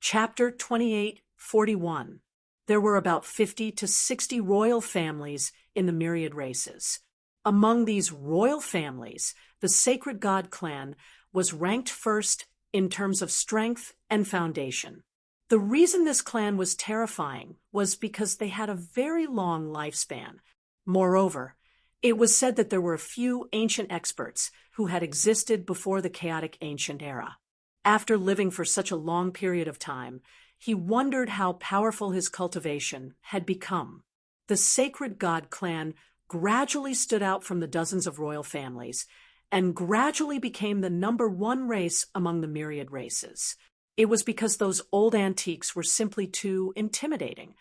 Chapter 28:41. There were about 50 to 60 royal families in the myriad races. Among these royal families, the sacred god clan was ranked first in terms of strength and foundation. The reason this clan was terrifying was because they had a very long lifespan. Moreover, it was said that there were a few ancient experts who had existed before the chaotic ancient era. After living for such a long period of time, he wondered how powerful his cultivation had become. The sacred god clan gradually stood out from the dozens of royal families and gradually became the #1 race among the myriad races. It was because those old antiques were simply too intimidating.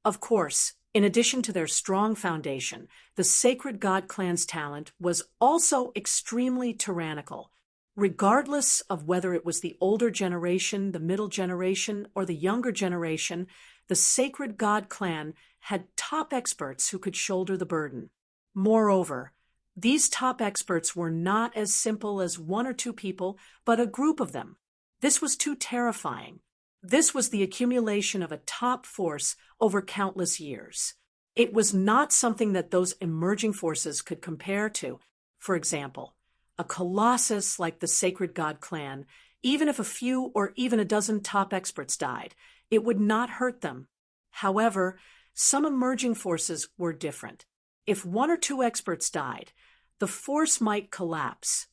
Of course, in addition to their strong foundation, the sacred god clan's talent was also extremely tyrannical. Regardless of whether it was the older generation, the middle generation, or the younger generation, the sacred god clan had top experts who could shoulder the burden. Moreover, these top experts were not as simple as one or two people, but a group of them. This was too terrifying. This was the accumulation of a top force over countless years. It was not something that those emerging forces could compare to. For example, a colossus like the sacred god clan, even if a few or even a dozen top experts died, it would not hurt them. However, some emerging forces were different. If one or two experts died, the force might collapse.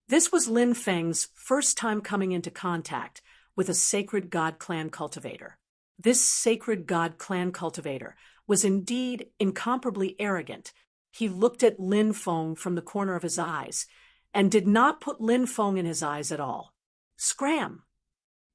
This was Lin Feng's first time coming into contact with a sacred god clan cultivator. This sacred god clan cultivator was indeed incomparably arrogant. He looked at Lin Feng from the corner of his eyes and did not put Lin Feng in his eyes at all. Scram!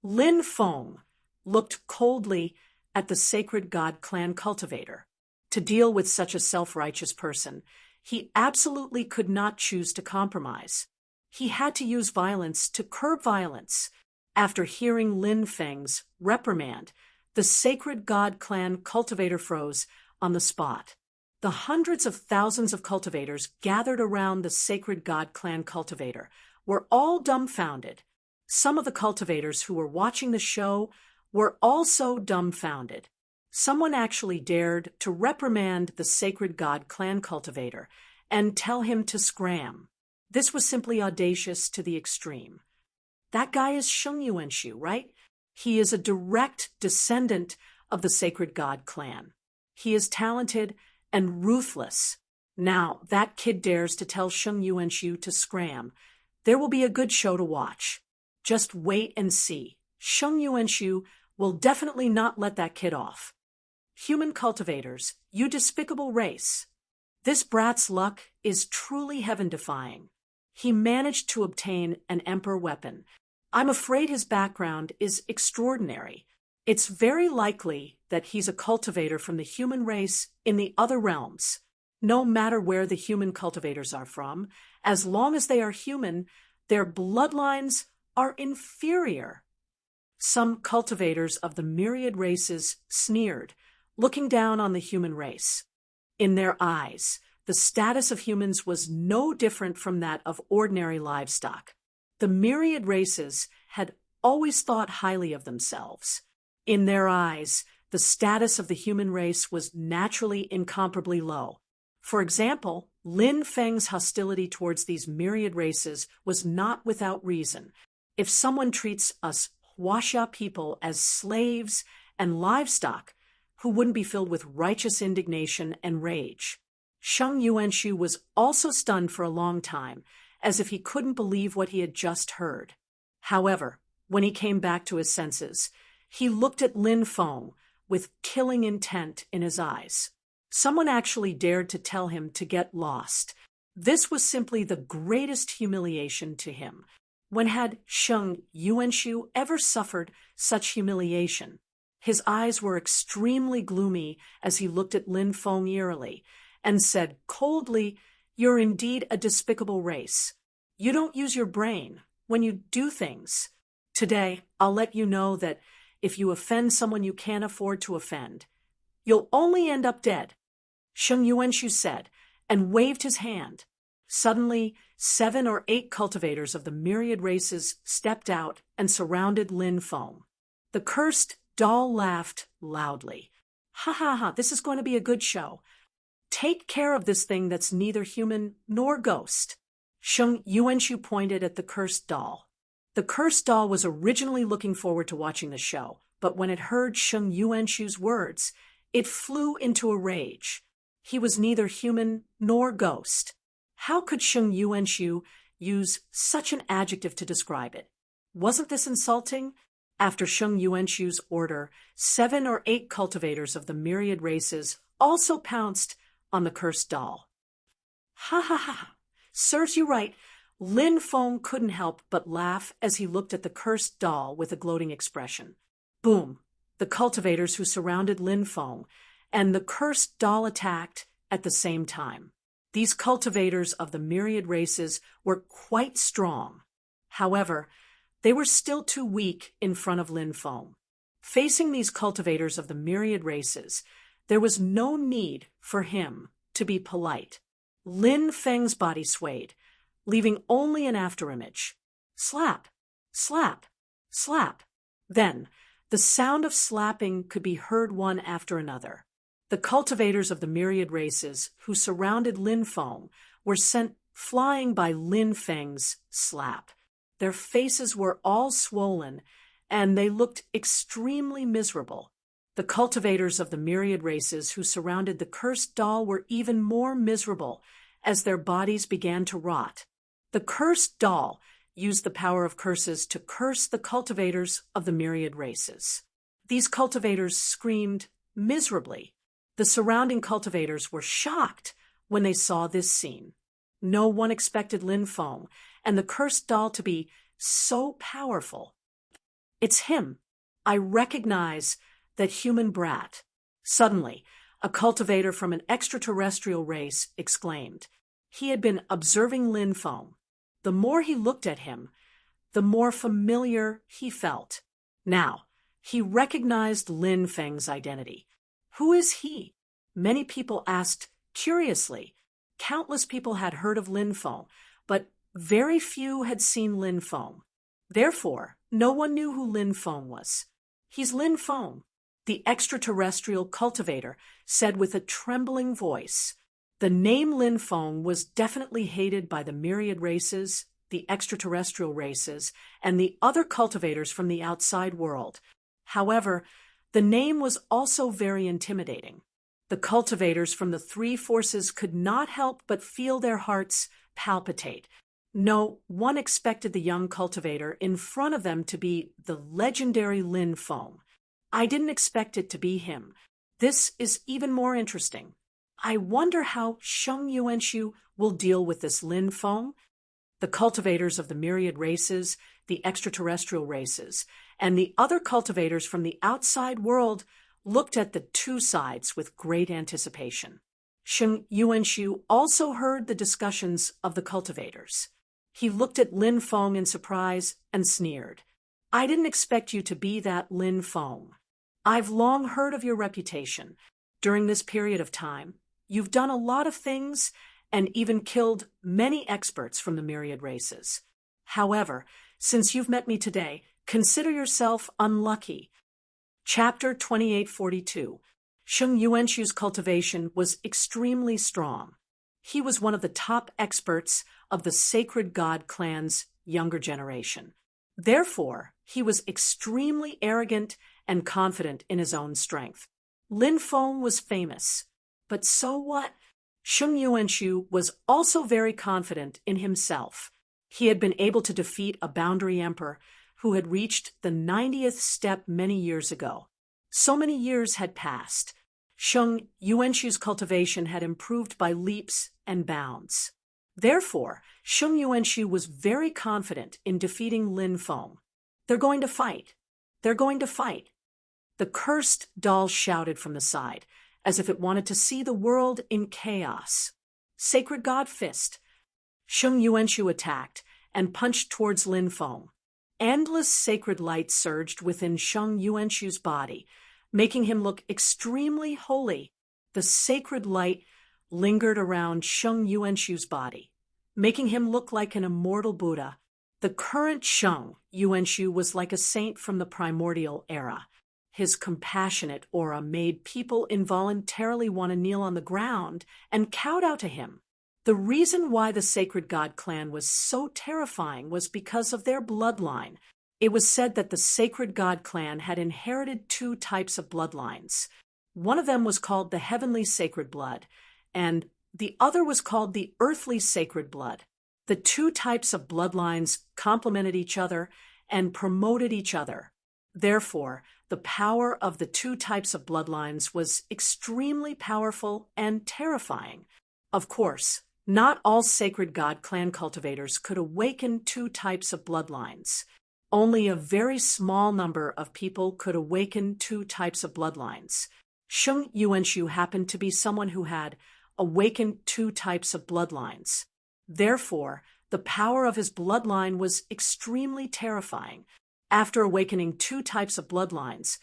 Lin Feng looked coldly at the sacred god clan cultivator. To deal with such a self-righteous person, he absolutely could not choose to compromise. He had to use violence to curb violence. After hearing Lin Feng's reprimand, the sacred god clan cultivator froze on the spot. The hundreds of thousands of cultivators gathered around the sacred god clan cultivator were all dumbfounded. Some of the cultivators who were watching the show were also dumbfounded. Someone actually dared to reprimand the sacred god clan cultivator and tell him to scram. This was simply audacious to the extreme. That guy is Sheng Yuanshu, right? He is a direct descendant of the sacred god clan. He is talented and ruthless. Now, that kid dares to tell Sheng Yuanshu to scram. There will be a good show to watch. Just wait and see. Sheng Yuanshu will definitely not let that kid off. Human cultivators, you despicable race. This brat's luck is truly heaven-defying. He managed to obtain an emperor weapon. I'm afraid his background is extraordinary. It's very likely that he's a cultivator from the human race in the other realms. No matter where the human cultivators are from, as long as they are human, their bloodlines are inferior. Some cultivators of the myriad races sneered, looking down on the human race. In their eyes, the status of humans was no different from that of ordinary livestock. The myriad races had always thought highly of themselves. In their eyes, the status of the human race was naturally incomparably low. For example, Lin Feng's hostility towards these myriad races was not without reason. If someone treats us Huaxia people as slaves and livestock, who wouldn't be filled with righteous indignation and rage? Sheng Yuanshu was also stunned for a long time, as if he couldn't believe what he had just heard. However, when he came back to his senses, he looked at Lin Feng with killing intent in his eyes. Someone actually dared to tell him to get lost. This was simply the greatest humiliation to him. When had Sheng Yuanshu ever suffered such humiliation? His eyes were extremely gloomy as he looked at Lin Feng eerily and said coldly, "You're indeed a despicable race. You don't use your brain when you do things. Today, I'll let you know that if you offend someone you can't afford to offend, you'll only end up dead," Sheng Yuanshu said, and waved his hand. Suddenly, 7 or 8 cultivators of the myriad races stepped out and surrounded Lin Feng. The cursed doll laughed loudly. Ha ha ha, this is going to be a good show. Take care of this thing that's neither human nor ghost. Sheng Yuanshu pointed at the cursed doll. The cursed doll was originally looking forward to watching the show, but when it heard Sheng Yuanshu's words, it flew into a rage. He was neither human nor ghost. How could Sheng Yuanshu use such an adjective to describe it? Wasn't this insulting? After Sheng Yuanshu's order, 7 or 8 cultivators of the myriad races also pounced on the cursed doll. Ha ha ha! Serves you right. Lin Feng couldn't help but laugh as he looked at the cursed doll with a gloating expression. Boom! The cultivators who surrounded Lin Feng and the cursed doll attacked at the same time. These cultivators of the myriad races were quite strong. However, they were still too weak in front of Lin Feng. Facing these cultivators of the myriad races, there was no need for him to be polite. Lin Feng's body swayed, leaving only an afterimage. Slap, slap, slap. Then, the sound of slapping could be heard one after another. The cultivators of the myriad races who surrounded Lin Feng were sent flying by Lin Feng's slap. Their faces were all swollen, and they looked extremely miserable. The cultivators of the myriad races who surrounded the cursed doll were even more miserable as their bodies began to rot. The cursed doll used the power of curses to curse the cultivators of the myriad races. These cultivators screamed miserably. The surrounding cultivators were shocked when they saw this scene. No one expected Lin Feng and the cursed doll to be so powerful. It's him. I recognize that human brat. Suddenly, a cultivator from an extraterrestrial race exclaimed. He had been observing Lin Feng. The more he looked at him, the more familiar he felt. Now, he recognized Lin Feng's identity. Who is he? Many people asked curiously. Countless people had heard of Lin Feng, but very few had seen Lin Feng. Therefore, no one knew who Lin Feng was. He's Lin Feng, the extraterrestrial cultivator said with a trembling voice. The name Lin Feng was definitely hated by the myriad races, the extraterrestrial races, and the other cultivators from the outside world. However, the name was also very intimidating. The cultivators from the 3 forces could not help but feel their hearts palpitate. No one expected the young cultivator in front of them to be the legendary Lin Feng. I didn't expect it to be him. This is even more interesting. I wonder how Sheng Yuanshu will deal with this Lin Feng. The cultivators of the myriad races, the extraterrestrial races, and the other cultivators from the outside world looked at the 2 sides with great anticipation. Sheng Yuanshu also heard the discussions of the cultivators. He looked at Lin Feng in surprise and sneered. I didn't expect you to be that Lin Feng. I've long heard of your reputation. During this period of time, you've done a lot of things and even killed many experts from the myriad races. However, since you've met me today, consider yourself unlucky. Chapter 2842. Sheng Yuanshu's cultivation was extremely strong. He was one of the top experts of the sacred god clan's younger generation. Therefore, he was extremely arrogant and confident in his own strength. Lin Feng was famous. But so what? Sheng Yuanshu was also very confident in himself. He had been able to defeat a boundary emperor who had reached the 90th step many years ago. So many years had passed. Sheng Yuanshu's cultivation had improved by leaps and bounds. Therefore, Sheng Yuanshu was very confident in defeating Lin Feng. They're going to fight. They're going to fight. The cursed doll shouted from the side, as if it wanted to see the world in chaos. Sacred God Fist. Sheng Yuanshu attacked and punched towards Lin Feng. Endless sacred light surged within Sheng Yuanshu's body, making him look extremely holy. The sacred light lingered around Sheng Yuanshu's body, making him look like an immortal Buddha. The current Sheng Yuanshu was like a saint from the primordial era. His compassionate aura made people involuntarily want to kneel on the ground and kowtow to him. The reason why the sacred god clan was so terrifying was because of their bloodline. It was said that the sacred god clan had inherited two types of bloodlines. One of them was called the heavenly sacred blood, and the other was called the earthly sacred blood. The two types of bloodlines complemented each other and promoted each other. Therefore, the power of the two types of bloodlines was extremely powerful and terrifying. Of course, not all sacred god clan cultivators could awaken two types of bloodlines. Only a very small number of people could awaken two types of bloodlines. Sheng Yuanshu happened to be someone who had awakened two types of bloodlines. Therefore, the power of his bloodline was extremely terrifying. After awakening two types of bloodlines,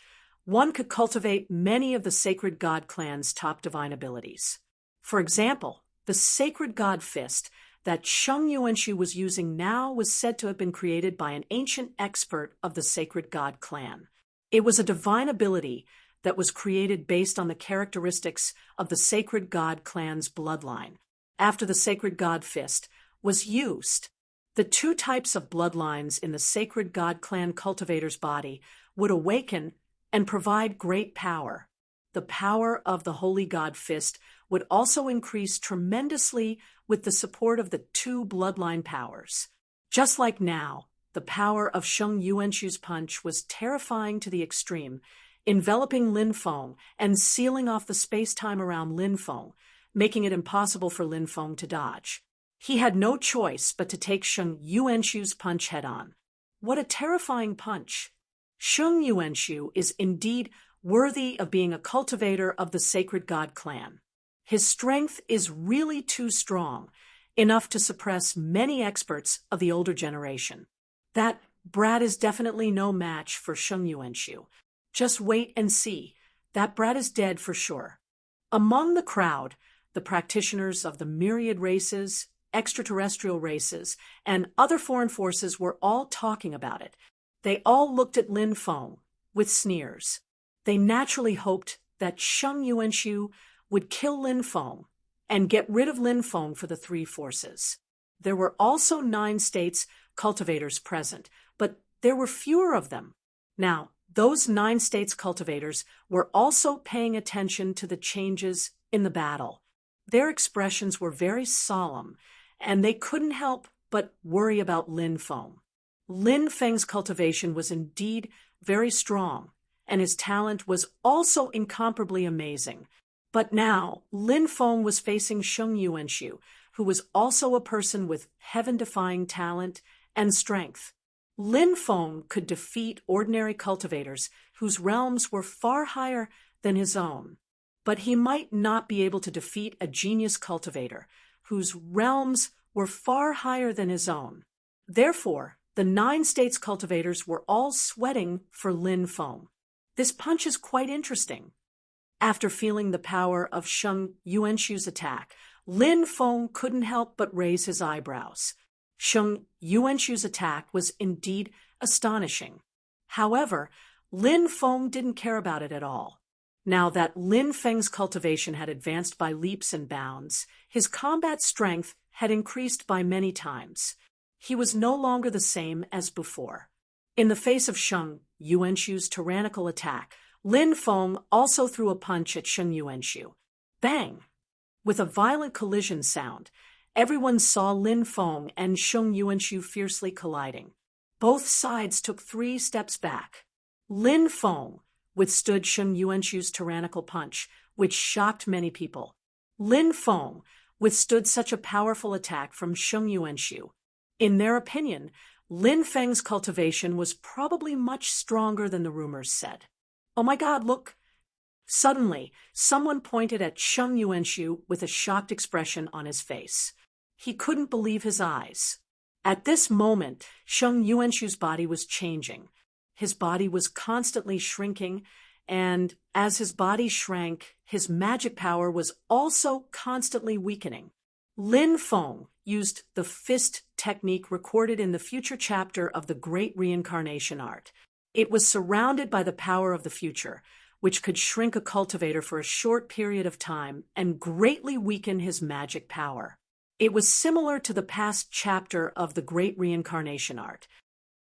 one could cultivate many of the sacred god clan's top divine abilities. For example, the sacred god fist that Sheng Yuanshu was using now was said to have been created by an ancient expert of the sacred god clan. It was a divine ability that was created based on the characteristics of the sacred god clan's bloodline. After the sacred god fist was used, the two types of bloodlines in the sacred god clan cultivator's body would awaken and provide great power. The power of the holy god fist would also increase tremendously with the support of the two bloodline powers. Just like now, the power of Sheng Yuanshu's punch was terrifying to the extreme, enveloping Lin Feng and sealing off the space-time around Lin Feng, making it impossible for Lin Feng to dodge. He had no choice but to take Sheng Yuanshu's punch head-on. What a terrifying punch! Sheng Yuanshu is indeed worthy of being a cultivator of the sacred god clan. His strength is really too strong, enough to suppress many experts of the older generation. That brat is definitely no match for Sheng Yuanshu. Just wait and see. That brat is dead for sure. Among the crowd, the practitioners of the myriad races, extraterrestrial races, and other foreign forces were all talking about it. They all looked at Lin Feng with sneers. They naturally hoped that Sheng Yuanshu would kill Lin Feng and get rid of Lin Feng for the three forces. There were also 9 states cultivators present, but there were fewer of them. Now, those 9 states cultivators were also paying attention to the changes in the battle. Their expressions were very solemn, and they couldn't help but worry about Lin Feng. Lin Feng's cultivation was indeed very strong, and his talent was also incomparably amazing. But now, Lin Feng was facing Sheng Yuanshu, who was also a person with heaven-defying talent and strength. Lin Feng could defeat ordinary cultivators whose realms were far higher than his own. But he might not be able to defeat a genius cultivator whose realms were far higher than his own. Therefore, the 9 states cultivators were all sweating for Lin Feng. This punch is quite interesting. After feeling the power of Sheng Yuanshu's attack, Lin Feng couldn't help but raise his eyebrows. Sheng Yuanshu's attack was indeed astonishing. However, Lin Feng didn't care about it at all. Now that Lin Feng's cultivation had advanced by leaps and bounds, his combat strength had increased by many times. He was no longer the same as before. In the face of Sheng Yuanshu's tyrannical attack, Lin Feng also threw a punch at Sheng Yuanshu. Bang! With a violent collision sound, everyone saw Lin Feng and Sheng Yuanshu fiercely colliding. Both sides took 3 steps back. Lin Feng withstood Sheng Yuanshu's tyrannical punch, which shocked many people. Lin Feng withstood such a powerful attack from Sheng Yuanshu. In their opinion, Lin Feng's cultivation was probably much stronger than the rumors said. Oh my God, look! Suddenly, someone pointed at Sheng Yuanshu with a shocked expression on his face. He couldn't believe his eyes. At this moment, Sheng Yuanshu's body was changing. His body was constantly shrinking, and as his body shrank, his magic power was also constantly weakening. Lin Feng used the fist technique recorded in the future chapter of the Great Reincarnation Art. It was surrounded by the power of the future, which could shrink a cultivator for a short period of time and greatly weaken his magic power. It was similar to the past chapter of the Great Reincarnation Art.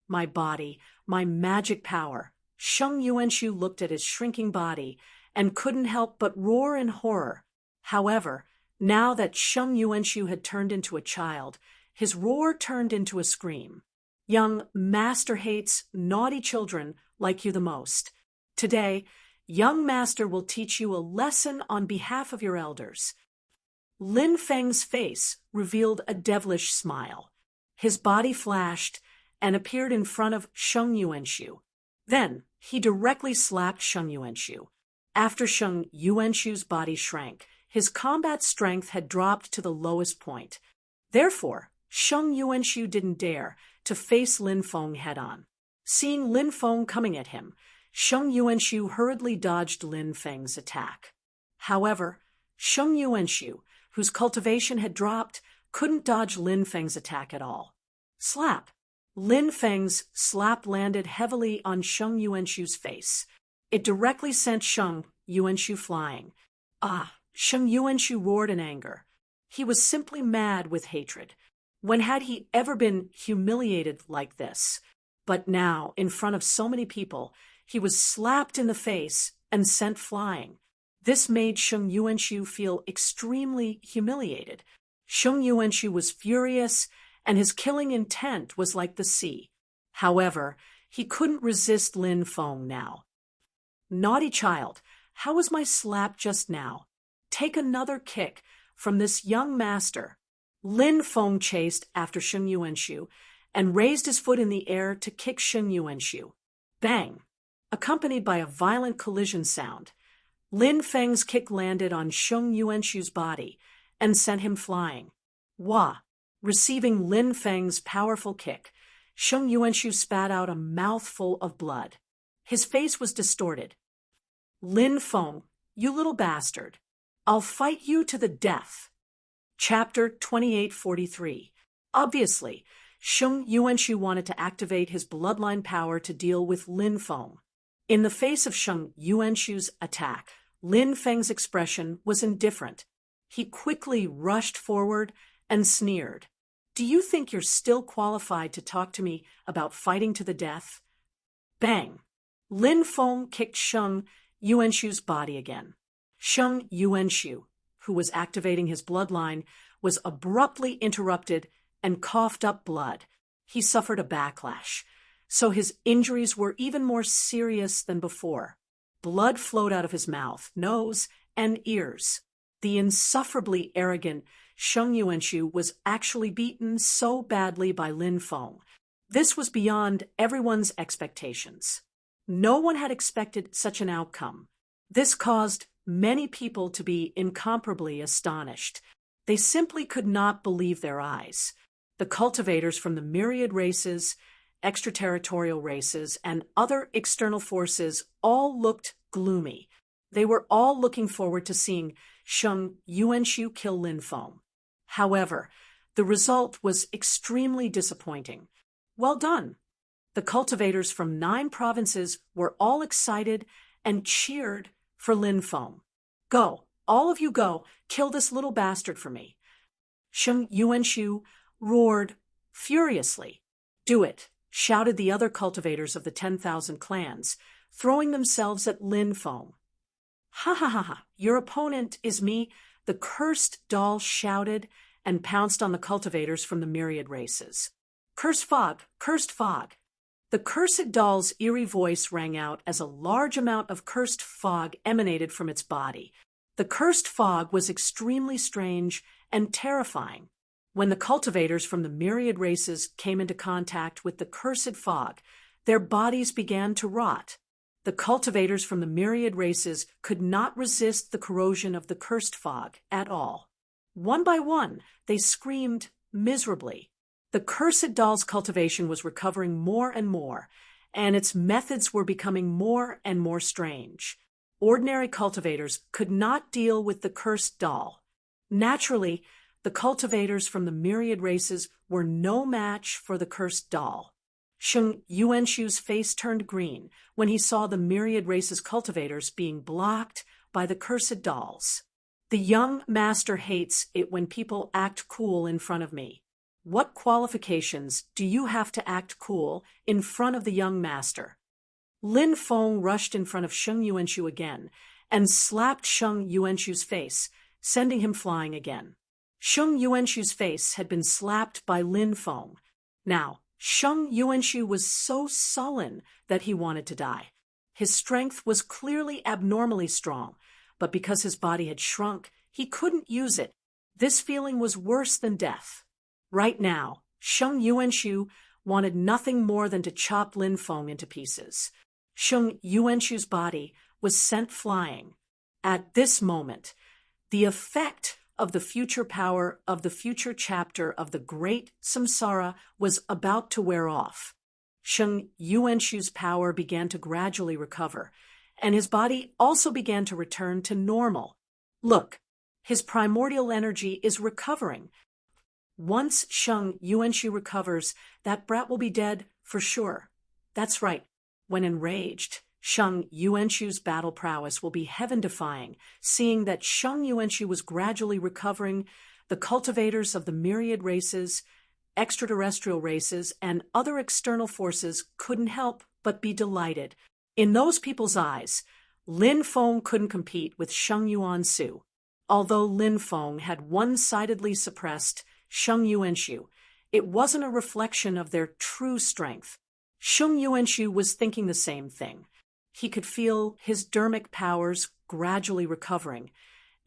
My body, my magic power. Sheng Yuanshu looked at his shrinking body and couldn't help but roar in horror. However, now that Sheng Yuanshu had turned into a child, his roar turned into a scream. Young master hates naughty children like you the most. Today, young master will teach you a lesson on behalf of your elders. Lin Feng's face revealed a devilish smile. His body flashed and appeared in front of Sheng Yuanshu. Then, he directly slapped Sheng Yuanshu. After Sheng Yuanshu's body shrank, his combat strength had dropped to the lowest point. Therefore, Sheng Yuanshu didn't dare to face Lin Feng head-on. Seeing Lin Feng coming at him, Sheng Yuanshu hurriedly dodged Lin Feng's attack. However, Sheng Yuanshu, whose cultivation had dropped, couldn't dodge Lin Feng's attack at all. Slap! Lin Feng's slap landed heavily on Sheng Yuanshu's face. It directly sent Sheng Yuanshu flying. Ah! Sheng Yuanshu roared in anger. He was simply mad with hatred. When had he ever been humiliated like this? But now, in front of so many people, he was slapped in the face and sent flying. This made Sheng Yuanshu feel extremely humiliated. Sheng Yuanshu was furious, and his killing intent was like the sea. However, he couldn't resist Lin Feng now. Naughty child, how was my slap just now? Take another kick from this young master. Lin Feng chased after Sheng Yuanshu and raised his foot in the air to kick Sheng Yuanshu. Bang! Accompanied by a violent collision sound, Lin Feng's kick landed on Sheng Yuanshu's body and sent him flying. Wah! Receiving Lin Feng's powerful kick, Sheng Yuanshu spat out a mouthful of blood. His face was distorted. Lin Feng, you little bastard. I'll fight you to the death. Chapter 2843. Obviously, Sheng Yuanshu wanted to activate his bloodline power to deal with Lin Feng. In the face of Sheng Yuanshu's attack, Lin Feng's expression was indifferent. He quickly rushed forward and sneered. Do you think you're still qualified to talk to me about fighting to the death? Bang! Lin Feng kicked Sheng Yuanshu's body again. Sheng Yuanshu, who was activating his bloodline, was abruptly interrupted and coughed up blood. He suffered a backlash, so his injuries were even more serious than before. Blood flowed out of his mouth, nose, and ears. The insufferably arrogant Sheng Yuanshu was actually beaten so badly by Lin Feng. This was beyond everyone's expectations. No one had expected such an outcome. This caused many people to be incomparably astonished. They simply could not believe their eyes. The cultivators from the myriad races, extraterritorial races, and other external forces all looked gloomy. They were all looking forward to seeing Sheng Yuanshu kill Lin Feng. However, the result was extremely disappointing. Well done! The cultivators from 9 provinces were all excited and cheered for Lin Feng. Go, all of you go, kill this little bastard for me. Sheng Yuanshu roared furiously. Do it, shouted the other cultivators of the 10,000 clans, throwing themselves at Lin Feng. Ha ha ha ha, your opponent is me, the cursed doll shouted and pounced on the cultivators from the myriad races. Cursed fog, cursed fog. The cursed doll's eerie voice rang out as a large amount of cursed fog emanated from its body. The cursed fog was extremely strange and terrifying. When the cultivators from the myriad races came into contact with the cursed fog, their bodies began to rot. The cultivators from the myriad races could not resist the corrosion of the cursed fog at all. One by one, they screamed miserably. The cursed doll's cultivation was recovering more and more, and its methods were becoming more and more strange. Ordinary cultivators could not deal with the cursed doll. Naturally, The cultivators from the myriad races were no match for the cursed doll. Sheng Yuanshu's face turned green when he saw the myriad races cultivators being blocked by the cursed dolls. The young master hates it when people act cool in front of me. What qualifications do you have to act cool in front of the young master? Lin Feng rushed in front of Sheng Yuanshu again and slapped Sheng Yuanshu's face, sending him flying again. Sheng Yuanshu's face had been slapped by Lin Feng. Now, Sheng Yuanshu was so sullen that he wanted to die. His strength was clearly abnormally strong, but because his body had shrunk, he couldn't use it. This feeling was worse than death. Right now, Sheng Yuanshu wanted nothing more than to chop Lin Feng into pieces. Sheng Yuanshu's body was sent flying. At this moment, the effect of the future power of the future chapter of the great samsara was about to wear off. Sheng Yuanshu's power began to gradually recover, and his body also began to return to normal. Look, his primordial energy is recovering. Once Sheng Yuanshu recovers, that brat will be dead for sure. That's right. When enraged, Sheng Yuanshu's battle prowess will be heaven-defying. Seeing that Sheng Yuanshu was gradually recovering, the cultivators of the myriad races, extraterrestrial races, and other external forces couldn't help but be delighted. In those people's eyes, Lin Feng couldn't compete with Sheng Yuanshu. Although Lin Feng had one-sidedly suppressed Sheng Yuanshu, it wasn't a reflection of their true strength. Sheng Yuanshu was thinking the same thing. He could feel his dermic powers gradually recovering,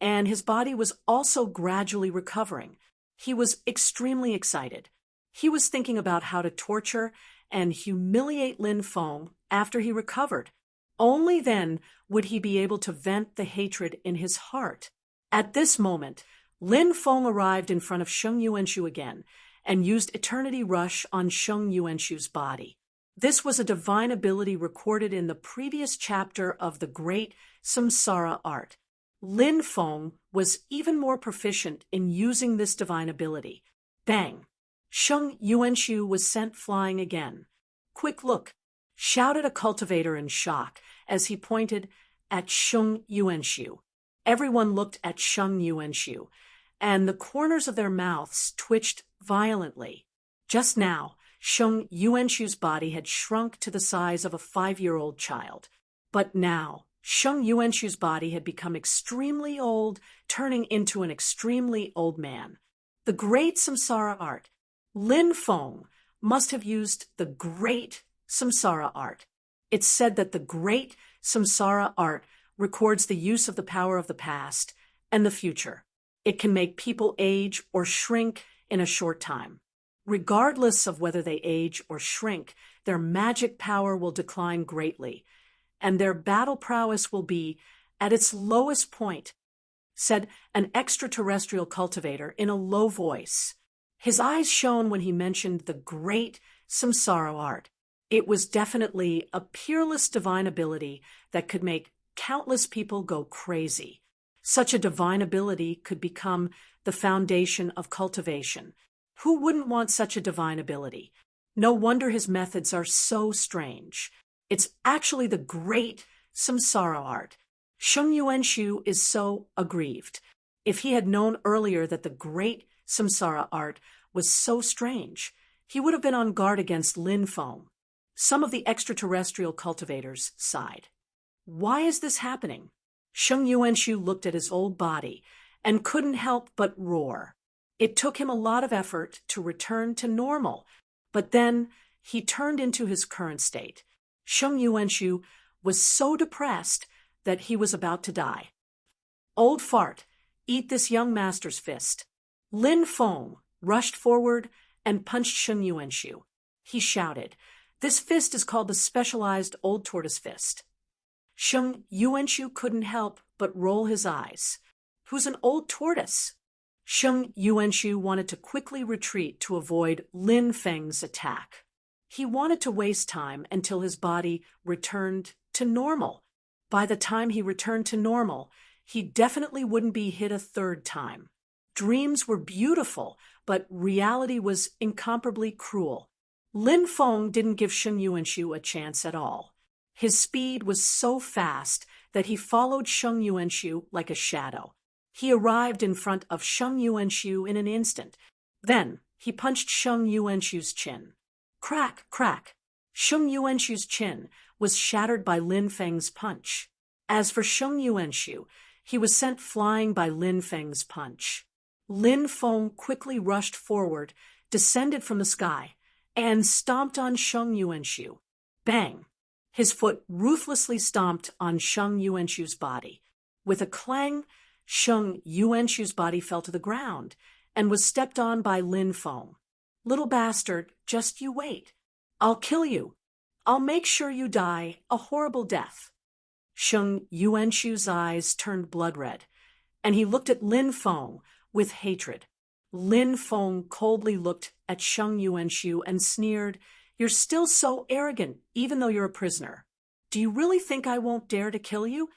and his body was also gradually recovering. He was extremely excited. He was thinking about how to torture and humiliate Lin Feng after he recovered. Only then would he be able to vent the hatred in his heart. At this moment, Lin Feng arrived in front of Sheng Yuanshu again and used Eternity Rush on Sheng Yuanshu's body. This was a divine ability recorded in the previous chapter of the Great Samsara Art. Lin Feng was even more proficient in using this divine ability. Bang! Sheng Yuanshu was sent flying again. Quick look! Shouted a cultivator in shock as he pointed at Sheng Yuanshu. Everyone looked at Sheng Yuanshu, and the corners of their mouths twitched violently. Just now, Sheng Yuanshu's body had shrunk to the size of a 5-year-old child. But now, Sheng Yuanshu's body had become extremely old, turning into an extremely old man. The Great Samsara Art. Lin Feng must have used the Great Samsara Art. It's said that the Great Samsara Art records the use of the power of the past and the future. It can make people age or shrink in a short time. Regardless of whether they age or shrink, their magic power will decline greatly, and their battle prowess will be at its lowest point, said an extraterrestrial cultivator in a low voice. His eyes shone when he mentioned the Great Samsara Art. It was definitely a peerless divine ability that could make countless people go crazy. Such a divine ability could become the foundation of cultivation. Who wouldn't want such a divine ability? No wonder his methods are so strange. It's actually the Great Samsara Art. Sheng Yuanshu is so aggrieved. If he had known earlier that the Great Samsara Art was so strange, he would have been on guard against Lin Feng. Some of the extraterrestrial cultivators sighed. Why is this happening? Sheng Yuanshu looked at his old body and couldn't help but roar. It took him a lot of effort to return to normal, but then he turned into his current state. Sheng Yuanshu was so depressed that he was about to die. Old fart, eat this young master's fist. Lin Feng rushed forward and punched Sheng Yuanshu. He shouted, "This fist is called the specialized old tortoise fist." Sheng Yuanshu couldn't help but roll his eyes. Who's an old tortoise? Sheng Yuanshu wanted to quickly retreat to avoid Lin Feng's attack. He wanted to waste time until his body returned to normal. By the time he returned to normal, he definitely wouldn't be hit a third time. Dreams were beautiful, but reality was incomparably cruel. Lin Feng didn't give Sheng Yuanshu a chance at all. His speed was so fast that he followed Sheng Yuanshu like a shadow. He arrived in front of Sheng Yuanshu in an instant. Then he punched Sheng Yuanshu's chin. Crack, crack. Sheng Yuanshu's chin was shattered by Lin Feng's punch. As for Sheng Yuanshu, he was sent flying by Lin Feng's punch. Lin Feng quickly rushed forward, descended from the sky, and stomped on Sheng Yuanshu. Bang! His foot ruthlessly stomped on Sheng Yuanshu's body. With a clang, Sheng Yuanshu's body fell to the ground and was stepped on by Lin Feng. Little bastard, just you wait. I'll kill you. I'll make sure you die a horrible death. Sheng Yuanshu's eyes turned blood red, and he looked at Lin Feng with hatred. Lin Feng coldly looked at Sheng Yuanshu and sneered, "You're still so arrogant, even though you're a prisoner. Do you really think I won't dare to kill you?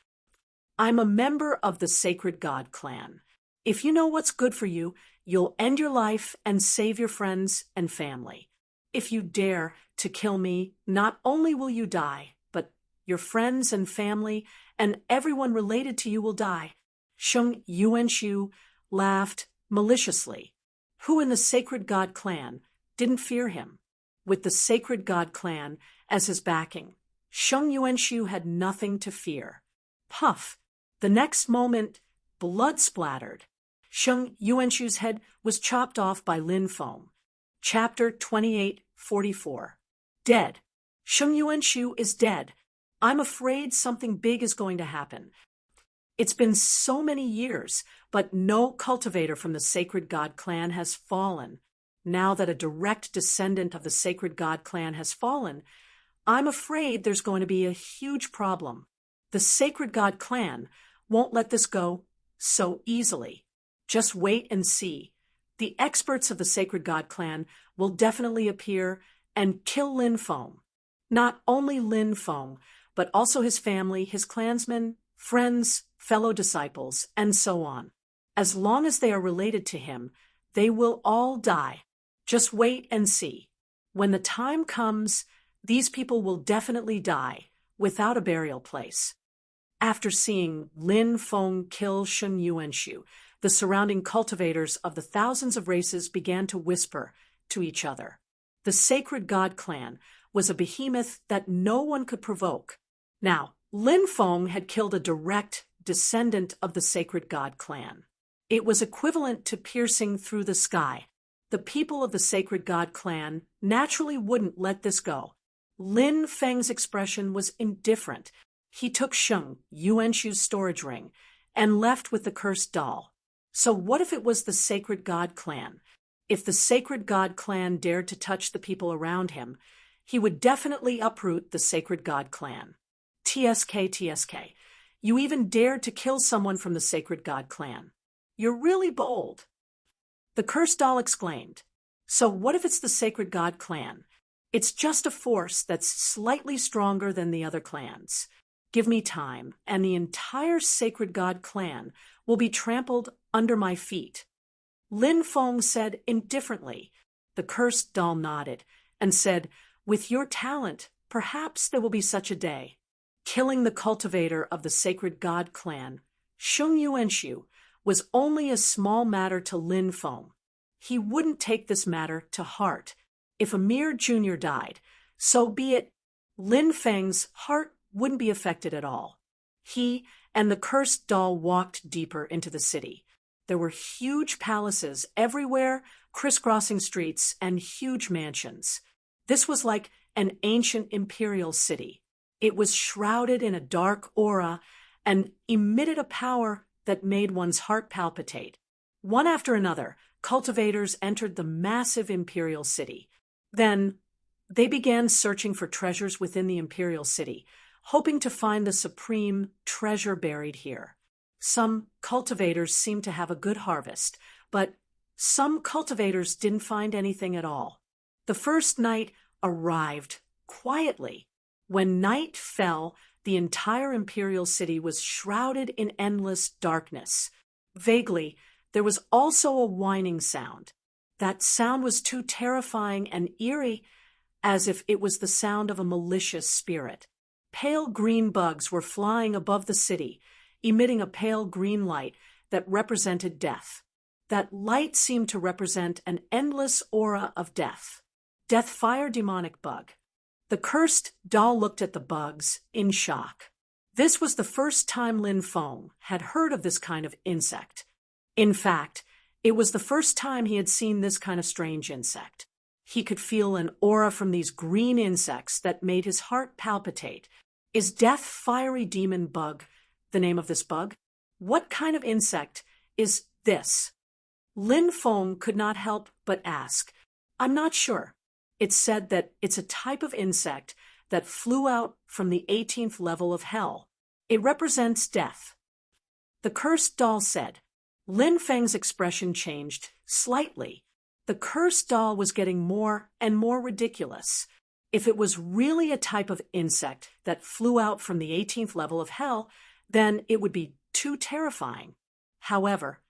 I'm a member of the Sacred God clan. If you know what's good for you, you'll end your life and save your friends and family. If you dare to kill me, not only will you die, but your friends and family and everyone related to you will die." Sheng Yuanshu laughed maliciously. Who in the Sacred God clan didn't fear him? With the Sacred God clan as his backing, Sheng Yuanshu had nothing to fear. Puff! The next moment, blood splattered. Sheng Yuanshu's head was chopped off by Lin Feng. Chapter 2844. Dead. Sheng Yuanshu is dead. I'm afraid something big is going to happen. It's been so many years, but no cultivator from the Sacred God clan has fallen. Now that a direct descendant of the Sacred God clan has fallen, I'm afraid there's going to be a huge problem. The Sacred God clan won't let this go so easily. Just wait and see. The experts of the Sacred God clan will definitely appear and kill Lin Feng. Not only Lin Feng, but also his family, his clansmen, friends, fellow disciples, and so on. As long as they are related to him, they will all die. Just wait and see. When the time comes, these people will definitely die without a burial place. After seeing Lin Feng kill Sheng Yuanshu, the surrounding cultivators of the thousands of races began to whisper to each other. The Sacred God clan was a behemoth that no one could provoke. Now, Lin Feng had killed a direct descendant of the Sacred God clan. It was equivalent to piercing through the sky. The people of the Sacred God clan naturally wouldn't let this go. Lin Feng's expression was indifferent. He took Sheng Yuanshu's storage ring and left with the cursed doll. So what if it was the Sacred God clan? If the Sacred God clan dared to touch the people around him, he would definitely uproot the Sacred God clan. TSK, TSK. You even dared to kill someone from the Sacred God clan. You're really bold. The cursed doll exclaimed. So what if it's the Sacred God clan? It's just a force that's slightly stronger than the other clans. Give me time, and the entire Sacred God clan will be trampled under my feet. Lin Feng said indifferently. The cursed doll nodded and said, with your talent, perhaps there will be such a day. Killing the cultivator of the Sacred God clan, Sheng Yuanshu, was only a small matter to Lin Feng. He wouldn't take this matter to heart. If Amir Jr. died, so be it. Lin Feng's heart wouldn't be affected at all. He and the cursed doll walked deeper into the city. There were huge palaces everywhere, crisscrossing streets, and huge mansions. This was like an ancient imperial city. It was shrouded in a dark aura and emitted a power that made one's heart palpitate. One after another, cultivators entered the massive imperial city. Then they began searching for treasures within the imperial city, hoping to find the supreme treasure buried here. Some cultivators seemed to have a good harvest, but some cultivators didn't find anything at all. The first night arrived quietly. When night fell, the entire imperial city was shrouded in endless darkness. Vaguely, there was also a whining sound. That sound was too terrifying and eerie, as if it was the sound of a malicious spirit. Pale green bugs were flying above the city, emitting a pale green light that represented death. That light seemed to represent an endless aura of death. Death fire demonic bug. The cursed doll looked at the bugs in shock. This was the first time Lin Feng had heard of this kind of insect. In fact, it was the first time he had seen this kind of strange insect. He could feel an aura from these green insects that made his heart palpitate. Is Death Fiery Demon Bug the name of this bug? What kind of insect is this? Lin Feng could not help but ask. I'm not sure. It's said that it's a type of insect that flew out from the 18th level of hell. It represents death. The cursed doll said. Lin Feng's expression changed slightly. The cursed doll was getting more and more ridiculous. If it was really a type of insect that flew out from the 18th level of hell, then it would be too terrifying. However,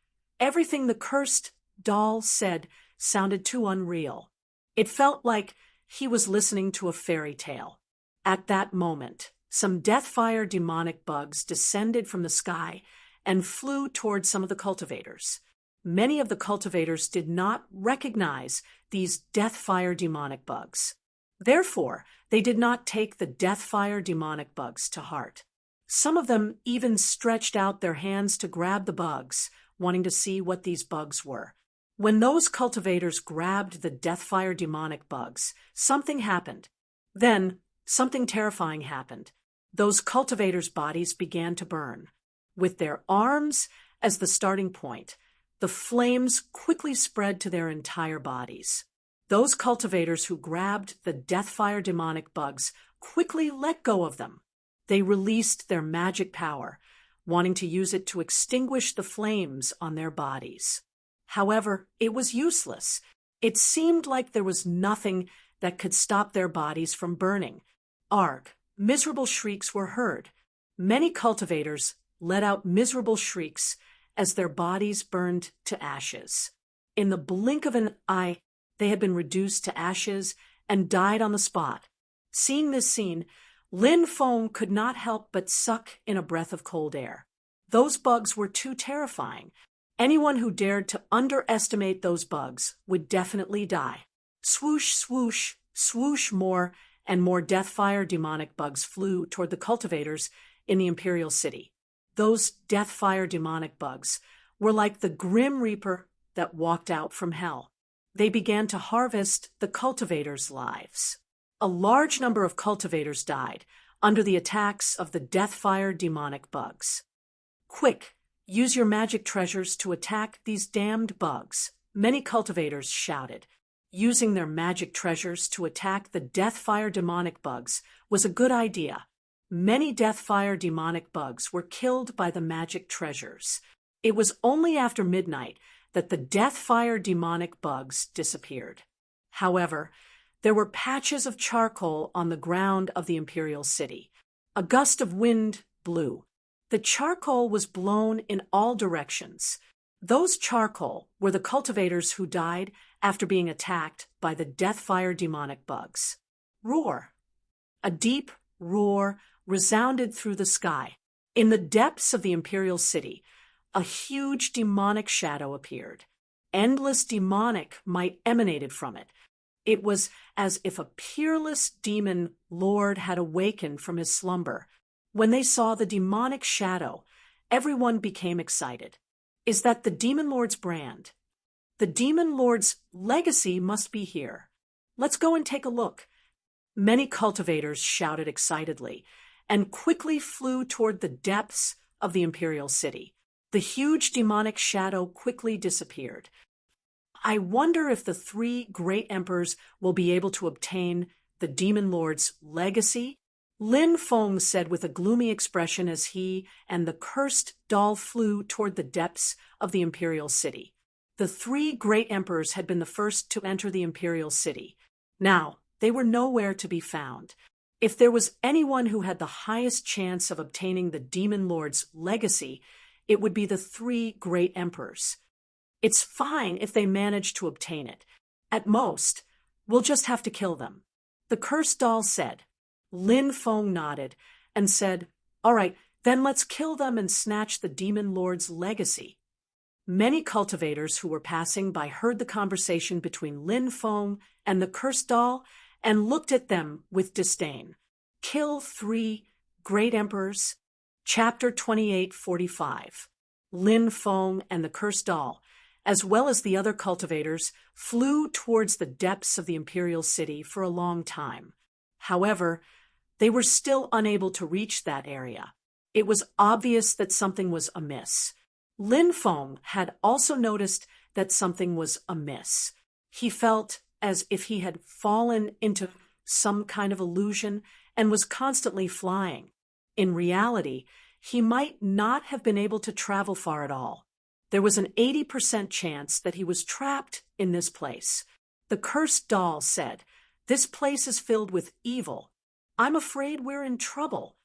everything the cursed doll said sounded too unreal. It felt like he was listening to a fairy tale. At that moment, some deathfire demonic bugs descended from the sky and flew toward some of the cultivators. Many of the cultivators did not recognize these deathfire demonic bugs. Therefore, they did not take the deathfire demonic bugs to heart. Some of them even stretched out their hands to grab the bugs, wanting to see what these bugs were. When those cultivators grabbed the deathfire demonic bugs, something happened. Then, something terrifying happened. Those cultivators' bodies began to burn. With their arms as the starting point, the flames quickly spread to their entire bodies. Those cultivators who grabbed the deathfire demonic bugs quickly let go of them. They released their magic power, wanting to use it to extinguish the flames on their bodies. However, it was useless. It seemed like there was nothing that could stop their bodies from burning. Arg! Miserable shrieks were heard. Many cultivators let out miserable shrieks as their bodies burned to ashes. In the blink of an eye, they had been reduced to ashes and died on the spot. Seeing this scene, Lin Feng could not help but suck in a breath of cold air. Those bugs were too terrifying. Anyone who dared to underestimate those bugs would definitely die. Swoosh, swoosh, swoosh, more and more deathfire demonic bugs flew toward the cultivators in the Imperial City. Those deathfire demonic bugs were like the grim reaper that walked out from hell. They began to harvest the cultivators' lives. A large number of cultivators died under the attacks of the deathfire demonic bugs. Quick, use your magic treasures to attack these damned bugs, many cultivators shouted. Using their magic treasures to attack the deathfire demonic bugs was a good idea. Many deathfire demonic bugs were killed by the magic treasures. It was only after midnight that the deathfire demonic bugs disappeared. However, there were patches of charcoal on the ground of the Imperial City. A gust of wind blew. The charcoal was blown in all directions. Those charcoal were the cultivators who died after being attacked by the deathfire demonic bugs. Roar! A deep roar resounded through the sky. In the depths of the Imperial City, a huge demonic shadow appeared. Endless demonic might emanated from it. It was as if a peerless demon lord had awakened from his slumber. When they saw the demonic shadow, everyone became excited. Is that the demon lord's brand? The demon lord's legacy must be here. Let's go and take a look. Many cultivators shouted excitedly and quickly flew toward the depths of the Imperial City. The huge demonic shadow quickly disappeared. I wonder if the three great emperors will be able to obtain the demon lord's legacy. Lin Feng said with a gloomy expression as he and the cursed doll flew toward the depths of the Imperial City. The three great emperors had been the first to enter the Imperial City. Now, they were nowhere to be found. If there was anyone who had the highest chance of obtaining the demon lord's legacy, it would be the three great emperors. It's fine if they manage to obtain it. At most, we'll just have to kill them. The cursed doll said. Lin Feng nodded and said, All right, then let's kill them and snatch the demon lord's legacy. Many cultivators who were passing by heard the conversation between Lin Feng and the cursed doll and looked at them with disdain. Kill 3 great emperors. Chapter 28:45. Lin Feng and the cursed doll, as well as the other cultivators, flew towards the depths of the imperial city for a long time. However, they were still unable to reach that area. It was obvious that something was amiss. Lin Feng had also noticed that something was amiss. He felt as if he had fallen into some kind of illusion and was constantly flying. In reality, he might not have been able to travel far at all. There was an 80% chance that he was trapped in this place. The cursed doll said, This place is filled with evil. I'm afraid we're in trouble.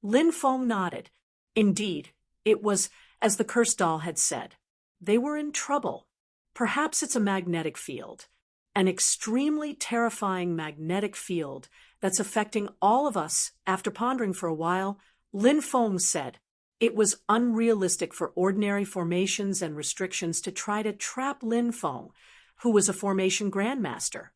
Lin Feng nodded. Indeed, it was as the cursed doll had said. They were in trouble. Perhaps it's a magnetic field. An extremely terrifying magnetic field that's affecting all of us. After pondering for a while, Lin Feng said, It was unrealistic for ordinary formations and restrictions to try to trap Lin Feng, who was a formation grandmaster.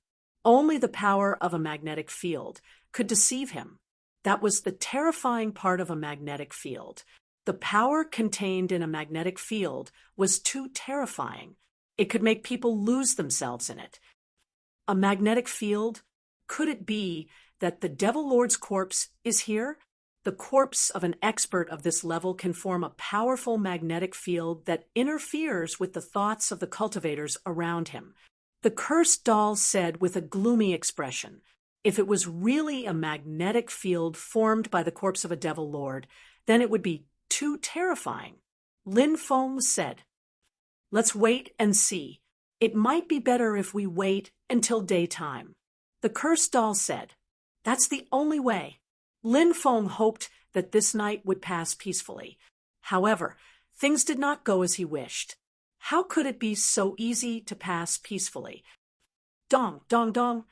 Only the power of a magnetic field could deceive him. That was the terrifying part of a magnetic field. The power contained in a magnetic field was too terrifying. It could make people lose themselves in it. A magnetic field? Could it be that the Devil Lord's corpse is here? The corpse of an expert of this level can form a powerful magnetic field that interferes with the thoughts of the cultivators around him. The cursed doll said with a gloomy expression, If it was really a magnetic field formed by the corpse of a Devil Lord, then it would be too terrifying. Lin Feng said, Let's wait and see. It might be better if we wait until daytime. The cursed doll said, That's the only way. Lin Feng hoped that this night would pass peacefully. However, things did not go as he wished. How could it be so easy to pass peacefully? Dong, dong, dong.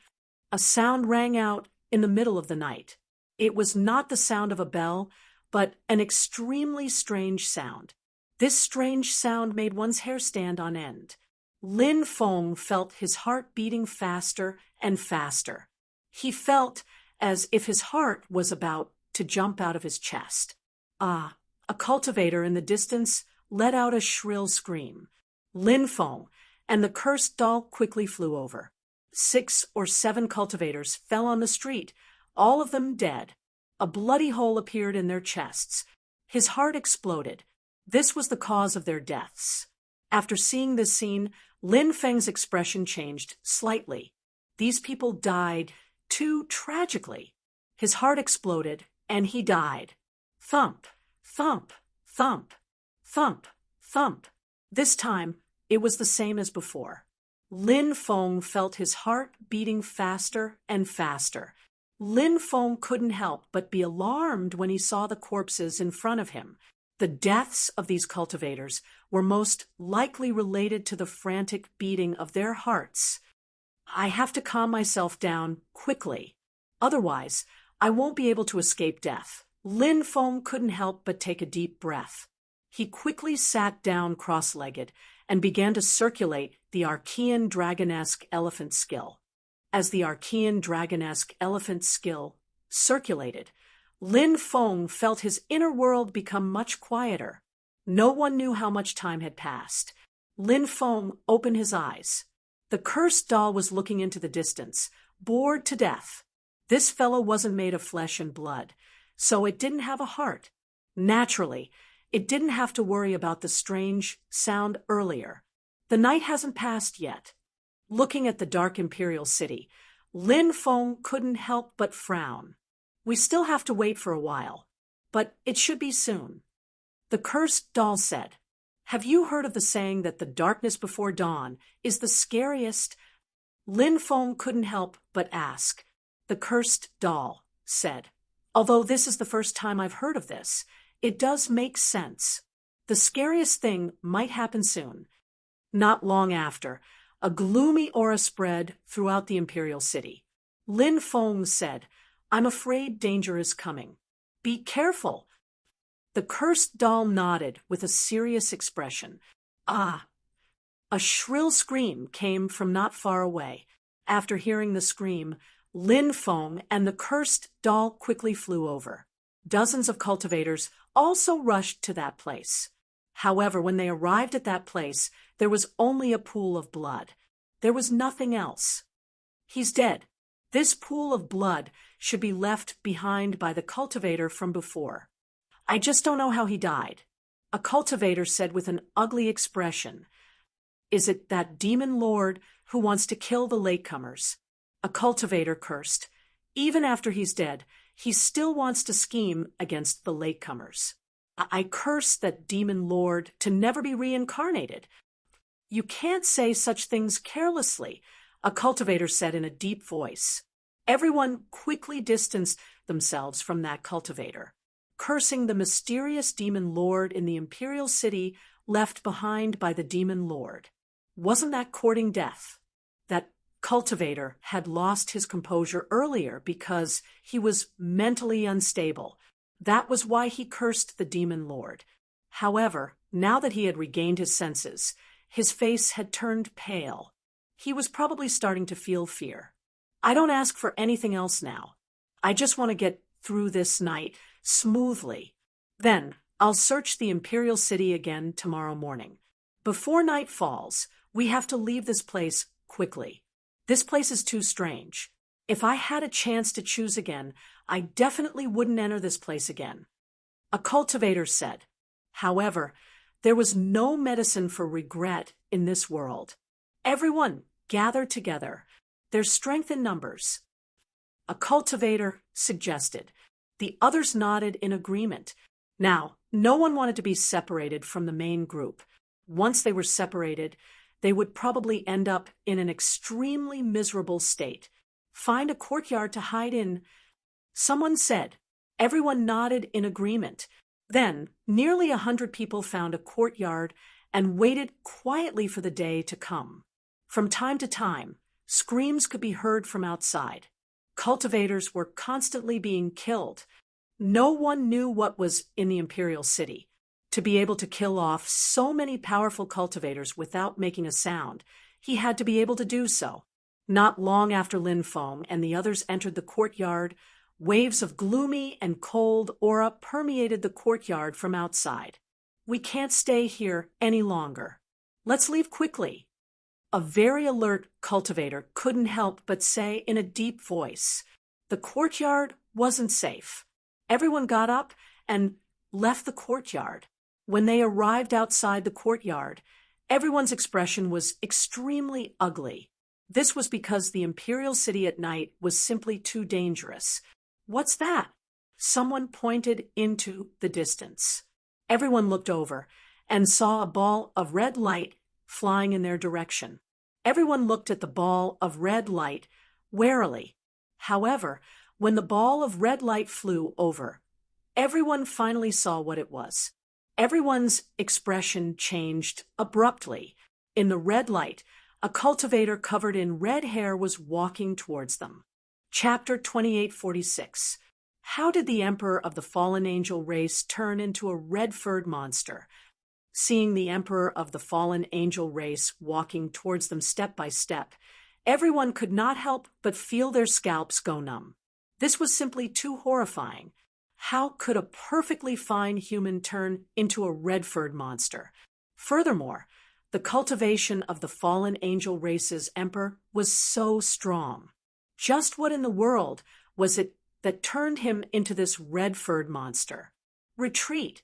A sound rang out in the middle of the night. It was not the sound of a bell, but an extremely strange sound. This strange sound made one's hair stand on end. Lin Feng felt his heart beating faster and faster. He felt as if his heart was about to jump out of his chest. Ah, a cultivator in the distance let out a shrill scream. Lin Feng and the cursed doll quickly flew over. 6 or 7 cultivators fell on the street, all of them dead. A bloody hole appeared in their chests. His heart exploded. This was the cause of their deaths. After seeing this scene, Lin Feng's expression changed slightly. These people died too tragically. His heart exploded, and he died. Thump, thump, thump, thump, thump. This time, it was the same as before. Lin Feng felt his heart beating faster and faster. Lin Feng couldn't help but be alarmed when he saw the corpses in front of him. The deaths of these cultivators were most likely related to the frantic beating of their hearts. I have to calm myself down quickly. Otherwise, I won't be able to escape death. Lin Feng couldn't help but take a deep breath. He quickly sat down cross-legged and began to circulate the Archean Dragonesque Elephant skill. As the Archean Dragonesque Elephant skill circulated, Lin Feng felt his inner world become much quieter. No one knew how much time had passed. Lin Feng opened his eyes. The cursed doll was looking into the distance, bored to death. This fellow wasn't made of flesh and blood, so it didn't have a heart. Naturally, it didn't have to worry about the strange sound earlier. The night hasn't passed yet. Looking at the dark imperial city, Lin Feng couldn't help but frown. We still have to wait for a while, but it should be soon. The cursed doll said, Have you heard of the saying that the darkness before dawn is the scariest? Lin Feng couldn't help but ask. The cursed doll said, Although this is the first time I've heard of this, it does make sense. The scariest thing might happen soon. Not long after, a gloomy aura spread throughout the imperial city. Lin Feng said, "I'm afraid danger is coming. Be careful." The cursed doll nodded with a serious expression. Ah! A shrill scream came from not far away. After hearing the scream, Lin Feng and the cursed doll quickly flew over. Dozens of cultivators also rushed to that place. However, when they arrived at that place, there was only a pool of blood. There was nothing else. "He's dead. This pool of blood should be left behind by the cultivator from before. I just don't know how he died." A cultivator said with an ugly expression, "Is it that demon lord who wants to kill the latecomers?" A cultivator cursed, "Even after he's dead, he still wants to scheme against the latecomers. I curse that demon lord to never be reincarnated." "You can't say such things carelessly," a cultivator said in a deep voice. Everyone quickly distanced themselves from that cultivator, cursing the mysterious demon lord in the imperial city left behind by the demon lord. Wasn't that courting death? That cultivator had lost his composure earlier because he was mentally unstable. That was why he cursed the demon lord. However, now that he had regained his senses, his face had turned pale. He was probably starting to feel fear. "I don't ask for anything else now. I just want to get through this night smoothly. Then I'll search the imperial city again tomorrow morning. Before night falls, we have to leave this place quickly. This place is too strange. If I had a chance to choose again, I definitely wouldn't enter this place again." A cultivator said. However, there was no medicine for regret in this world. Everyone gathered together. There's strength in numbers. A cultivator suggested. The others nodded in agreement. Now, no one wanted to be separated from the main group. Once they were separated, they would probably end up in an extremely miserable state. Find a courtyard to hide in, someone said. Everyone nodded in agreement. Then, nearly 100 people found a courtyard and waited quietly for the day to come. From time to time, screams could be heard from outside. Cultivators were constantly being killed. No one knew what was in the imperial city. To be able to kill off so many powerful cultivators without making a sound, he had to be able to do so. Not long after Lin Feng and the others entered the courtyard, waves of gloomy and cold aura permeated the courtyard from outside. "We can't stay here any longer. Let's leave quickly." A very alert cultivator couldn't help but say in a deep voice. The courtyard wasn't safe. Everyone got up and left the courtyard. When they arrived outside the courtyard, everyone's expression was extremely ugly. This was because the imperial city at night was simply too dangerous. "What's that?" Someone pointed into the distance. Everyone looked over and saw a ball of red light flying in their direction. Everyone looked at the ball of red light warily. However, when the ball of red light flew over, everyone finally saw what it was. Everyone's expression changed abruptly. In the red light, a cultivator covered in red hair was walking towards them. Chapter 2846. How did the Emperor of the Fallen Angel race turn into a red-furred monster? Seeing the Emperor of the Fallen Angel race walking towards them step by step, everyone could not help but feel their scalps go numb. This was simply too horrifying. How could a perfectly fine human turn into a red-furred monster? Furthermore, the cultivation of the fallen angel race's emperor was so strong. Just what in the world was it that turned him into this red-furred monster? "Retreat!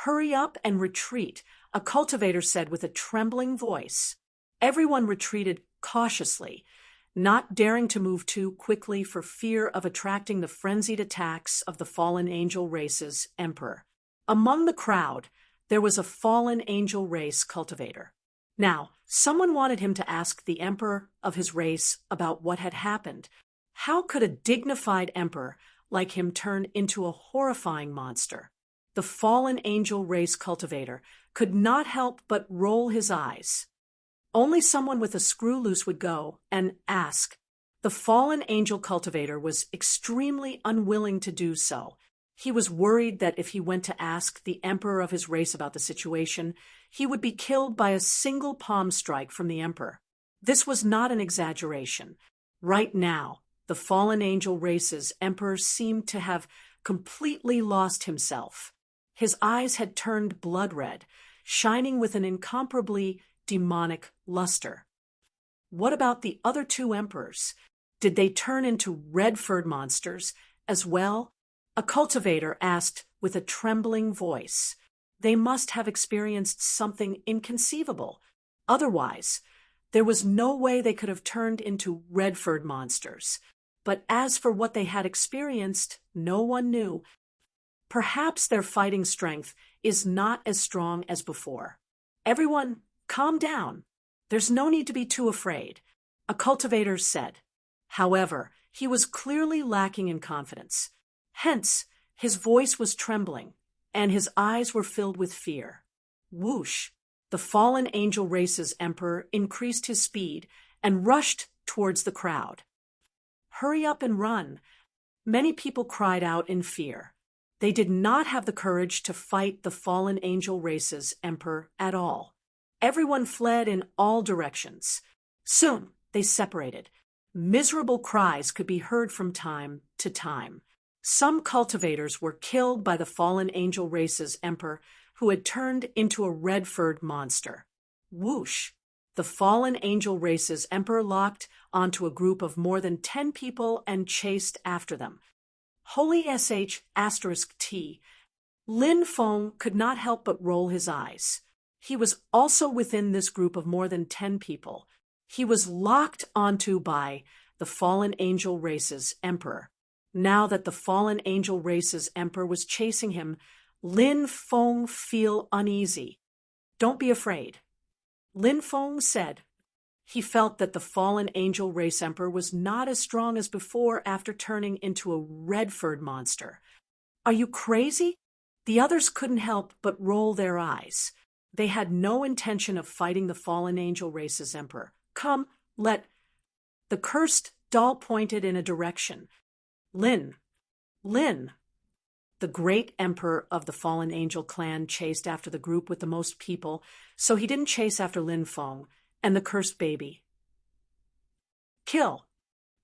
Hurry up and retreat," a cultivator said with a trembling voice. Everyone retreated cautiously, not daring to move too quickly for fear of attracting the frenzied attacks of the fallen angel race's emperor. Among the crowd, there was a fallen angel race cultivator. Now, someone wanted him to ask the emperor of his race about what had happened. How could a dignified emperor like him turn into a horrifying monster? The fallen angel race cultivator could not help but roll his eyes. Only someone with a screw loose would go and ask. The fallen angel cultivator was extremely unwilling to do so. He was worried that if he went to ask the emperor of his race about the situation, he would be killed by a single palm strike from the emperor. This was not an exaggeration. Right now, the fallen angel race's emperor seemed to have completely lost himself. His eyes had turned blood red, shining with an incomparably demonic luster. What about the other two emperors? Did they turn into red-furred monsters as well? A cultivator asked with a trembling voice. They must have experienced something inconceivable. Otherwise, there was no way they could have turned into red-furred monsters. But as for what they had experienced, no one knew. Perhaps their fighting strength is not as strong as before. Everyone, calm down. There's no need to be too afraid, a cultivator said. However, he was clearly lacking in confidence. Hence, his voice was trembling, and his eyes were filled with fear. Whoosh! The fallen angel race's emperor increased his speed and rushed towards the crowd. Hurry up and run! Many people cried out in fear. They did not have the courage to fight the fallen angel race's emperor at all. Everyone fled in all directions. Soon they separated. Miserable cries could be heard from time to time. Some cultivators were killed by the fallen angel race's emperor, who had turned into a red-furred monster. Whoosh! The fallen angel race's emperor locked onto a group of more than 10 people and chased after them. Holy **T. Lin Feng could not help but roll his eyes. He was also within this group of more than 10 people. He was locked onto by the fallen angel race's emperor. Now that the fallen angel race's emperor was chasing him, Lin Feng felt uneasy. Don't be afraid, Lin Feng said. He felt that the fallen angel race emperor was not as strong as before after turning into a red-furred monster. Are you crazy? The others couldn't help but roll their eyes. They had no intention of fighting the fallen angel race's emperor. Come, The cursed doll pointed in a direction. Lin! The great emperor of the fallen angel clan chased after the group with the most people, so he didn't chase after Lin Feng and the cursed baby. Kill!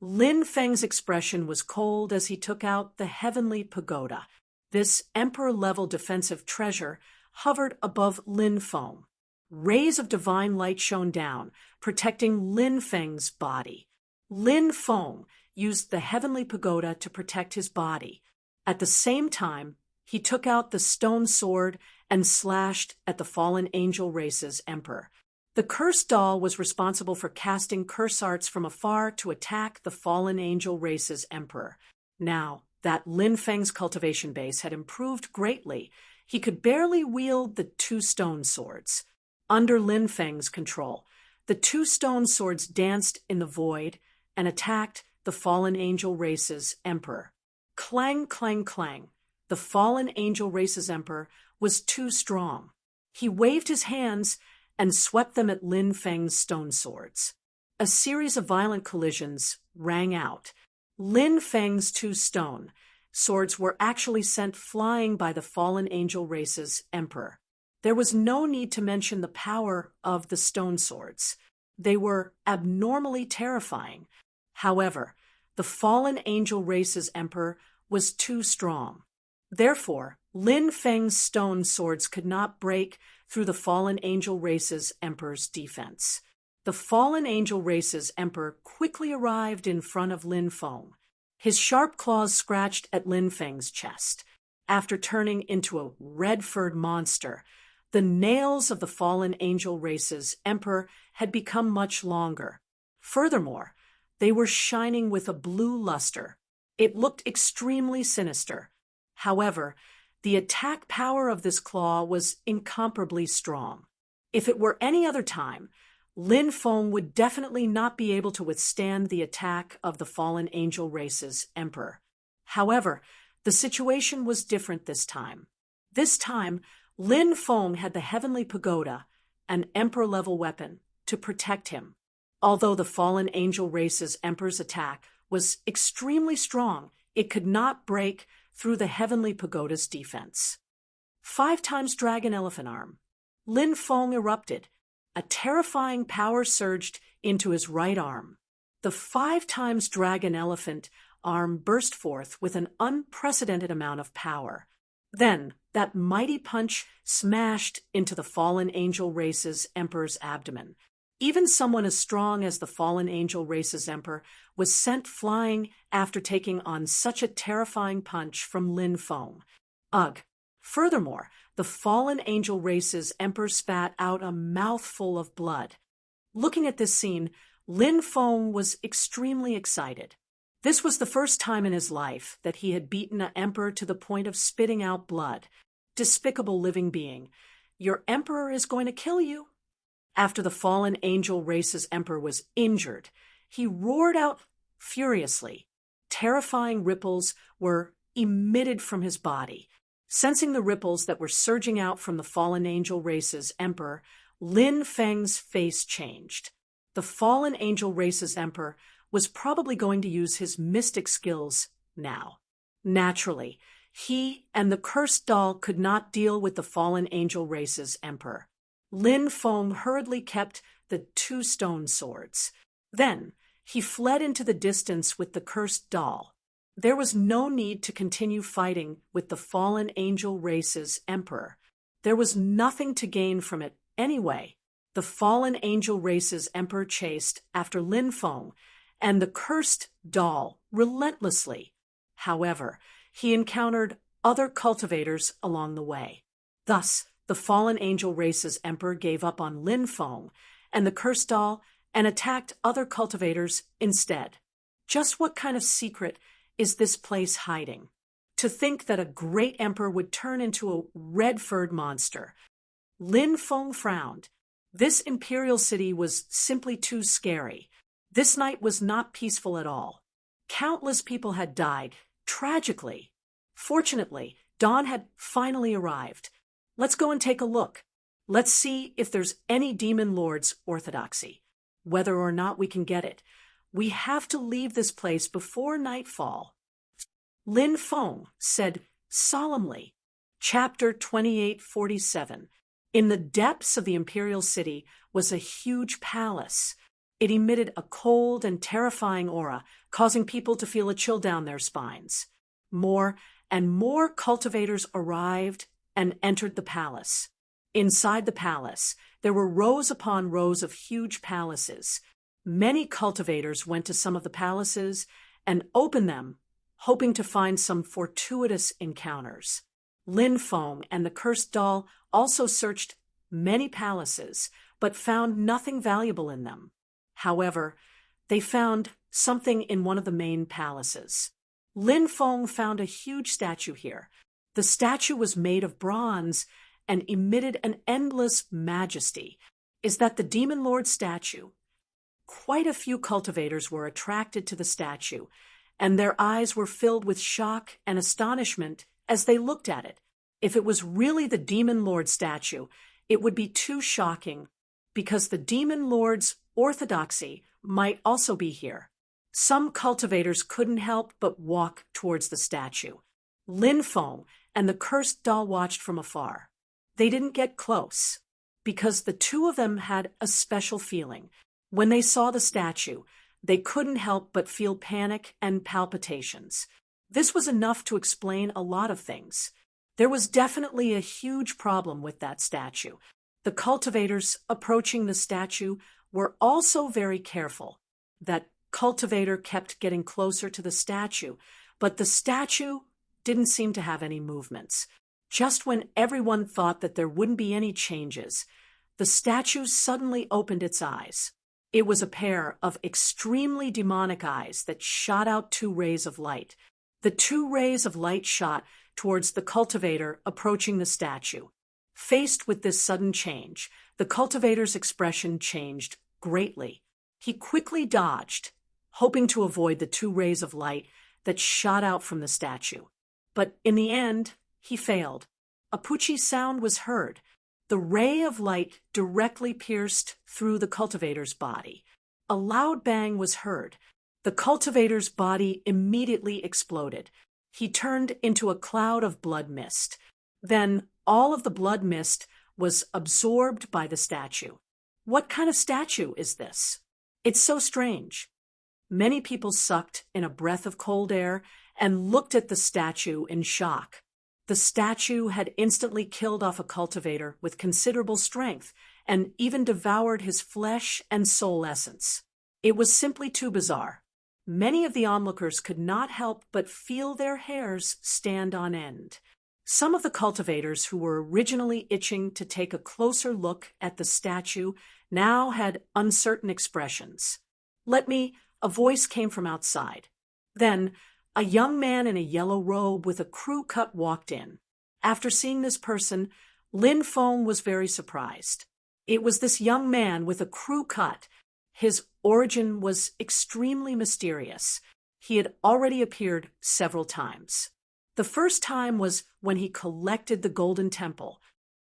Lin Feng's expression was cold as he took out the heavenly pagoda. This emperor-level defensive treasure hovered above Lin Feng. Rays of divine light shone down, protecting Lin Feng's body. Lin Feng used the heavenly pagoda to protect his body. At the same time, he took out the stone sword and slashed at the fallen angel race's emperor. The cursed doll was responsible for casting curse arts from afar to attack the fallen angel race's emperor. Now that Lin Feng's cultivation base had improved greatly, he could barely wield the two stone swords. Under Lin Feng's control, the two stone swords danced in the void and attacked the fallen angel race's emperor. Clang, clang, clang. The fallen angel race's emperor was too strong. He waved his hands and swept them at Lin Feng's stone swords. A series of violent collisions rang out. Lin Feng's two stone swords were actually sent flying by the fallen angel race's emperor. There was no need to mention the power of the stone swords. They were abnormally terrifying. However, the fallen angel race's emperor was too strong. Therefore, Lin Feng's stone swords could not break through the fallen angel race's emperor's defense. The fallen angel race's emperor quickly arrived in front of Lin Feng. His sharp claws scratched at Lin Feng's chest. After turning into a red-furred monster, the nails of the fallen angel race's emperor had become much longer. Furthermore, they were shining with a blue luster. It looked extremely sinister. However, the attack power of this claw was incomparably strong. If it were any other time, Lin Feng would definitely not be able to withstand the attack of the fallen angel race's emperor. However, the situation was different this time. This time, Lin Feng had the heavenly pagoda, an emperor-level weapon, to protect him. Although the fallen angel race's emperor's attack was extremely strong, it could not break through the heavenly pagoda's defense. 5 times dragon elephant arm. Lin Feng erupted. A terrifying power surged into his right arm. The 5 times dragon elephant arm burst forth with an unprecedented amount of power. Then, that mighty punch smashed into the fallen angel race's emperor's abdomen. Even someone as strong as the fallen angel race's emperor was sent flying after taking on such a terrifying punch from Lin Feng. Ugh! Furthermore, the fallen angel race's emperor spat out a mouthful of blood. Looking at this scene, Lin Feng was extremely excited. This was the first time in his life that he had beaten an emperor to the point of spitting out blood. Despicable living being, your emperor is going to kill you. After the fallen angel race's emperor was injured, he roared out furiously. Terrifying ripples were emitted from his body. Sensing the ripples that were surging out from the fallen angel race's emperor, Lin Feng's face changed. The fallen angel race's emperor was probably going to use his mystic skills now. Naturally, he and the cursed doll could not deal with the fallen angel race's emperor. Lin Feng hurriedly kept the 2 stone swords. Then, he fled into the distance with the cursed doll. There was no need to continue fighting with the fallen angel race's emperor. There was nothing to gain from it anyway. The fallen angel race's emperor chased after Lin Feng and the cursed doll relentlessly. However, he encountered other cultivators along the way. Thus, the fallen angel race's emperor gave up on Lin Feng and the cursed doll and attacked other cultivators instead. Just what kind of secret is this place hiding? To think that a great emperor would turn into a red-furred monster. Lin Feng frowned. This imperial city was simply too scary. This night was not peaceful at all. Countless people had died, tragically. Fortunately, dawn had finally arrived. Let's go and take a look. Let's see if there's any demon lord's orthodoxy. Whether or not we can get it, we have to leave this place before nightfall. Lin Feng said solemnly. Chapter 2847. In the depths of the imperial city was a huge palace. It emitted a cold and terrifying aura, causing people to feel a chill down their spines. More and more cultivators arrived and entered the palace. Inside the palace, there were rows upon rows of huge palaces. Many cultivators went to some of the palaces and opened them, hoping to find some fortuitous encounters. Lin Feng and the cursed doll also searched many palaces, but found nothing valuable in them. However, they found something in one of the main palaces. Lin Feng found a huge statue here. The statue was made of bronze and emitted an endless majesty. Is that the Demon Lord statue? Quite a few cultivators were attracted to the statue, and their eyes were filled with shock and astonishment as they looked at it. If it was really the Demon Lord statue, it would be too shocking, because the Demon Lord's orthodoxy might also be here. Some cultivators couldn't help but walk towards the statue. Lin Feng and the cursed doll watched from afar. They didn't get close, because the two of them had a special feeling. When they saw the statue, they couldn't help but feel panic and palpitations. This was enough to explain a lot of things. There was definitely a huge problem with that statue. The cultivators approaching the statue were also very careful. That cultivator kept getting closer to the statue, but the statue didn't seem to have any movements. Just when everyone thought that there wouldn't be any changes, the statue suddenly opened its eyes. It was a pair of extremely demonic eyes that shot out 2 rays of light. The 2 rays of light shot towards the cultivator approaching the statue. Faced with this sudden change, the cultivator's expression changed greatly. He quickly dodged, hoping to avoid the 2 rays of light that shot out from the statue. But in the end, he failed. A poochie sound was heard. The ray of light directly pierced through the cultivator's body. A loud bang was heard. The cultivator's body immediately exploded. He turned into a cloud of blood mist. Then all of the blood mist was absorbed by the statue. What kind of statue is this? It's so strange. Many people sucked in a breath of cold air and looked at the statue in shock. The statue had instantly killed off a cultivator with considerable strength and even devoured his flesh and soul essence. It was simply too bizarre. Many of the onlookers could not help but feel their hairs stand on end. Some of the cultivators who were originally itching to take a closer look at the statue now had uncertain expressions. A voice came from outside. Then, a young man in a yellow robe with a crew cut walked in. After seeing this person, Lin Feng was very surprised. It was this young man with a crew cut. His origin was extremely mysterious. He had already appeared several times. The first time was when he collected the Golden Temple.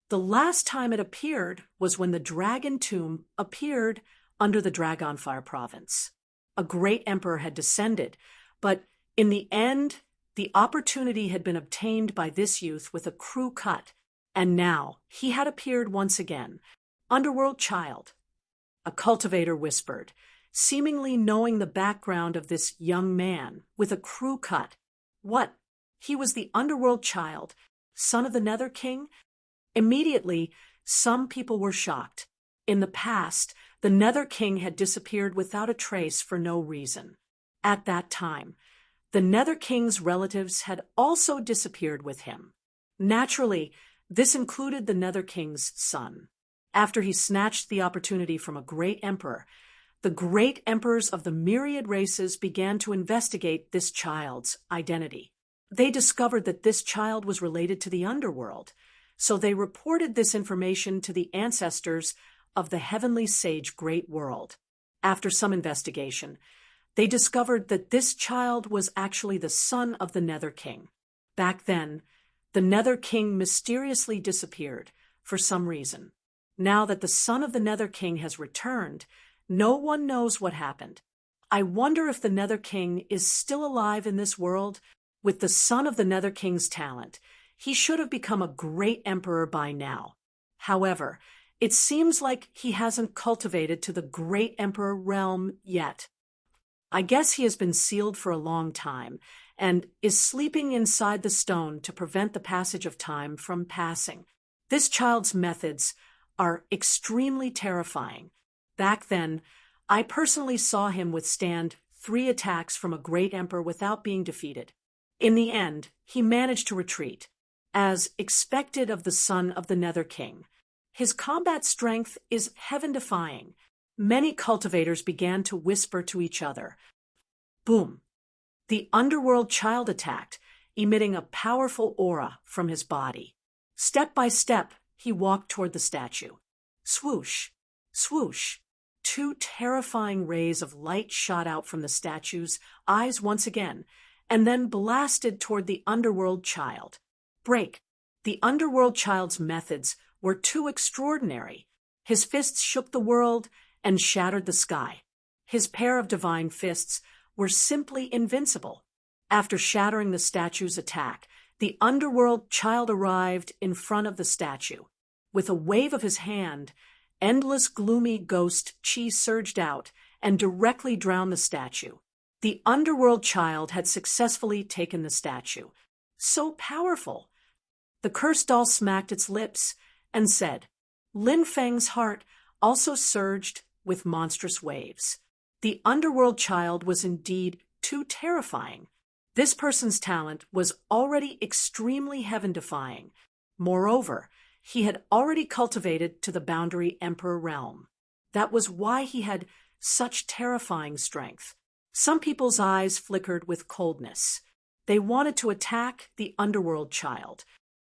The last time it appeared was when the Dragon Tomb appeared under the Dragonfire province. A great emperor had descended, but in the end, the opportunity had been obtained by this youth with a crew cut, and now he had appeared once again. Underworld child, a cultivator whispered, seemingly knowing the background of this young man with a crew cut. What? He was the underworld child, son of the Nether King? Immediately, some people were shocked. In the past, the Nether King had disappeared without a trace for no reason. At that time, the Nether King's relatives had also disappeared with him. Naturally, this included the Nether King's son. After he snatched the opportunity from a great emperor, the great emperors of the myriad races began to investigate this child's identity. They discovered that this child was related to the underworld, so they reported this information to the ancestors of the heavenly sage Great World. After some investigation, they discovered that this child was actually the son of the Nether King. Back then, the Nether King mysteriously disappeared for some reason. Now that the son of the Nether King has returned, no one knows what happened. I wonder if the Nether King is still alive in this world. With the son of the Nether King's talent, he should have become a great emperor by now. However, it seems like he hasn't cultivated to the great emperor realm yet. I guess he has been sealed for a long time and is sleeping inside the stone to prevent the passage of time from passing. This child's methods are extremely terrifying. Back then, I personally saw him withstand 3 attacks from a great emperor without being defeated. In the end, he managed to retreat, as expected of the son of the Nether King. His combat strength is heaven-defying. Many cultivators began to whisper to each other. Boom! The underworld child attacked, emitting a powerful aura from his body. Step by step, he walked toward the statue. Swoosh! Swoosh! 2 terrifying rays of light shot out from the statue's eyes once again, and then blasted toward the underworld child. Break! The underworld child's methods were too extraordinary. His fists shook the world and shattered the sky. His pair of divine fists were simply invincible. After shattering the statue's attack, the underworld child arrived in front of the statue. With a wave of his hand, endless gloomy ghost chi surged out and directly drowned the statue. The underworld child had successfully taken the statue. So powerful! The cursed doll smacked its lips and said, Lin Feng's heart also surged with monstrous waves. The underworld child was indeed too terrifying. This person's talent was already extremely heaven-defying. Moreover, he had already cultivated to the boundary emperor realm. That was why he had such terrifying strength. Some people's eyes flickered with coldness. They wanted to attack the underworld child.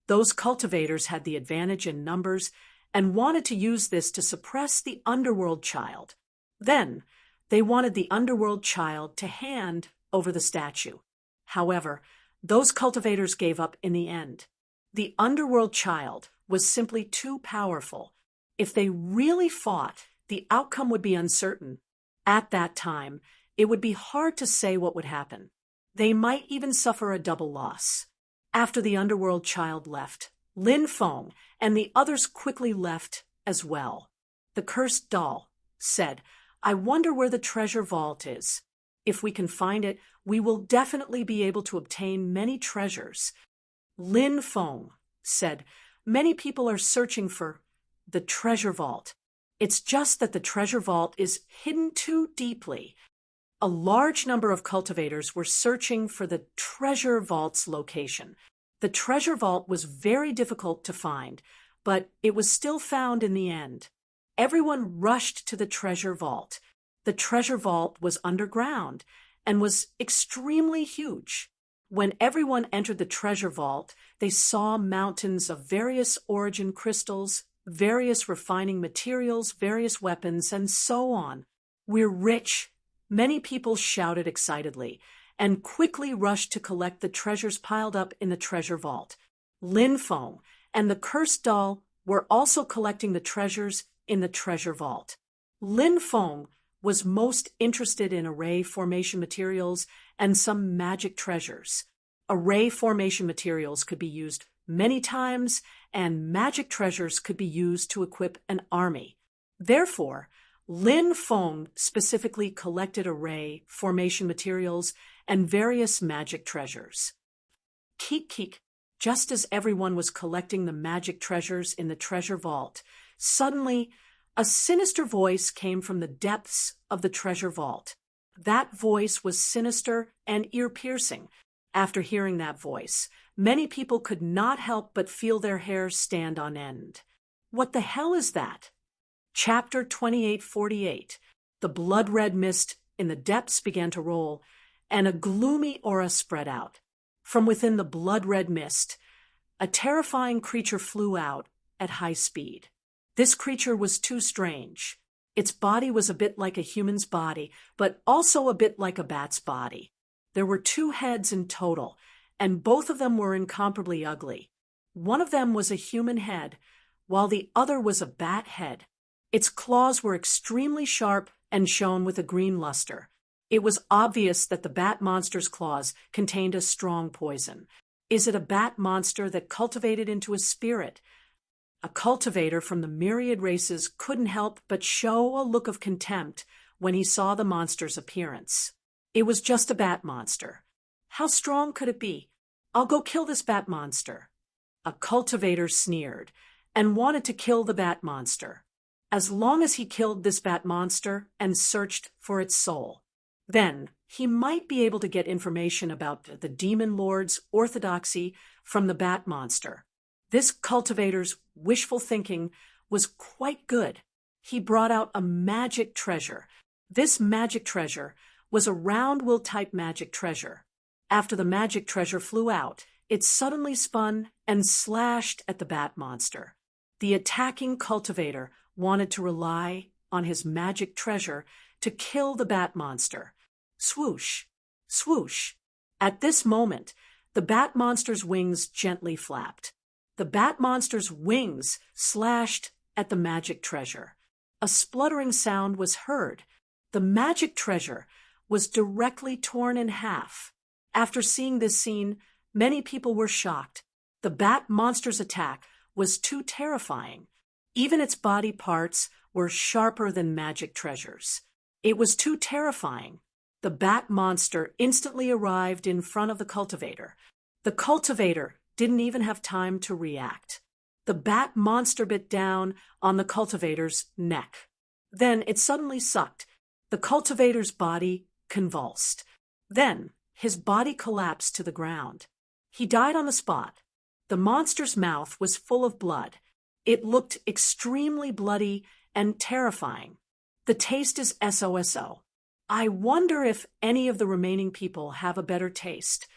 Those cultivators had the advantage in numbers and wanted to use this to suppress the underworld child. Then, they wanted the underworld child to hand over the statue. However, those cultivators gave up in the end. The underworld child was simply too powerful. If they really fought, the outcome would be uncertain. At that time, it would be hard to say what would happen. They might even suffer a double loss. After the underworld child left, Lin Feng and the others quickly left as well. The cursed doll said, "I wonder where the treasure vault is. If we can find it, we will definitely be able to obtain many treasures." Lin Feng said, "Many people are searching for the treasure vault. It's just that the treasure vault is hidden too deeply." A large number of cultivators were searching for the treasure vault's location. The treasure vault was very difficult to find, but it was still found in the end. Everyone rushed to the treasure vault. The treasure vault was underground and was extremely huge. When everyone entered the treasure vault, they saw mountains of various origin crystals, various refining materials, various weapons, and so on. "We're rich!" Many people shouted excitedly and quickly rushed to collect the treasures piled up in the treasure vault. Lin Feng and the cursed doll were also collecting the treasures in the treasure vault. Lin Feng was most interested in array formation materials and some magic treasures. Array formation materials could be used many times, and magic treasures could be used to equip an army. Therefore, Lin Feng specifically collected array formation materials and various magic treasures. Keek, just as everyone was collecting the magic treasures in the treasure vault, suddenly a sinister voice came from the depths of the treasure vault. That voice was sinister and ear-piercing. After hearing that voice, many people could not help but feel their hair stand on end. "What the hell is that?" Chapter 2848. The blood-red mist in the depths began to roll, and a gloomy aura spread out. From within the blood-red mist, a terrifying creature flew out at high speed. This creature was too strange. Its body was a bit like a human's body, but also a bit like a bat's body. There were 2 heads in total, and both of them were incomparably ugly. One of them was a human head, while the other was a bat head. Its claws were extremely sharp and shone with a green luster. It was obvious that the bat monster's claws contained a strong poison. Is it a bat monster that cultivated into a spirit? A cultivator from the myriad races couldn't help but show a look of contempt when he saw the monster's appearance. It was just a bat monster. How strong could it be? "I'll go kill this bat monster." A cultivator sneered and wanted to kill the bat monster, as long as he killed this bat monster and searched for its soul. Then he might be able to get information about the demon lord's orthodoxy from the bat monster. This cultivator's wishful thinking was quite good. He brought out a magic treasure. This magic treasure was a round will-type magic treasure. After the magic treasure flew out, it suddenly spun and slashed at the bat monster. The attacking cultivator wanted to rely on his magic treasure to kill the bat monster. Swoosh, swoosh. At this moment, the bat monster's wings gently flapped. The bat monster's wings slashed at the magic treasure. A spluttering sound was heard. The magic treasure was directly torn in half. After seeing this scene, many people were shocked. The bat monster's attack was too terrifying. Even its body parts were sharper than magic treasures. It was too terrifying. The bat monster instantly arrived in front of the cultivator. The cultivator didn't even have time to react. The bat monster bit down on the cultivator's neck. Then it suddenly sucked. The cultivator's body convulsed. Then his body collapsed to the ground. He died on the spot. The monster's mouth was full of blood. It looked extremely bloody and terrifying. The taste is SOSO. I wonder if any of the remaining people have a better taste.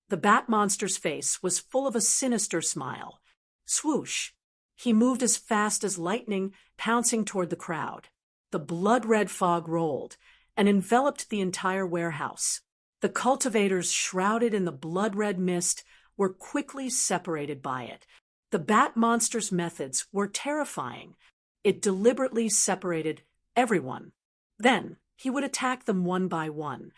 The bat monster's face was full of a sinister smile. Swoosh! He moved as fast as lightning, pouncing toward the crowd. The blood-red fog rolled and enveloped the entire warehouse. The cultivators, shrouded in the blood-red mist, were quickly separated by it. The bat monster's methods were terrifying. It deliberately separated everyone. Then he would attack them one by one.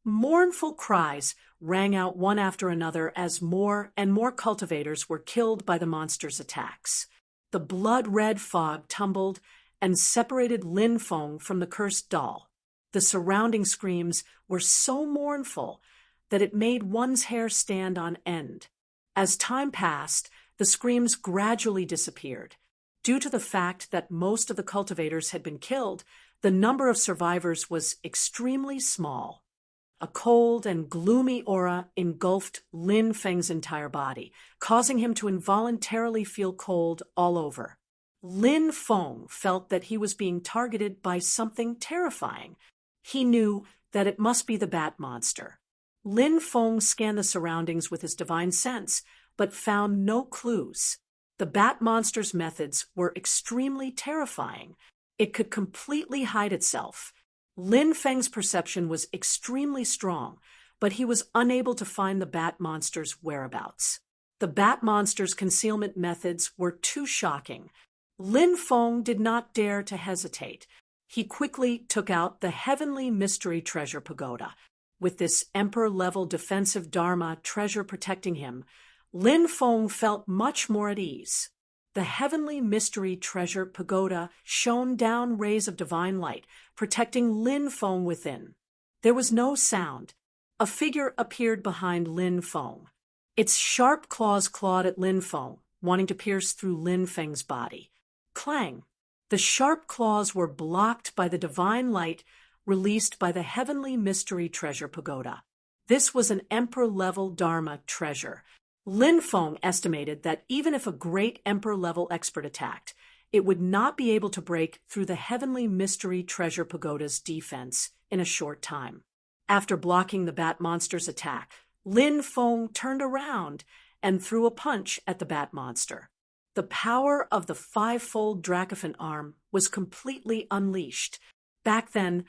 Mournful cries rang out one after another as more and more cultivators were killed by the monster's attacks. The blood-red fog tumbled and separated Lin Feng from the cursed doll. The surrounding screams were so mournful that it made one's hair stand on end. As time passed, the screams gradually disappeared. Due to the fact that most of the cultivators had been killed, the number of survivors was extremely small. A cold and gloomy aura engulfed Lin Feng's entire body, causing him to involuntarily feel cold all over. Lin Feng felt that he was being targeted by something terrifying. He knew that it must be the bat monster. Lin Feng scanned the surroundings with his divine sense, but found no clues. The bat monster's methods were extremely terrifying. It could completely hide itself. Lin Feng's perception was extremely strong, but he was unable to find the bat monster's whereabouts. The bat monster's concealment methods were too shocking. Lin Feng did not dare to hesitate. He quickly took out the Heavenly Mystery Treasure Pagoda. With this emperor-level defensive Dharma treasure protecting him, Lin Feng felt much more at ease. The Heavenly Mystery Treasure Pagoda shone down rays of divine light, protecting Lin Feng within. There was no sound. A figure appeared behind Lin Feng. Its sharp claws clawed at Lin Feng, wanting to pierce through Lin Feng's body. Clang! The sharp claws were blocked by the divine light released by the Heavenly Mystery Treasure Pagoda. This was an emperor-level Dharma treasure. Lin Feng estimated that even if a great emperor-level expert attacked, it would not be able to break through the Heavenly Mystery Treasure Pagoda's defense in a short time. After blocking the bat monster's attack, Lin Feng turned around and threw a punch at the bat monster. The power of the five-fold Dracophant arm was completely unleashed. Back then,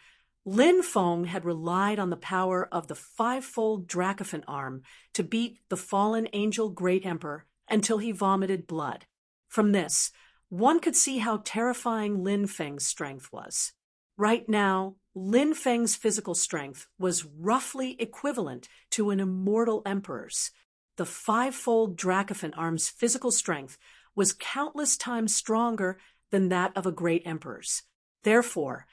Lin Feng had relied on the power of the five-fold Dracophant arm to beat the fallen angel Great Emperor until he vomited blood. From this, one could see how terrifying Lin Feng's strength was. Right now, Lin Feng's physical strength was roughly equivalent to an immortal emperor's. The five-fold Dracophant arm's physical strength was countless times stronger than that of a great emperor's. Therefore,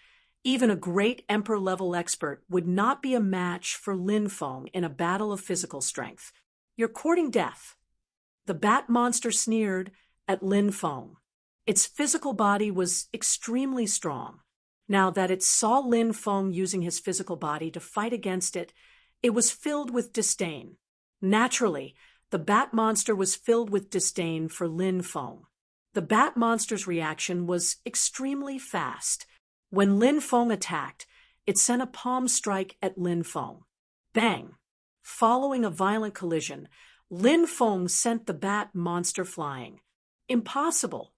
even a great emperor-level expert would not be a match for Lin Feng in a battle of physical strength. You're courting death. The bat monster sneered at Lin Feng. Its physical body was extremely strong. Now that it saw Lin Feng using his physical body to fight against it, it was filled with disdain. Naturally, the bat monster was filled with disdain for Lin Feng. The bat monster's reaction was extremely fast. When Lin Feng attacked, it sent a palm strike at Lin Feng. Bang! Following a violent collision, Lin Feng sent the bat monster flying. Impossible!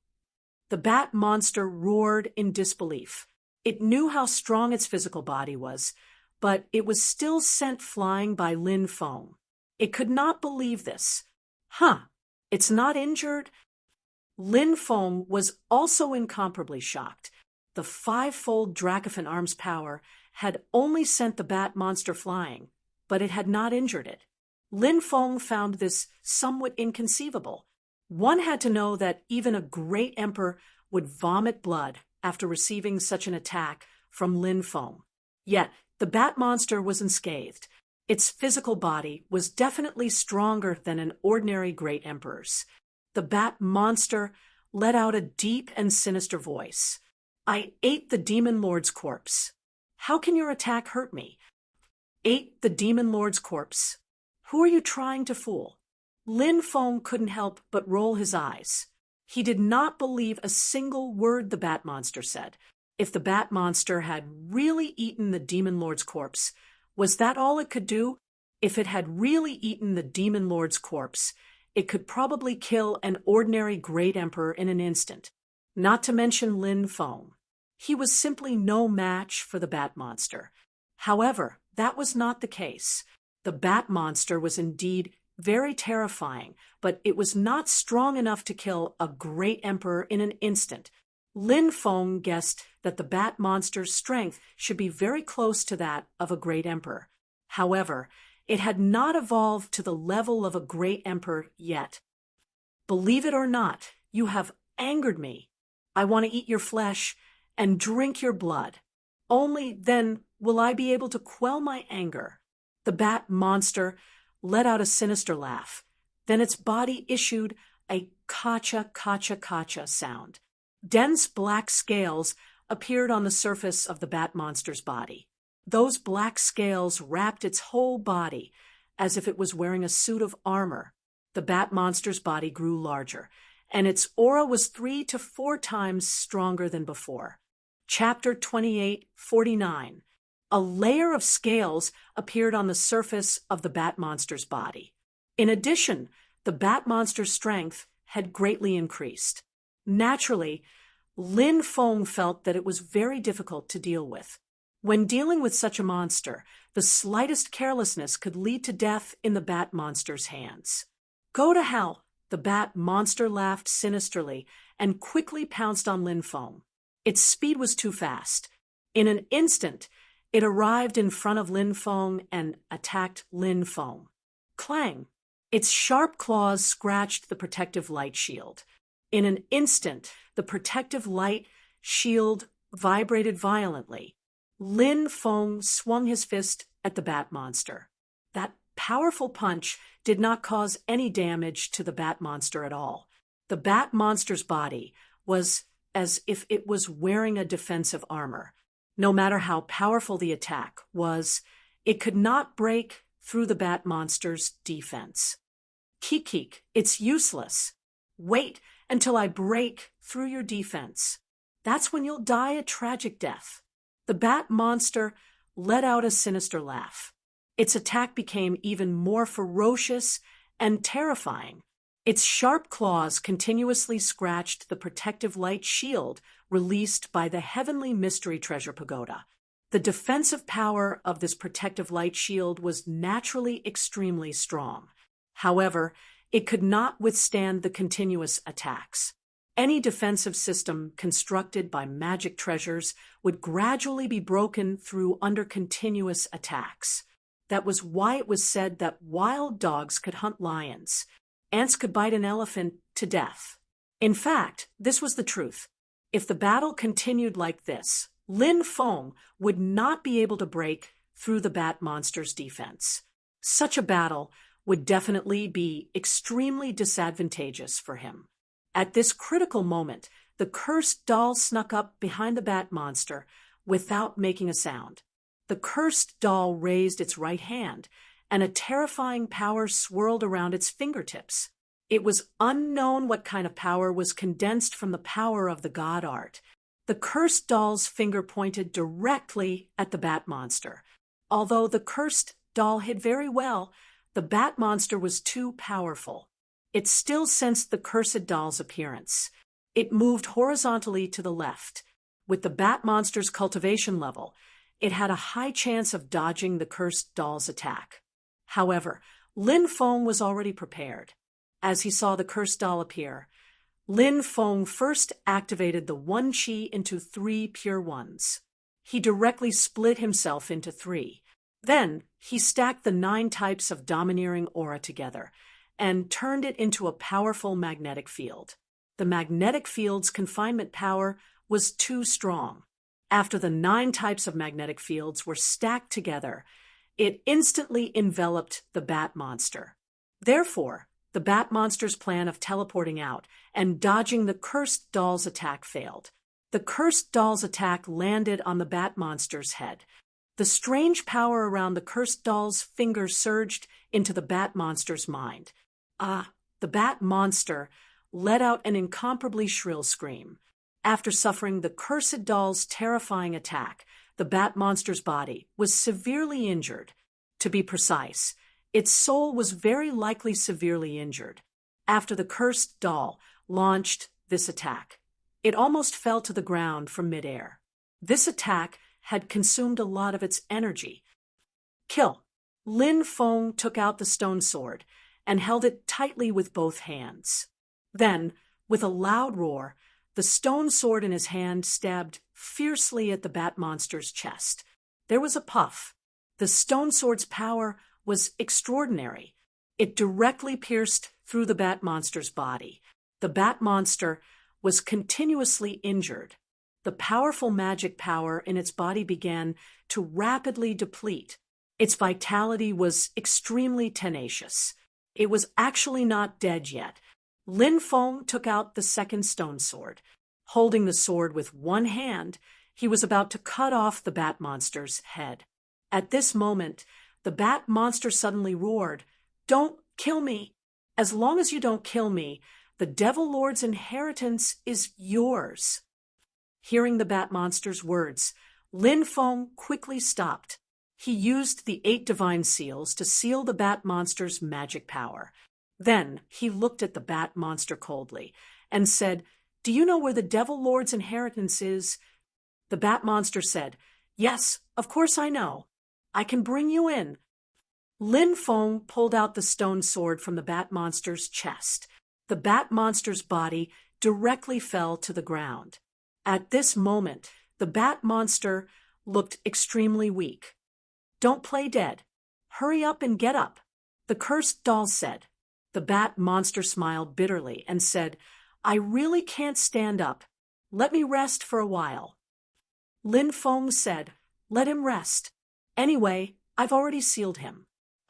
The bat monster roared in disbelief. It knew how strong its physical body was, but it was still sent flying by Lin Feng. It could not believe this. It's not injured? Lin Feng was also incomparably shocked. The five-fold Dracophant arm's power had only sent the bat monster flying, but it had not injured it. Lin Feng found this somewhat inconceivable. One had to know that even a great emperor would vomit blood after receiving such an attack from Lin Feng. Yet, the bat monster was unscathed. Its physical body was definitely stronger than an ordinary great emperor's. The bat monster let out a deep and sinister voice. I ate the Demon Lord's corpse. How can your attack hurt me? Ate the Demon Lord's corpse. Who are you trying to fool? Lin Feng couldn't help but roll his eyes. He did not believe a single word the bat monster said. If the bat monster had really eaten the Demon Lord's corpse, was that all it could do? If it had really eaten the Demon Lord's corpse, it could probably kill an ordinary great emperor in an instant. Not to mention Lin Feng. He was simply no match for the bat monster. However, that was not the case. The bat monster was indeed very terrifying, but it was not strong enough to kill a great emperor in an instant. Lin Feng guessed that the bat monster's strength should be very close to that of a great emperor. However, it had not evolved to the level of a great emperor yet. Believe it or not, you have angered me. I want to eat your flesh and drink your blood. Only then will I be able to quell my anger. The bat monster let out a sinister laugh. Then its body issued a kacha kacha kacha sound. Dense black scales appeared on the surface of the bat monster's body. Those black scales wrapped its whole body as if it was wearing a suit of armor. The bat monster's body grew larger, and its aura was 3 to 4 times stronger than before. Chapter 28:49. A layer of scales appeared on the surface of the bat monster's body. In addition, the bat monster's strength had greatly increased. Naturally, Lin Feng felt that it was very difficult to deal with. When dealing with such a monster, the slightest carelessness could lead to death in the bat monster's hands. Go to hell! The bat monster laughed sinisterly and quickly pounced on Lin Feng. Its speed was too fast. In an instant, it arrived in front of Lin Feng and attacked Lin Feng. Clang! Its sharp claws scratched the protective light shield. In an instant, the protective light shield vibrated violently. Lin Feng swung his fist at the bat monster. That powerful punch did not cause any damage to the bat monster at all. The bat monster's body was as if it was wearing a defensive armor. No matter how powerful the attack was, it could not break through the bat monster's defense. Kik, it's useless. Wait until I break through your defense. That's when you'll die a tragic death. The bat monster let out a sinister laugh. Its attack became even more ferocious and terrifying. Its sharp claws continuously scratched the protective light shield released by the Heavenly Mystery Treasure Pagoda. The defensive power of this protective light shield was naturally extremely strong. However, it could not withstand the continuous attacks. Any defensive system constructed by magic treasures would gradually be broken through under continuous attacks. That was why it was said that wild dogs could hunt lions. Ants could bite an elephant to death. In fact, this was the truth. If the battle continued like this, Lin Feng would not be able to break through the bat monster's defense. Such a battle would definitely be extremely disadvantageous for him. At this critical moment, the cursed doll snuck up behind the bat monster without making a sound. The cursed doll raised its right hand, and a terrifying power swirled around its fingertips. It was unknown what kind of power was condensed from the power of the god art. The cursed doll's finger pointed directly at the bat monster. Although the cursed doll hid very well, the bat monster was too powerful. It still sensed the cursed doll's appearance. It moved horizontally to the left. With the bat monster's cultivation level, it had a high chance of dodging the cursed doll's attack. However, Lin Feng was already prepared. As he saw the cursed doll appear, Lin Feng first activated the 1 Qi into 3 pure ones. He directly split himself into 3. Then he stacked the 9 types of domineering aura together and turned it into a powerful magnetic field. The magnetic field's confinement power was too strong. After the 9 types of magnetic fields were stacked together, it instantly enveloped the bat monster. Therefore, the bat monster's plan of teleporting out and dodging the cursed doll's attack failed. The cursed doll's attack landed on the bat monster's head. The strange power around the cursed doll's finger surged into the bat monster's mind. The bat monster let out an incomparably shrill scream. After suffering the cursed doll's terrifying attack, the bat monster's body was severely injured. To be precise, its soul was very likely severely injured. After the cursed doll launched this attack, it almost fell to the ground from midair. This attack had consumed a lot of its energy. Kill! Lin Feng took out the stone sword and held it tightly with both hands. Then, with a loud roar, the stone sword in his hand stabbed fiercely at the bat monster's chest. There was a puff. The stone sword's power was extraordinary. It directly pierced through the bat monster's body. The bat monster was continuously injured. The powerful magic power in its body began to rapidly deplete. Its vitality was extremely tenacious. It was actually not dead yet. Lin Feng took out the second stone sword. Holding the sword with one hand, he was about to cut off the bat monster's head. At this moment, the bat monster suddenly roared, "Don't kill me! As long as you don't kill me, the Devil Lord's inheritance is yours." Hearing the bat monster's words, Lin Feng quickly stopped. He used the 8 divine seals to seal the bat monster's magic power. Then he looked at the bat monster coldly and said, "Do you know where the Devil Lord's inheritance is?" The bat monster said, "Yes, of course I know. I can bring you in." Lin Feng pulled out the stone sword from the bat monster's chest. The bat monster's body directly fell to the ground. At this moment, the bat monster looked extremely weak. "Don't play dead. Hurry up and get up," the cursed doll said. The bat monster smiled bitterly and said, "I really can't stand up. Let me rest for a while." Lin Feng said, "Let him rest. Anyway, I've already sealed him.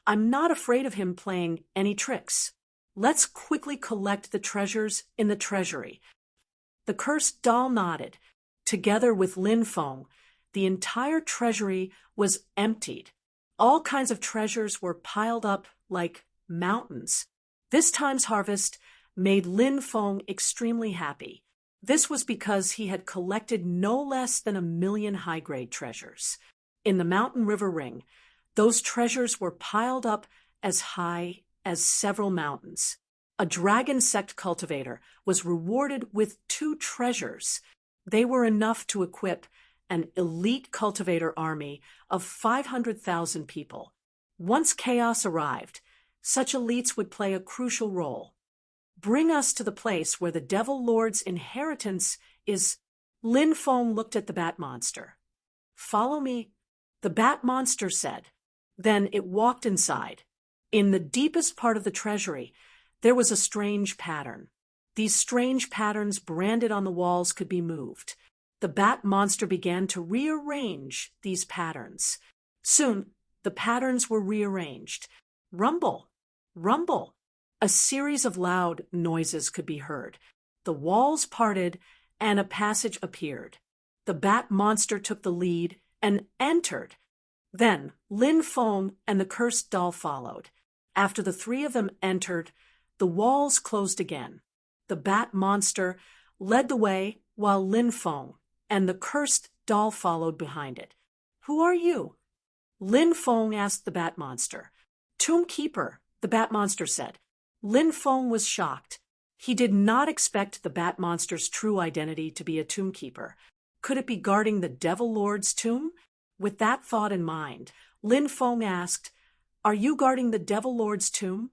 I'm not afraid of him playing any tricks. Let's quickly collect the treasures in the treasury." The cursed doll nodded. Together with Lin Feng, the entire treasury was emptied. All kinds of treasures were piled up like mountains. This time's harvest made Lin Feng extremely happy. This was because he had collected no less than 1,000,000 high-grade treasures. In the mountain river ring, those treasures were piled up as high as several mountains. A dragon sect cultivator was rewarded with 2 treasures. They were enough to equip an elite cultivator army of 500,000 people. Once chaos arrived, such elites would play a crucial role. "Bring us to the place where the Devil Lord's inheritance is." Lin Feng looked at the bat monster. "Follow me," the bat monster said. Then it walked inside. In the deepest part of the treasury, there was a strange pattern. These strange patterns branded on the walls could be moved. The bat monster began to rearrange these patterns. Soon, the patterns were rearranged. Rumble, rumble. A series of loud noises could be heard. The walls parted, and a passage appeared. The bat monster took the lead and entered. Then Lin Feng and the cursed doll followed. After the 3 of them entered, the walls closed again. The bat monster led the way while Lin Feng and the cursed doll followed behind it. "Who are you?" Lin Feng asked the bat monster. "Tomb Keeper," the bat monster said. Lin Feng was shocked. He did not expect the bat monster's true identity to be a tomb keeper. Could it be guarding the Devil Lord's tomb? With that thought in mind, Lin Feng asked, "Are you guarding the Devil Lord's tomb?"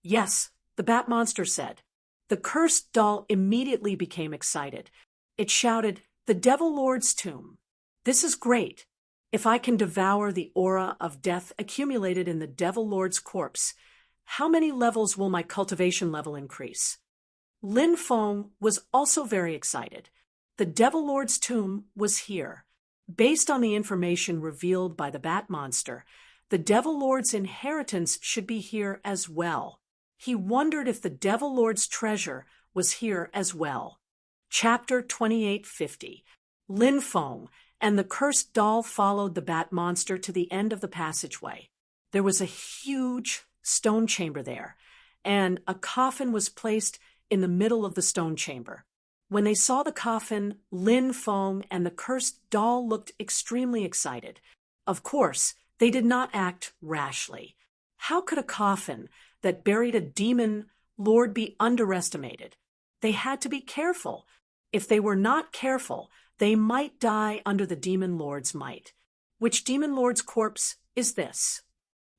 "Yes," the bat monster said. The cursed doll immediately became excited. It shouted, "The Devil Lord's tomb. This is great. If I can devour the aura of death accumulated in the Devil Lord's corpse, how many levels will my cultivation level increase?" Lin Feng was also very excited. The Devil Lord's tomb was here. Based on the information revealed by the bat monster, the Devil Lord's inheritance should be here as well. He wondered if the Devil Lord's treasure was here as well. Chapter 2850. Lin Feng and the cursed doll followed the bat monster to the end of the passageway. There was a huge stone chamber there, and a coffin was placed in the middle of the stone chamber. When they saw the coffin, Lin Feng and the cursed doll looked extremely excited. Of course, they did not act rashly. How could a coffin that buried a demon lord be underestimated? They had to be careful. If they were not careful, they might die under the demon lord's might. Which demon lord's corpse is this?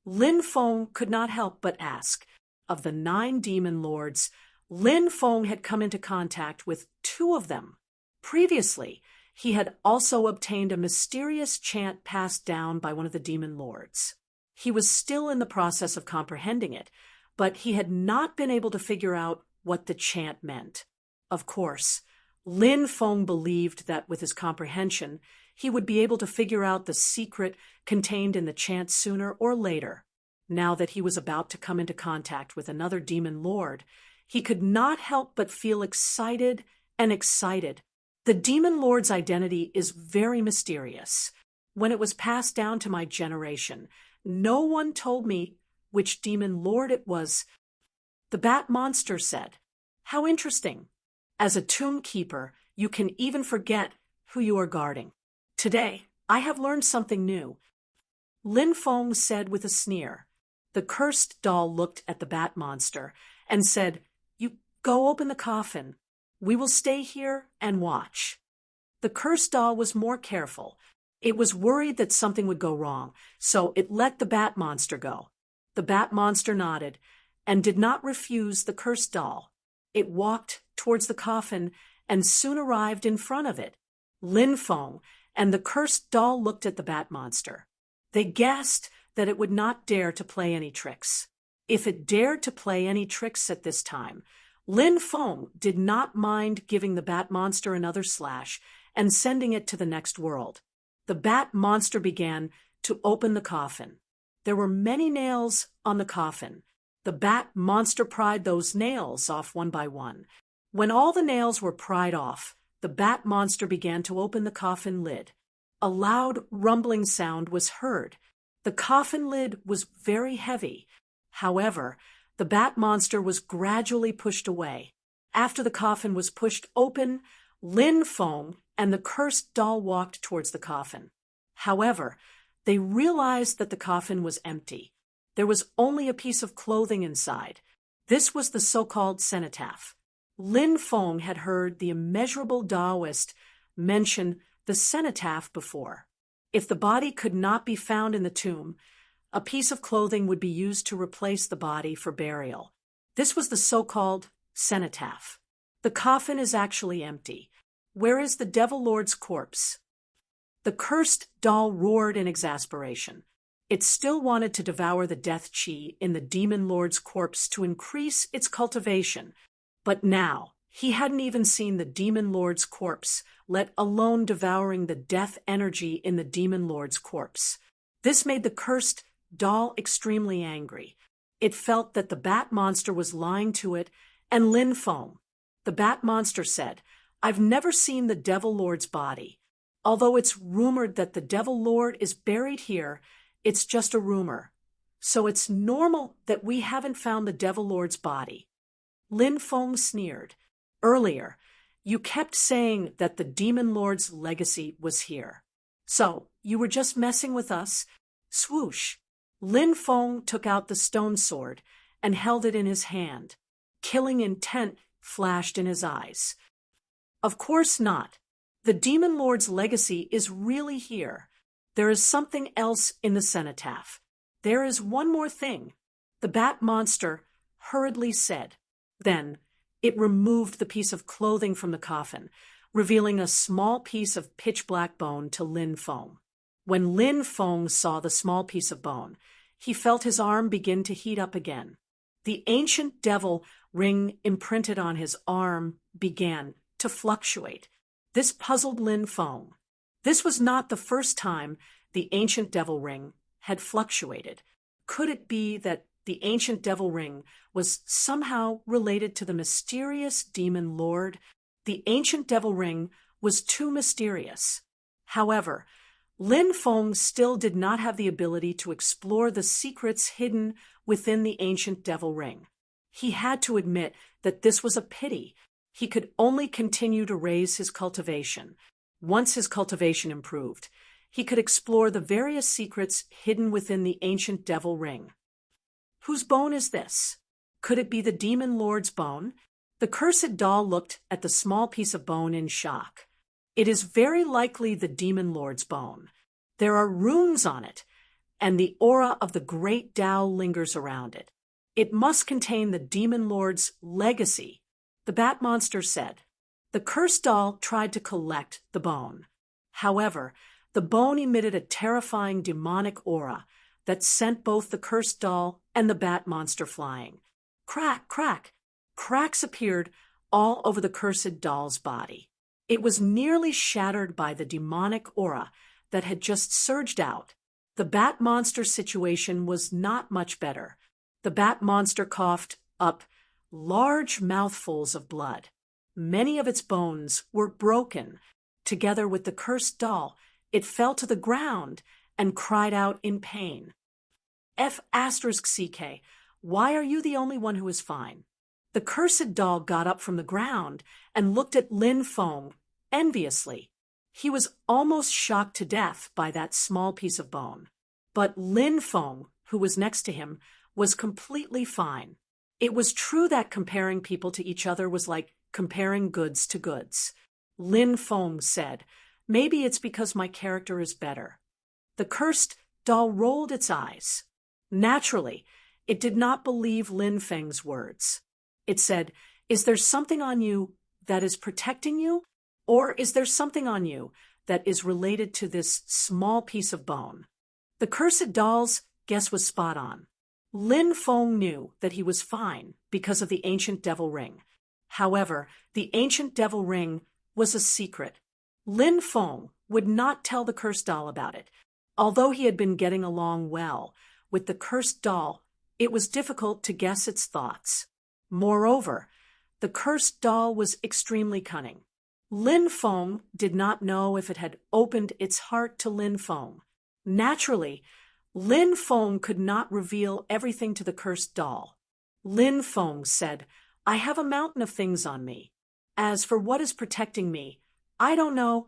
Lin Feng could not help but ask. of the 9 demon lords, Lin Feng had come into contact with 2 of them. Previously, he had also obtained a mysterious chant passed down by one of the demon lords. He was still in the process of comprehending it, but he had not been able to figure out what the chant meant. Of course, Lin Feng believed that with his comprehension, he would be able to figure out the secret contained in the chant sooner or later. Now that he was about to come into contact with another demon lord, he could not help but feel excited and excited. The demon lord's identity is very mysterious. When it was passed down to my generation, no one told me which demon lord it was. The bat monster said, "How interesting. As a tomb keeper, you can even forget who you are guarding. Today, I have learned something new." Lin Feng said with a sneer. The cursed doll looked at the bat monster and said, "You go open the coffin. We will stay here and watch." The cursed doll was more careful. It was worried that something would go wrong, so it let the bat monster go. The bat monster nodded and did not refuse the cursed doll. It walked towards the coffin and soon arrived in front of it. Lin Feng and the cursed doll looked at the bat monster. They guessed that it would not dare to play any tricks. If it dared to play any tricks at this time, Lin Feng did not mind giving the bat monster another slash and sending it to the next world. The bat monster began to open the coffin. There were many nails on the coffin. The bat monster pried those nails off one by one. When all the nails were pried off, the bat monster began to open the coffin lid. A loud rumbling sound was heard. The coffin lid was very heavy. However, the bat monster was gradually pushed away. After the coffin was pushed open, Lin Feng and the cursed doll walked towards the coffin. However, they realized that the coffin was empty. There was only a piece of clothing inside. This was the so-called cenotaph. Lin Feng had heard the immeasurable Taoist mention the cenotaph before. If the body could not be found in the tomb, a piece of clothing would be used to replace the body for burial. This was the so-called cenotaph. The coffin is actually empty. Where is the Devil Lord's corpse? The cursed doll roared in exasperation. It still wanted to devour the death chi in the Demon Lord's corpse to increase its cultivation. But now, he hadn't even seen the Demon Lord's corpse, let alone devouring the death energy in the Demon Lord's corpse. This made the cursed doll extremely angry. It felt that the bat monster was lying to it, and Lin Feng. The bat monster said, "I've never seen the Devil Lord's body. Although it's rumored that the Devil Lord is buried here, it's just a rumor. So it's normal that we haven't found the Devil Lord's body." Lin Feng sneered. "Earlier, you kept saying that the Demon Lord's legacy was here. So, you were just messing with us?" Swoosh! Lin Feng took out the stone sword and held it in his hand. Killing intent flashed in his eyes. "Of course not. The Demon Lord's legacy is really here. There is something else in the cenotaph. There is one more thing," the bat monster hurriedly said. Then, it removed the piece of clothing from the coffin, revealing a small piece of pitch-black bone to Lin Feng. When Lin Feng saw the small piece of bone, he felt his arm begin to heat up again. The ancient devil ring imprinted on his arm began to fluctuate. This puzzled Lin Feng. This was not the first time the ancient devil ring had fluctuated. Could it be that the ancient devil ring was somehow related to the mysterious demon lord? The ancient devil ring was too mysterious. However, Lin Feng still did not have the ability to explore the secrets hidden within the ancient devil ring. He had to admit that this was a pity. He could only continue to raise his cultivation. Once his cultivation improved, he could explore the various secrets hidden within the ancient devil ring. Whose bone is this? Could it be the Demon Lord's bone? The cursed doll looked at the small piece of bone in shock. It is very likely the Demon Lord's bone. There are runes on it, and the aura of the great Tao lingers around it. It must contain the demon lord's legacy, the bat monster said. The cursed doll tried to collect the bone. However, the bone emitted a terrifying demonic aura that sent both the cursed doll and the bat monster flying. Crack, crack. Cracks appeared all over the cursed doll's body. It was nearly shattered by the demonic aura that had just surged out. The bat monster situation was not much better. The bat monster coughed up large mouthfuls of blood. Many of its bones were broken. Together with the cursed doll, it fell to the ground and cried out in pain. F***CK, why are you the only one who is fine? The cursed doll got up from the ground and looked at Lin Feng enviously. He was almost shocked to death by that small piece of bone. But Lin Feng, who was next to him, was completely fine. It was true that comparing people to each other was like comparing goods to goods. Lin Feng said, maybe it's because my character is better. The cursed doll rolled its eyes. Naturally, it did not believe Lin Feng's words. It said, is there something on you that is protecting you? Or is there something on you that is related to this small piece of bone? The cursed doll's guess was spot on. Lin Feng knew that he was fine because of the ancient devil ring. However, the ancient devil ring was a secret. Lin Feng would not tell the cursed doll about it. Although he had been getting along well with the cursed doll, it was difficult to guess its thoughts. Moreover, the cursed doll was extremely cunning. Lin Feng did not know if it had opened its heart to Lin Feng. Naturally, Lin Feng could not reveal everything to the cursed doll. Lin Feng said, I have a mountain of things on me. As for what is protecting me, I don't know.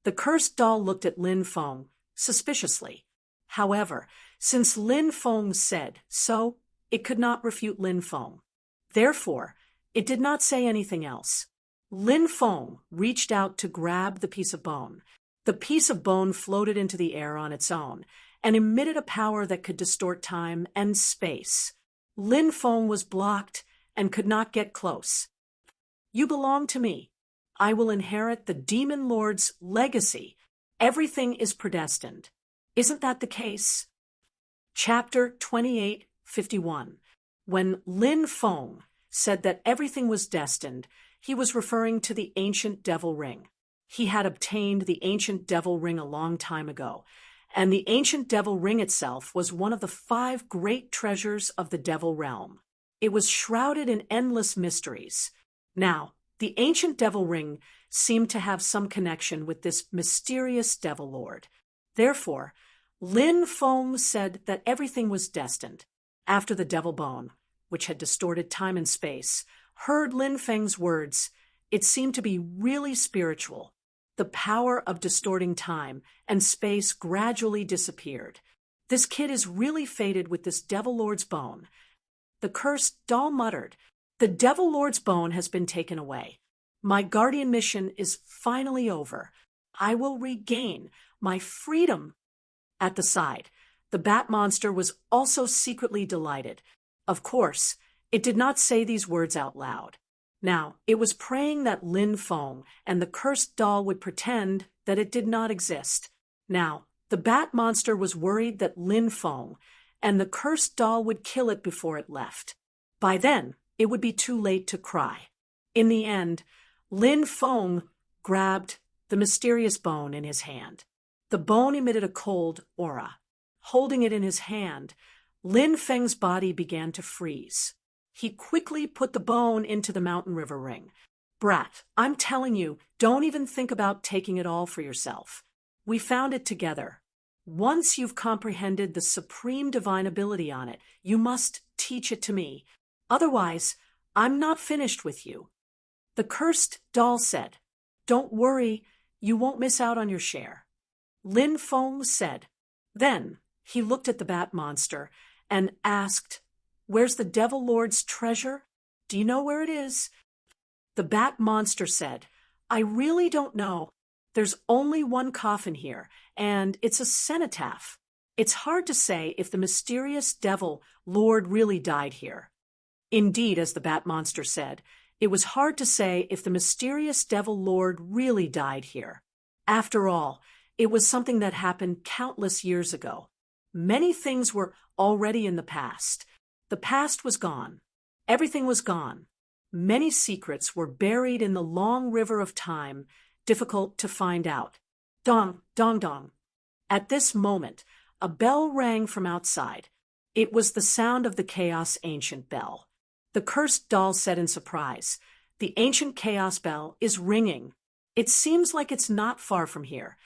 The cursed doll looked at Lin Feng suspiciously. However, since Lin Feng said so, it could not refute Lin Feng. Therefore, it did not say anything else. Lin Feng reached out to grab the piece of bone. The piece of bone floated into the air on its own and emitted a power that could distort time and space. Lin Feng was blocked and could not get close. You belong to me. I will inherit the Demon Lord's legacy. Everything is predestined. Isn't that the case? Chapter 28:51. When Lin Feng said that everything was destined, he was referring to the ancient devil ring. He had obtained the ancient devil ring a long time ago, and the ancient devil ring itself was one of the 5 great treasures of the devil realm. It was shrouded in endless mysteries. Now, the ancient devil ring seemed to have some connection with this mysterious devil lord. Therefore, Lin Feng said that everything was destined. After the devil bone, which had distorted time and space, heard Lin Feng's words, it seemed to be really spiritual. The power of distorting time and space gradually disappeared. This kid is really fated with this devil lord's bone. The cursed doll muttered, the devil lord's bone has been taken away. My guardian mission is finally over. I will regain my freedom. At the side, the bat monster was also secretly delighted. Of course, it did not say these words out loud. Now, it was praying that Lin Feng and the cursed doll would pretend that it did not exist. Now, the bat monster was worried that Lin Feng and the cursed doll would kill it before it left. By then, it would be too late to cry. In the end, Lin Feng grabbed the mysterious bone in his hand. The bone emitted a cold aura. Holding it in his hand, Lin Feng's body began to freeze. He quickly put the bone into the mountain river ring. Brat, I'm telling you, don't even think about taking it all for yourself. We found it together. Once you've comprehended the supreme divine ability on it, you must teach it to me. Otherwise, I'm not finished with you. The cursed doll said, Don't worry, you won't miss out on your share. Lin Feng said. Then he looked at the bat monster and asked, Where's the devil lord's treasure? Do you know where it is? The bat monster said, I really don't know. There's only one coffin here, and it's a cenotaph. It's hard to say if the mysterious devil Lord really died here. Indeed, as the Bat Monster said, it was hard to say if the mysterious devil Lord really died here. After all, it was something that happened countless years ago. Many things were already in the past. The past was gone. Everything was gone. Many secrets were buried in the long river of time, difficult to find out. Dong, dong, dong. At this moment, a bell rang from outside. It was the sound of the Chaos Ancient Bell. The cursed doll said in surprise, "The ancient Chaos Bell is ringing. It seems like it's not far from here.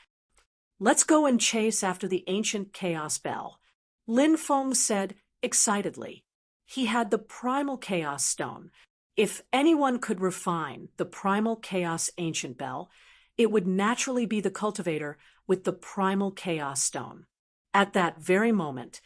Let's go and chase after the ancient Chaos Bell," Lin Feng said excitedly. He had the primal Chaos Stone. If anyone could refine the primal Chaos Ancient Bell, it would naturally be the cultivator with the primal Chaos Stone. At that very moment,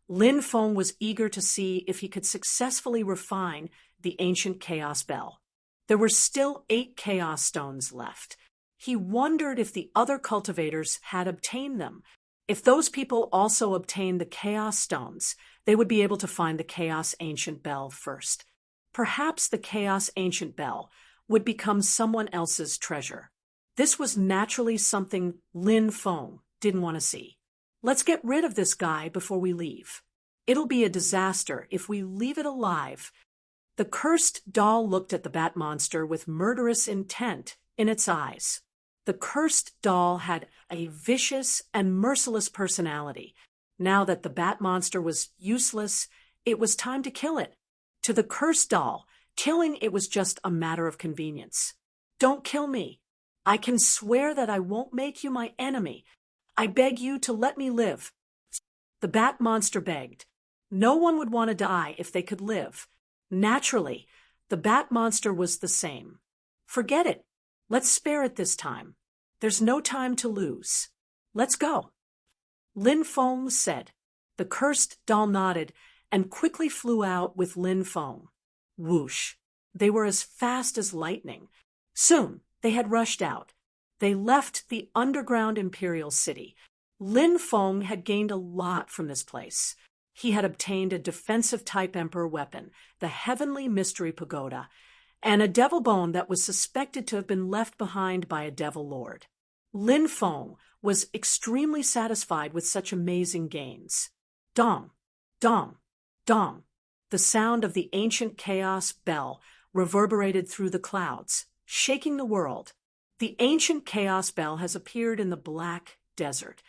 Lin Feng was eager to see if he could successfully refine the ancient Chaos Bell. There were still 8 Chaos Stones left. He wondered if the other cultivators had obtained them. If those people also obtained the Chaos Stones, they would be able to find the Chaos Ancient Bell first. Perhaps the Chaos Ancient Bell would become someone else's treasure. This was naturally something Lin Feng didn't want to see. Let's get rid of this guy before we leave. It'll be a disaster if we leave it alive. The cursed doll looked at the Bat Monster with murderous intent in its eyes. The cursed doll had a vicious and merciless personality. Now that the Bat Monster was useless, it was time to kill it. To the cursed doll, killing it was just a matter of convenience. "Don't kill me. I can swear that I won't make you my enemy. I beg you to let me live." The Bat Monster begged. No one would want to die if they could live. Naturally, the Bat Monster was the same. "Forget it. Let's spare it this time. There's no time to lose. Let's go," Lin Feng said. The cursed doll nodded and quickly flew out with Lin Feng. Whoosh! They were as fast as lightning. Soon they had rushed out. They left the underground imperial city. Lin Feng had gained a lot from this place. He had obtained a defensive-type emperor weapon, the Heavenly Mystery Pagoda, and a devil bone that was suspected to have been left behind by a devil lord. Lin Feng was extremely satisfied with such amazing gains. Dong, dong, dong. The sound of the ancient Chaos Bell reverberated through the clouds, shaking the world. The ancient Chaos Bell has appeared in the Black Desert.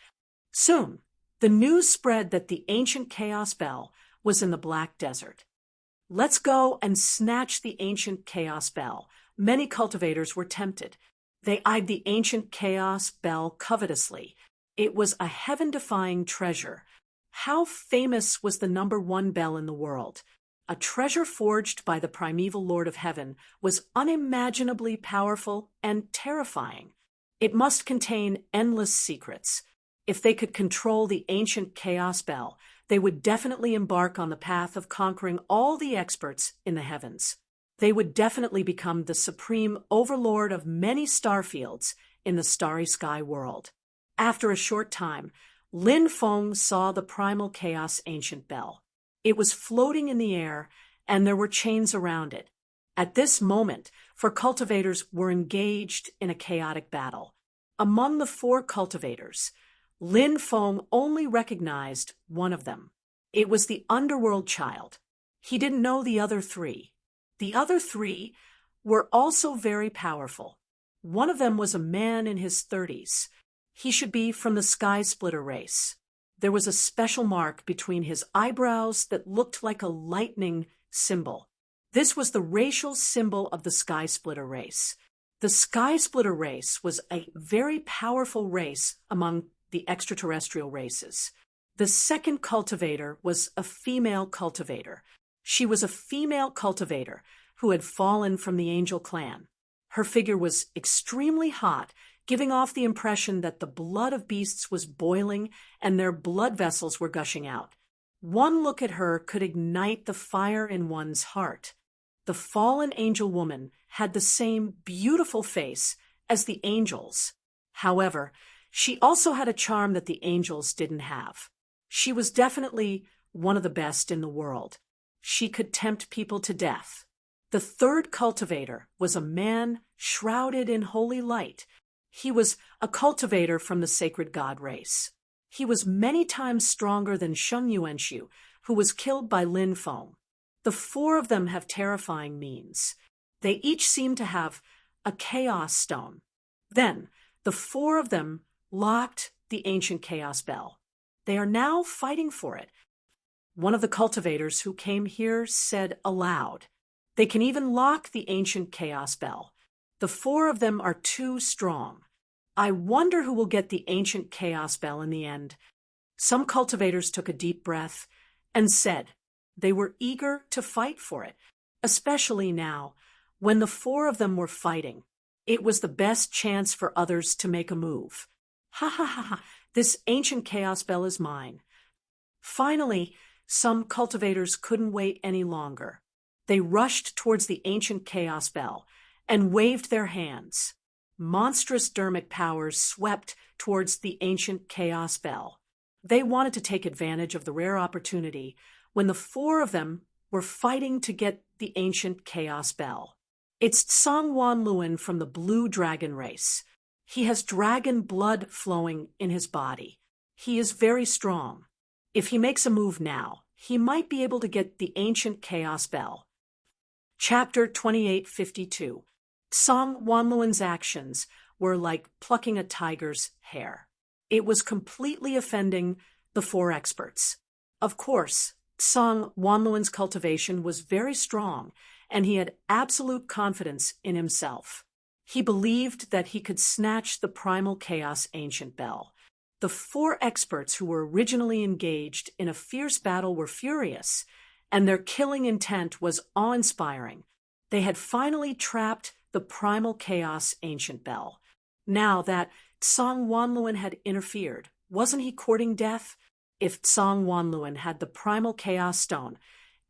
Soon, the news spread that the ancient Chaos Bell was in the Black Desert. Let's go and snatch the ancient Chaos Bell. Many cultivators were tempted. They eyed the ancient Chaos Bell covetously. It was a heaven-defying treasure. How famous was the #1 bell in the world? A treasure forged by the primeval Lord of Heaven was unimaginably powerful and terrifying. It must contain endless secrets. If they could control the ancient Chaos Bell, they would definitely embark on the path of conquering all the experts in the heavens. They would definitely become the supreme overlord of many star fields in the starry sky world. After a short time, Lin Feng saw the primal Chaos Ancient Bell. It was floating in the air, and there were chains around it. At this moment, 4 cultivators were engaged in a chaotic battle. Among the 4 cultivators, Lin Feng only recognized one of them. It was the underworld child. He didn't know the other 3. The other 3 were also very powerful. One of them was a man in his 30s. He should be from the Sky Splitter race. There was a special mark between his eyebrows that looked like a lightning symbol. This was the racial symbol of the Sky Splitter race. The Sky Splitter race was a very powerful race among the extraterrestrial races. The second cultivator was a female cultivator. She was a female cultivator who had fallen from the angel clan. Her figure was extremely hot, giving off the impression that the blood of beasts was boiling and their blood vessels were gushing out. One look at her could ignite the fire in one's heart. The fallen angel woman had the same beautiful face as the angels. However, she also had a charm that the angels didn't have. She was definitely one of the best in the world. She could tempt people to death. The third cultivator was a man shrouded in holy light. He was a cultivator from the sacred god race. He was many times stronger than Sheng Yuanshu, who was killed by Lin Feng. The four of them have terrifying means. They each seem to have a chaos stone. Then, the four of them locked the ancient chaos bell. They are now fighting for it. One of the cultivators who came here said aloud, "They can even lock the ancient chaos bell. The four of them are too strong. I wonder who will get the ancient chaos bell in the end." Some cultivators took a deep breath and said they were eager to fight for it, especially now, when the four of them were fighting. It was the best chance for others to make a move. Ha ha ha ha, this ancient chaos bell is mine. Finally, some cultivators couldn't wait any longer. They rushed towards the ancient chaos bell and waved their hands. Monstrous dermic powers swept towards the ancient chaos bell. They wanted to take advantage of the rare opportunity when the four of them were fighting to get the ancient chaos bell. It's Tsang Wanluan from the blue dragon race. He has dragon blood flowing in his body. He is very strong. If he makes a move now, he might be able to get the ancient chaos bell. Chapter 2852. Tsang Wanluan's actions were like plucking a tiger's hair. It was completely offending the four experts. Of course, Tsang Wanluan's cultivation was very strong, and he had absolute confidence in himself. He believed that he could snatch the primal chaos ancient bell. The four experts who were originally engaged in a fierce battle were furious, and their killing intent was awe-inspiring. They had finally trapped the primal chaos ancient bell. Now that Tsang Wanluan had interfered, wasn't he courting death? If Tsang Wanluan had the primal chaos stone,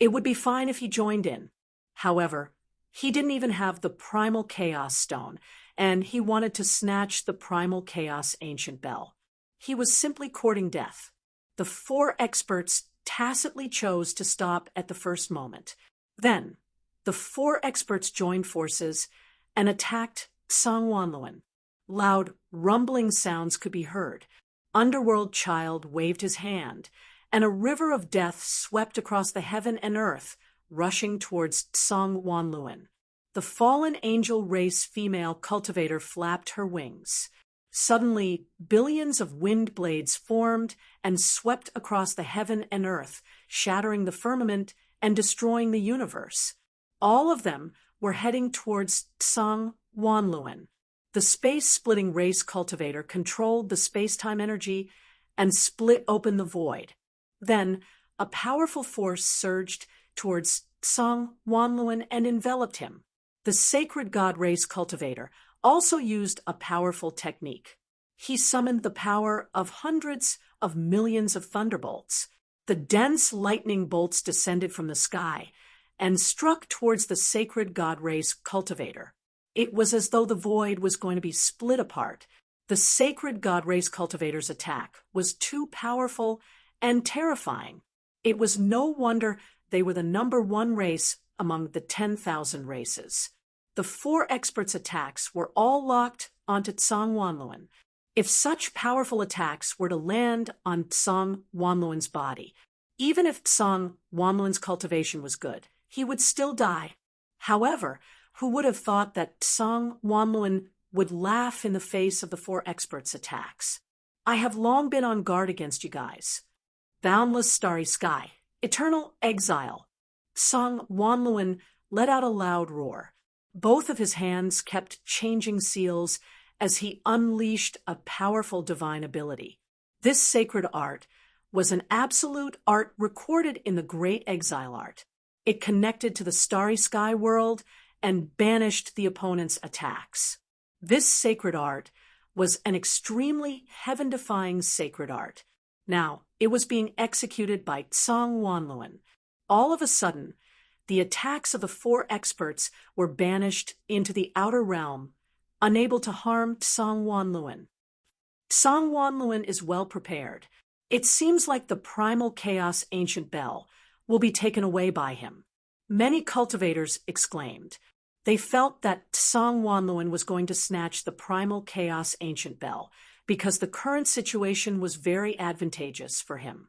it would be fine if he joined in. However, he didn't even have the primal chaos stone, and he wanted to snatch the primal chaos ancient bell. He was simply courting death. The four experts tacitly chose to stop at the first moment. Then, the four experts joined forces and attacked Tsang Wanluan. Loud, rumbling sounds could be heard. Underworld Child waved his hand, and a river of death swept across the heaven and earth, rushing towards Tsang Wanluan. The fallen angel race female cultivator flapped her wings. Suddenly, billions of wind blades formed and swept across the heaven and earth, shattering the firmament and destroying the universe. All of them were heading towards Tsang Wanluan. The space-splitting race cultivator controlled the space-time energy and split open the void. Then, a powerful force surged towards Tsang Wanluan and enveloped him. The sacred god race cultivator also used a powerful technique. He summoned the power of hundreds of millions of thunderbolts. The dense lightning bolts descended from the sky and struck towards the sacred god race cultivator. It was as though the void was going to be split apart. The sacred god race cultivator's attack was too powerful and terrifying. It was no wonder they were the number one race among the 10,000 races. The four experts' attacks were all locked onto Tsang Wanluan. If such powerful attacks were to land on Tsang Wanluan's body, even if Tsang Wanluan's cultivation was good, he would still die. However, who would have thought that Tsang Wanluan would laugh in the face of the four experts' attacks? I have long been on guard against you guys. Boundless starry sky, eternal exile. Tsang Wanluan let out a loud roar. Both of his hands kept changing seals as he unleashed a powerful divine ability. This sacred art was an absolute art recorded in the Great Exile Art. It connected to the starry sky world and banished the opponent's attacks. This sacred art was an extremely heaven-defying sacred art. Now, it was being executed by Tsang Wanluan. All of a sudden, the attacks of the four experts were banished into the outer realm, unable to harm Tsang Wanluan. Tsang Wanluan is well prepared. It seems like the primal chaos ancient bell will be taken away by him. Many cultivators exclaimed. They felt that Tsang Wanluan was going to snatch the primal chaos ancient bell because the current situation was very advantageous for him.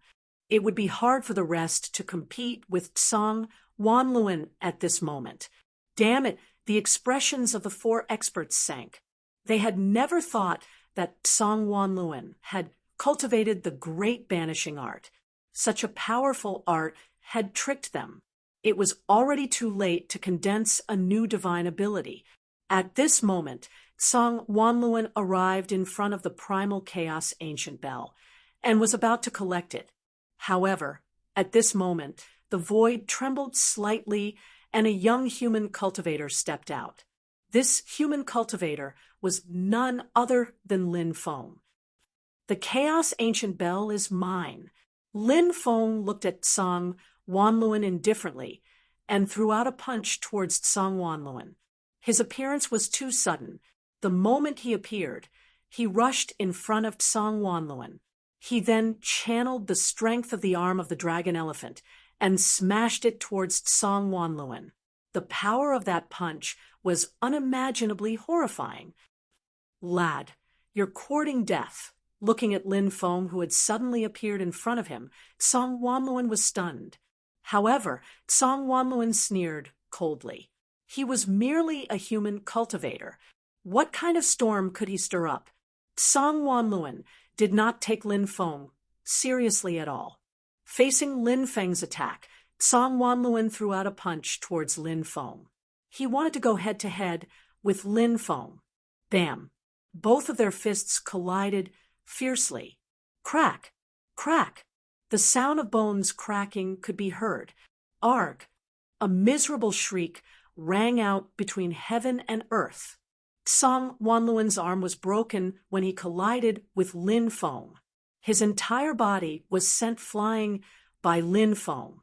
It would be hard for the rest to compete with Tsang Wanluan at this moment. Damn it, the expressions of the four experts sank. They had never thought that Tsang Wanluan had cultivated the great banishing art. Such a powerful art had tricked them. It was already too late to condense a new divine ability. At this moment, Tsang Wanluan arrived in front of the primal chaos ancient bell and was about to collect it. However, at this moment, the void trembled slightly and a young human cultivator stepped out. This human cultivator was none other than Lin Feng. The chaos ancient bell is mine. Lin Feng looked at Tsang Wanluan indifferently and threw out a punch towards Tsang Wanluan. His appearance was too sudden. The moment he appeared, he rushed in front of Tsang Wanluan. He then channeled the strength of the arm of the dragon elephant and smashed it towards Tsang Wanluan. The power of that punch was unimaginably horrifying. Lad, you're courting death. Looking at Lin Feng, who had suddenly appeared in front of him, Tsang Wanluan was stunned. However, Tsang Wanluan sneered coldly. He was merely a human cultivator. What kind of storm could he stir up? Tsang Wanluan did not take Lin Feng seriously at all. Facing Lin Feng's attack, Tsang Wanluan threw out a punch towards Lin Feng. He wanted to go head-to-head with Lin Feng. Bam! Both of their fists collided fiercely. Crack! Crack! The sound of bones cracking could be heard. Arg! A miserable shriek rang out between heaven and earth. Tsang Wanluan's arm was broken when he collided with Lin Feng. His entire body was sent flying by Lin Feng.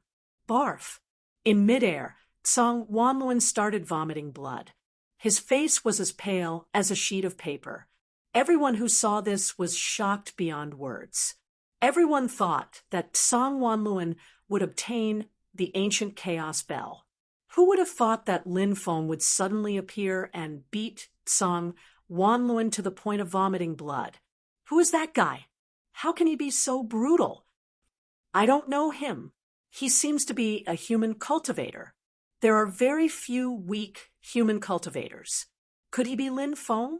Barf! In midair, Tsang Wanluan started vomiting blood. His face was as pale as a sheet of paper. Everyone who saw this was shocked beyond words. Everyone thought that Tsang Wanluan would obtain the ancient chaos bell. Who would have thought that Lin Feng would suddenly appear and beat Tsang Wanluan to the point of vomiting blood? Who is that guy? How can he be so brutal? I don't know him. He seems to be a human cultivator. There are very few weak human cultivators. Could he be Lin Feng?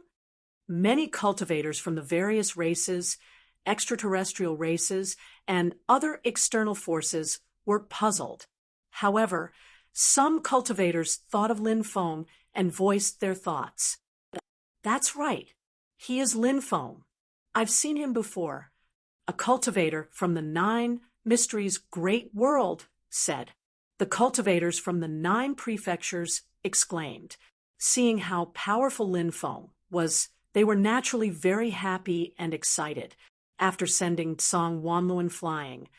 Many cultivators from the various races, extraterrestrial races, and other external forces were puzzled. However, some cultivators thought of Lin Feng and voiced their thoughts. That's right. He is Lin Feng. I've seen him before. A cultivator from the 9 Mysteries Great World said. The cultivators from the 9 prefectures exclaimed. Seeing how powerful Lin Feng was, they were naturally very happy and excited. After sending Tsang Wanluan flying,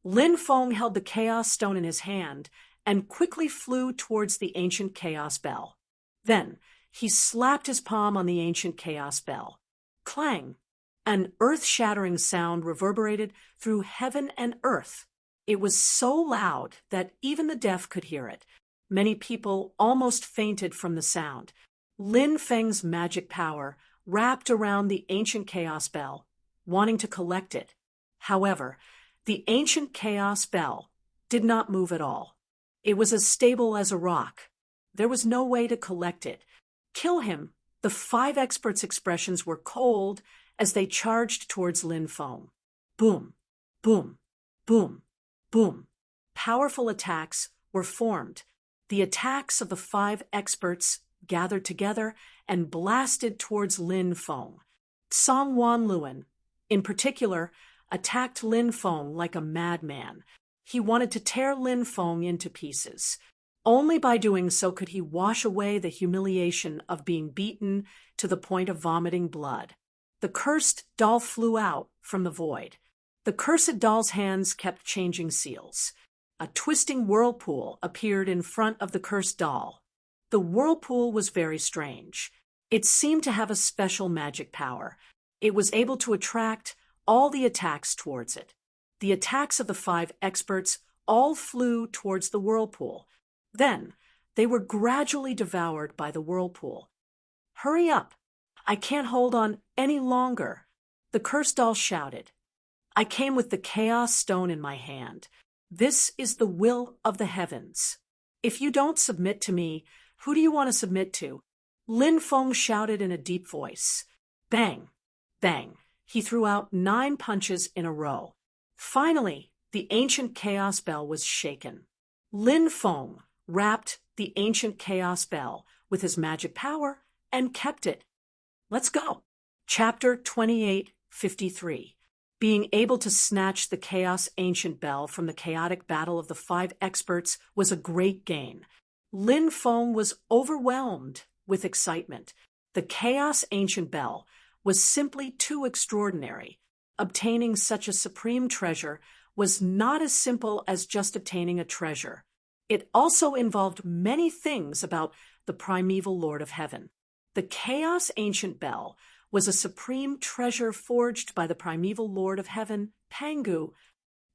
Lin Feng held the Chaos Stone in his hand and quickly flew towards the ancient Chaos Bell. Then he slapped his palm on the ancient Chaos Bell. Clang! An earth-shattering sound reverberated through heaven and earth. It was so loud that even the deaf could hear it. Many people almost fainted from the sound. Lin Feng's magic power wrapped around the ancient Chaos Bell, wanting to collect it. However, the ancient Chaos Bell did not move at all. It was as stable as a rock. There was no way to collect it. Kill him! The 5 experts' expressions were cold as they charged towards Lin Feng. Boom! Boom! Boom! Boom! Powerful attacks were formed. The attacks of the 5 experts gathered together and blasted towards Lin Feng. Tsang Wanluan, in particular, attacked Lin Feng like a madman. He wanted to tear Lin Feng into pieces. Only by doing so could he wash away the humiliation of being beaten to the point of vomiting blood. The cursed doll flew out from the void. The cursed doll's hands kept changing seals. A twisting whirlpool appeared in front of the cursed doll. The whirlpool was very strange. It seemed to have a special magic power. It was able to attract all the attacks towards it. the attacks of the 5 experts all flew towards the whirlpool. Then, they were gradually devoured by the whirlpool. "Hurry up! I can't hold on any longer," the cursed doll shouted. "I came with the Chaos Stone in my hand. This is the will of the heavens. If you don't submit to me, who do you want to submit to?" Lin Feng shouted in a deep voice. Bang! Bang! He threw out 9 punches in a row. Finally, the ancient chaos bell was shaken. Lin Feng wrapped the ancient chaos bell with his magic power and kept it. Let's go. Chapter 28:53. Being able to snatch the chaos ancient bell from the chaotic battle of the 5 experts was a great gain. Lin Feng was overwhelmed with excitement. The chaos ancient bell was simply too extraordinary. Obtaining such a supreme treasure was not as simple as just obtaining a treasure. It also involved many things about the primeval Lord of Heaven. The Chaos Ancient Bell was a supreme treasure forged by the primeval Lord of Heaven, Pangu.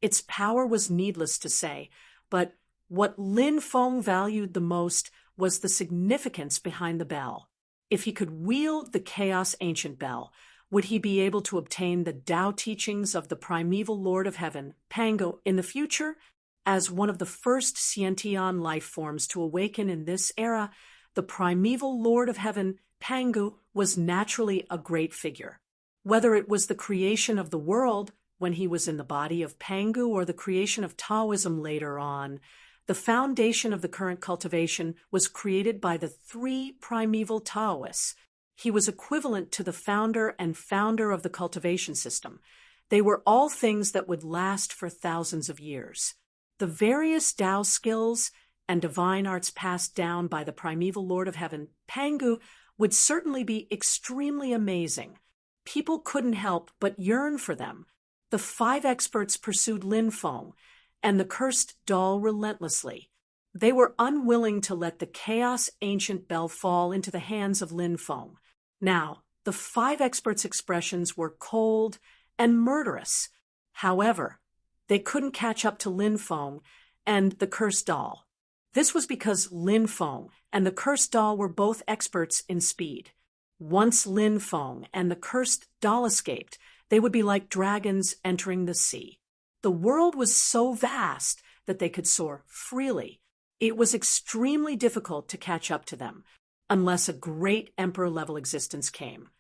Its power was needless to say, but what Lin Feng valued the most was the significance behind the bell. If he could wield the Chaos Ancient Bell, would he be able to obtain the Tao teachings of the primeval Lord of Heaven, Pangu, in the future? As one of the first Scientian life forms to awaken in this era, the primeval Lord of Heaven, Pangu, was naturally a great figure. Whether it was the creation of the world when he was in the body of Pangu or the creation of Taoism later on, the foundation of the current cultivation was created by the 3 primeval Taoists. He was equivalent to the founder of the cultivation system. They were all things that would last for thousands of years. The various Tao skills and divine arts passed down by the primeval Lord of Heaven, Pangu, would certainly be extremely amazing. People couldn't help but yearn for them. The 5 experts pursued Lin Feng and the cursed doll relentlessly. They were unwilling to let the Chaos Ancient Bell fall into the hands of Lin Feng. Now, the 5 experts' expressions were cold and murderous. However, they couldn't catch up to Lin Feng and the cursed doll. This was because Lin Feng and the cursed doll were both experts in speed. Once Lin Feng and the cursed doll escaped, they would be like dragons entering the sea. The world was so vast that they could soar freely. It was extremely difficult to catch up to them, unless a great emperor-level existence came.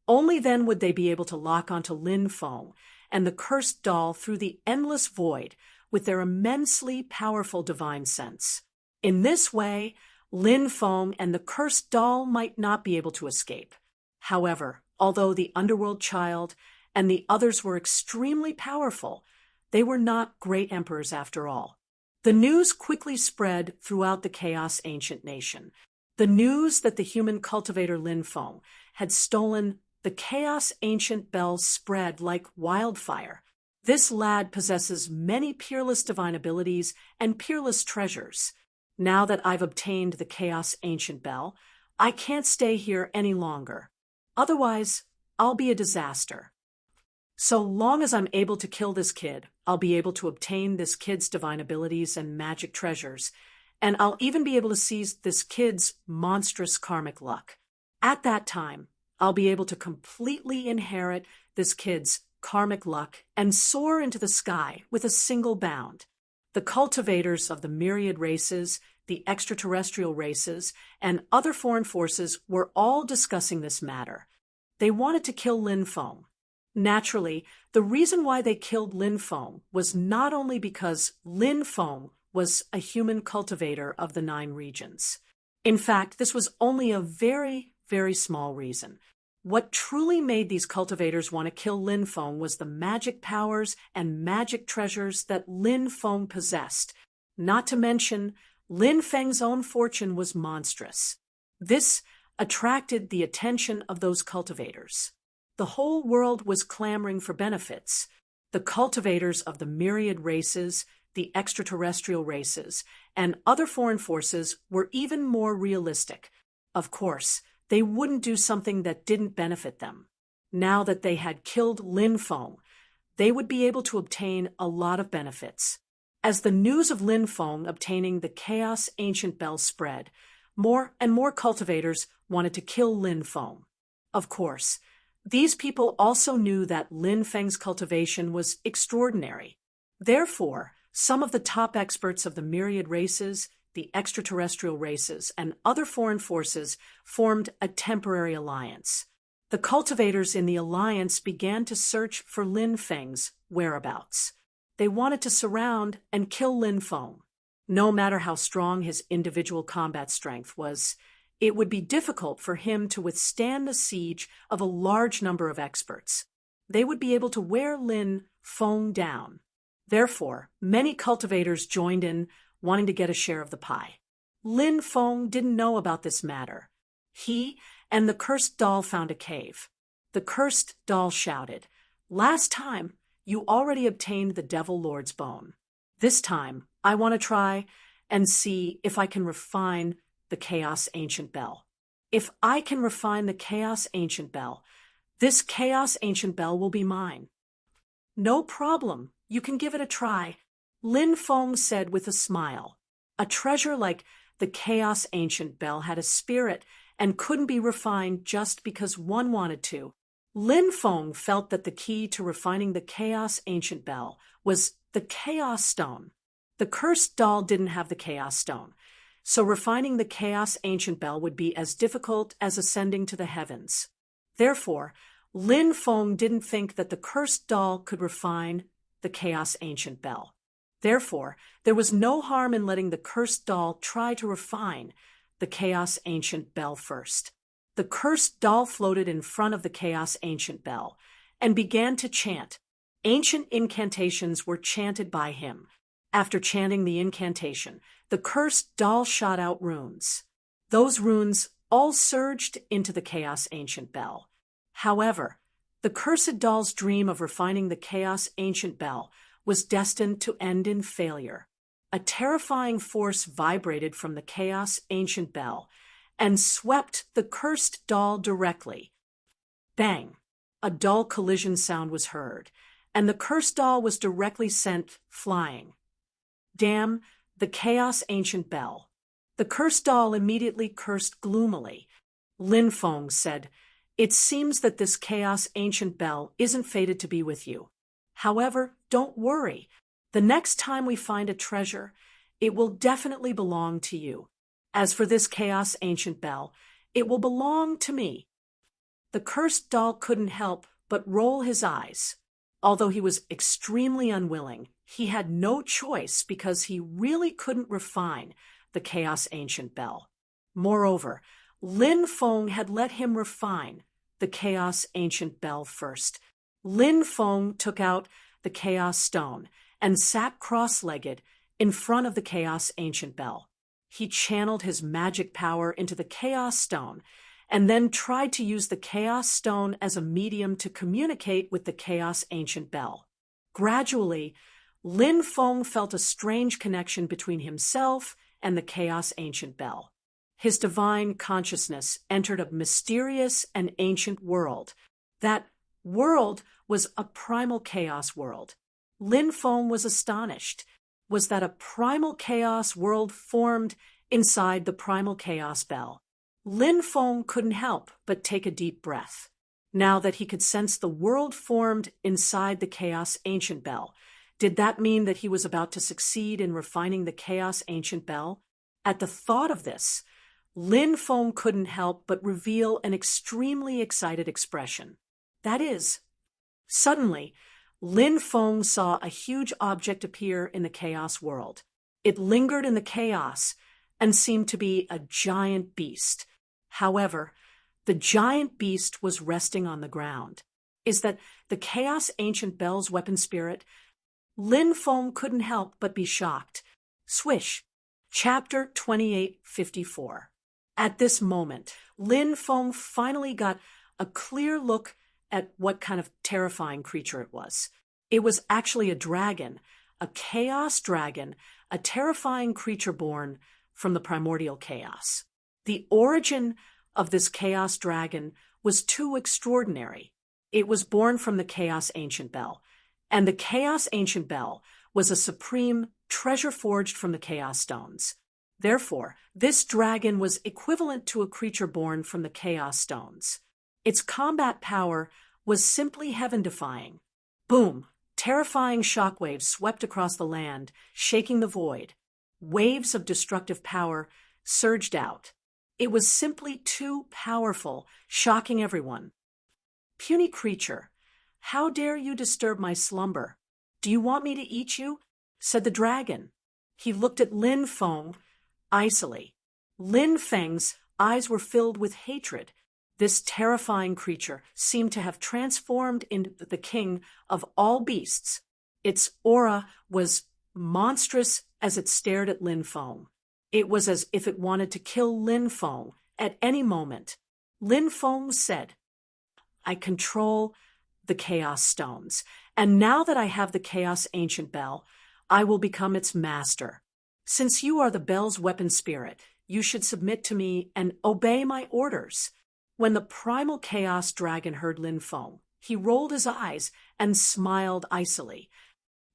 Only then would they be able to lock onto Lin Feng and the cursed doll through the endless void with their immensely powerful divine sense. In this way, Lin Feng and the cursed doll might not be able to escape. However, although the underworld child and the others were extremely powerful, they were not great emperors after all. The news quickly spread throughout the Chaos Ancient Nation. The news that the human cultivator Lin Feng had stolen the Chaos Ancient Bell spread like wildfire. This lad possesses many peerless divine abilities and peerless treasures. Now that I've obtained the Chaos Ancient Bell, I can't stay here any longer. Otherwise, I'll be a disaster. So long as I'm able to kill this kid, I'll be able to obtain this kid's divine abilities and magic treasures, and I'll even be able to seize this kid's monstrous karmic luck. At that time, I'll be able to completely inherit this kid's karmic luck and soar into the sky with a single bound. The cultivators of the myriad races, the extraterrestrial races, and other foreign forces were all discussing this matter. They wanted to kill Lin Feng. Naturally, the reason why they killed Lin Feng was not only because Lin Feng was a human cultivator of the 9 regions. In fact, this was only a very, very small reason. What truly made these cultivators want to kill Lin Feng was the magic powers and magic treasures that Lin Feng possessed. Not to mention, Lin Feng's own fortune was monstrous. This attracted the attention of those cultivators. The whole world was clamoring for benefits. The cultivators of the myriad races, the extraterrestrial races, and other foreign forces were even more realistic. Of course, they wouldn't do something that didn't benefit them. Now that they had killed Lin Feng, they would be able to obtain a lot of benefits. As the news of Lin Feng obtaining the Chaos Ancient Bell spread, more and more cultivators wanted to kill Lin Feng. Of course, these people also knew that Lin Feng's cultivation was extraordinary. Therefore, some of the top experts of the myriad races, the extraterrestrial races, and other foreign forces formed a temporary alliance. The cultivators in the alliance began to search for Lin Feng's whereabouts. They wanted to surround and kill Lin Feng. No matter how strong his individual combat strength was, it would be difficult for him to withstand the siege of a large number of experts. They would be able to wear Lin Feng down. Therefore, many cultivators joined in, wanting to get a share of the pie. Lin Feng didn't know about this matter. He and the cursed doll found a cave. The cursed doll shouted, "Last time, you already obtained the Devil Lord's bone. This time, I want to try and see if I can refine the Chaos Ancient Bell. If I can refine the Chaos Ancient Bell, this Chaos Ancient Bell will be mine." "No problem, you can give it a try," Lin Feng said with a smile. A treasure like the Chaos Ancient Bell had a spirit and couldn't be refined just because one wanted to. Lin Feng felt that the key to refining the Chaos Ancient Bell was the Chaos Stone. The cursed doll didn't have the Chaos Stone, so refining the Chaos Ancient Bell would be as difficult as ascending to the heavens. Therefore, Lin Feng didn't think that the cursed doll could refine the Chaos Ancient Bell. Therefore, there was no harm in letting the cursed doll try to refine the Chaos Ancient Bell first. The cursed doll floated in front of the Chaos Ancient Bell and began to chant. Ancient incantations were chanted by him. After chanting the incantation, the cursed doll shot out runes. Those runes all surged into the Chaos Ancient Bell. However, the cursed doll's dream of refining the Chaos Ancient Bell was destined to end in failure. A terrifying force vibrated from the Chaos Ancient Bell and swept the cursed doll directly. Bang! A dull collision sound was heard, and the cursed doll was directly sent flying. Damn the Chaos Ancient Bell! The cursed doll immediately cursed gloomily. Lin Feng said, "It seems that this Chaos Ancient Bell isn't fated to be with you. However, don't worry. The next time we find a treasure, it will definitely belong to you. As for this Chaos Ancient Bell, it will belong to me." The cursed doll couldn't help but roll his eyes. Although he was extremely unwilling, he had no choice because he really couldn't refine the Chaos Ancient Bell. Moreover, Lin Feng had let him refine the Chaos Ancient Bell first. Lin Feng took out the Chaos Stone and sat cross-legged in front of the Chaos Ancient Bell. He channeled his magic power into the Chaos Stone and then tried to use the Chaos Stone as a medium to communicate with the Chaos Ancient Bell. Gradually, Lin Feng felt a strange connection between himself and the Chaos Ancient Bell. His divine consciousness entered a mysterious and ancient world. That world was a primal chaos world. Lin Feng was astonished. Was that a primal chaos world formed inside the primal chaos bell? Lin Feng couldn't help but take a deep breath. Now that he could sense the world formed inside the Chaos Ancient Bell, did that mean that he was about to succeed in refining the Chaos Ancient Bell? At the thought of this, Lin Feng couldn't help but reveal an extremely excited expression. That is, suddenly, Lin Feng saw a huge object appear in the chaos world. It lingered in the chaos and seemed to be a giant beast. However, the giant beast was resting on the ground. Is that the Chaos Ancient Bell's weapon spirit? Lin Feng couldn't help but be shocked. Swish. Chapter 2854. At this moment, Lin Feng finally got a clear look at what kind of terrifying creature it was. It was actually a dragon, a chaos dragon, a terrifying creature born from the primordial chaos. The origin of this chaos dragon was too extraordinary. It was born from the Chaos Ancient Bell, And the Chaos Ancient Bell was a supreme treasure forged from the Chaos Stones. Therefore, this dragon was equivalent to a creature born from the Chaos Stones. Its combat power was simply heaven-defying. Boom! Terrifying shockwaves swept across the land, shaking the void. Waves of destructive power surged out. It was simply too powerful, shocking everyone. Puny creature, how dare you disturb my slumber? Do you want me to eat you? Said the dragon. He looked at Lin Feng icily. Lin Feng's eyes were filled with hatred. This terrifying creature seemed to have transformed into the king of all beasts. Its aura was monstrous as it stared at Lin Feng. It was as if it wanted to kill Lin Feng at any moment. Lin Feng said, I control the Chaos Stones, and now that I have the Chaos Ancient Bell, I will become its master. Since you are the bell's weapon spirit, you should submit to me and obey my orders. When the primal chaos dragon heard Lin Feng, he rolled his eyes and smiled icily.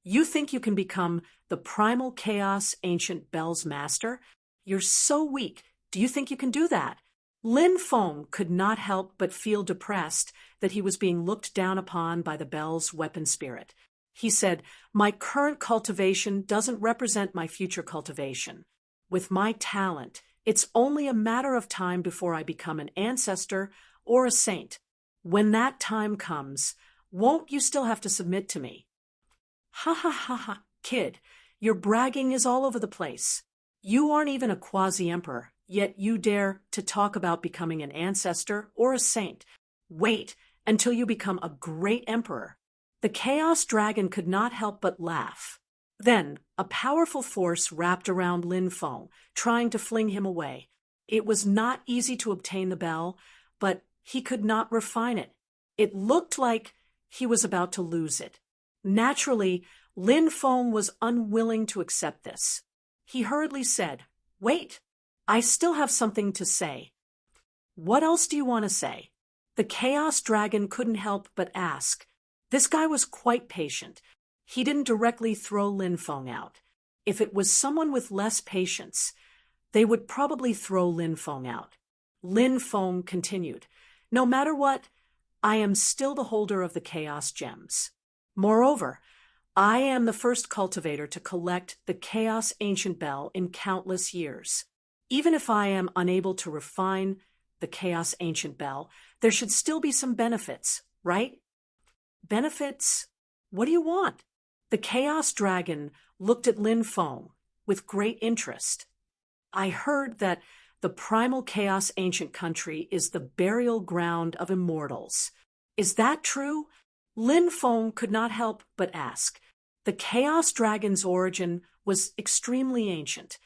You think you can become the primal chaos ancient bell's master? You're so weak. Do you think you can do that? Lin Feng could not help but feel depressed that he was being looked down upon by the bell's weapon spirit. He said, my current cultivation doesn't represent my future cultivation. With my talent, it's only a matter of time before I become an ancestor or a saint. When that time comes, won't you still have to submit to me? Ha ha ha ha, kid, your bragging is all over the place. You aren't even a quasi-emperor, yet you dare to talk about becoming an ancestor or a saint. Wait until you become a great emperor. The Chaos Dragon could not help but laugh. Then, a powerful force wrapped around Lin Feng, trying to fling him away. It was not easy to obtain the bell, but he could not refine it. It looked like he was about to lose it. Naturally, Lin Feng was unwilling to accept this. He hurriedly said, Wait, I still have something to say. What else do you want to say? The Chaos Dragon couldn't help but ask. This guy was quite patient. He didn't directly throw Lin Feng out. If it was someone with less patience, they would probably throw Lin Feng out. Lin Feng continued, No matter what, I am still the holder of the Chaos Gems. Moreover, I am the first cultivator to collect the Chaos Ancient Bell in countless years. Even if I am unable to refine the Chaos Ancient Bell, there should still be some benefits, right? Benefits? What do you want? The Chaos Dragon looked at Lin Feng with great interest. I heard that the primal Chaos Ancient Country is the burial ground of immortals. Is that true? Lin Feng could not help but ask. The Chaos Dragon's origin was extremely ancient.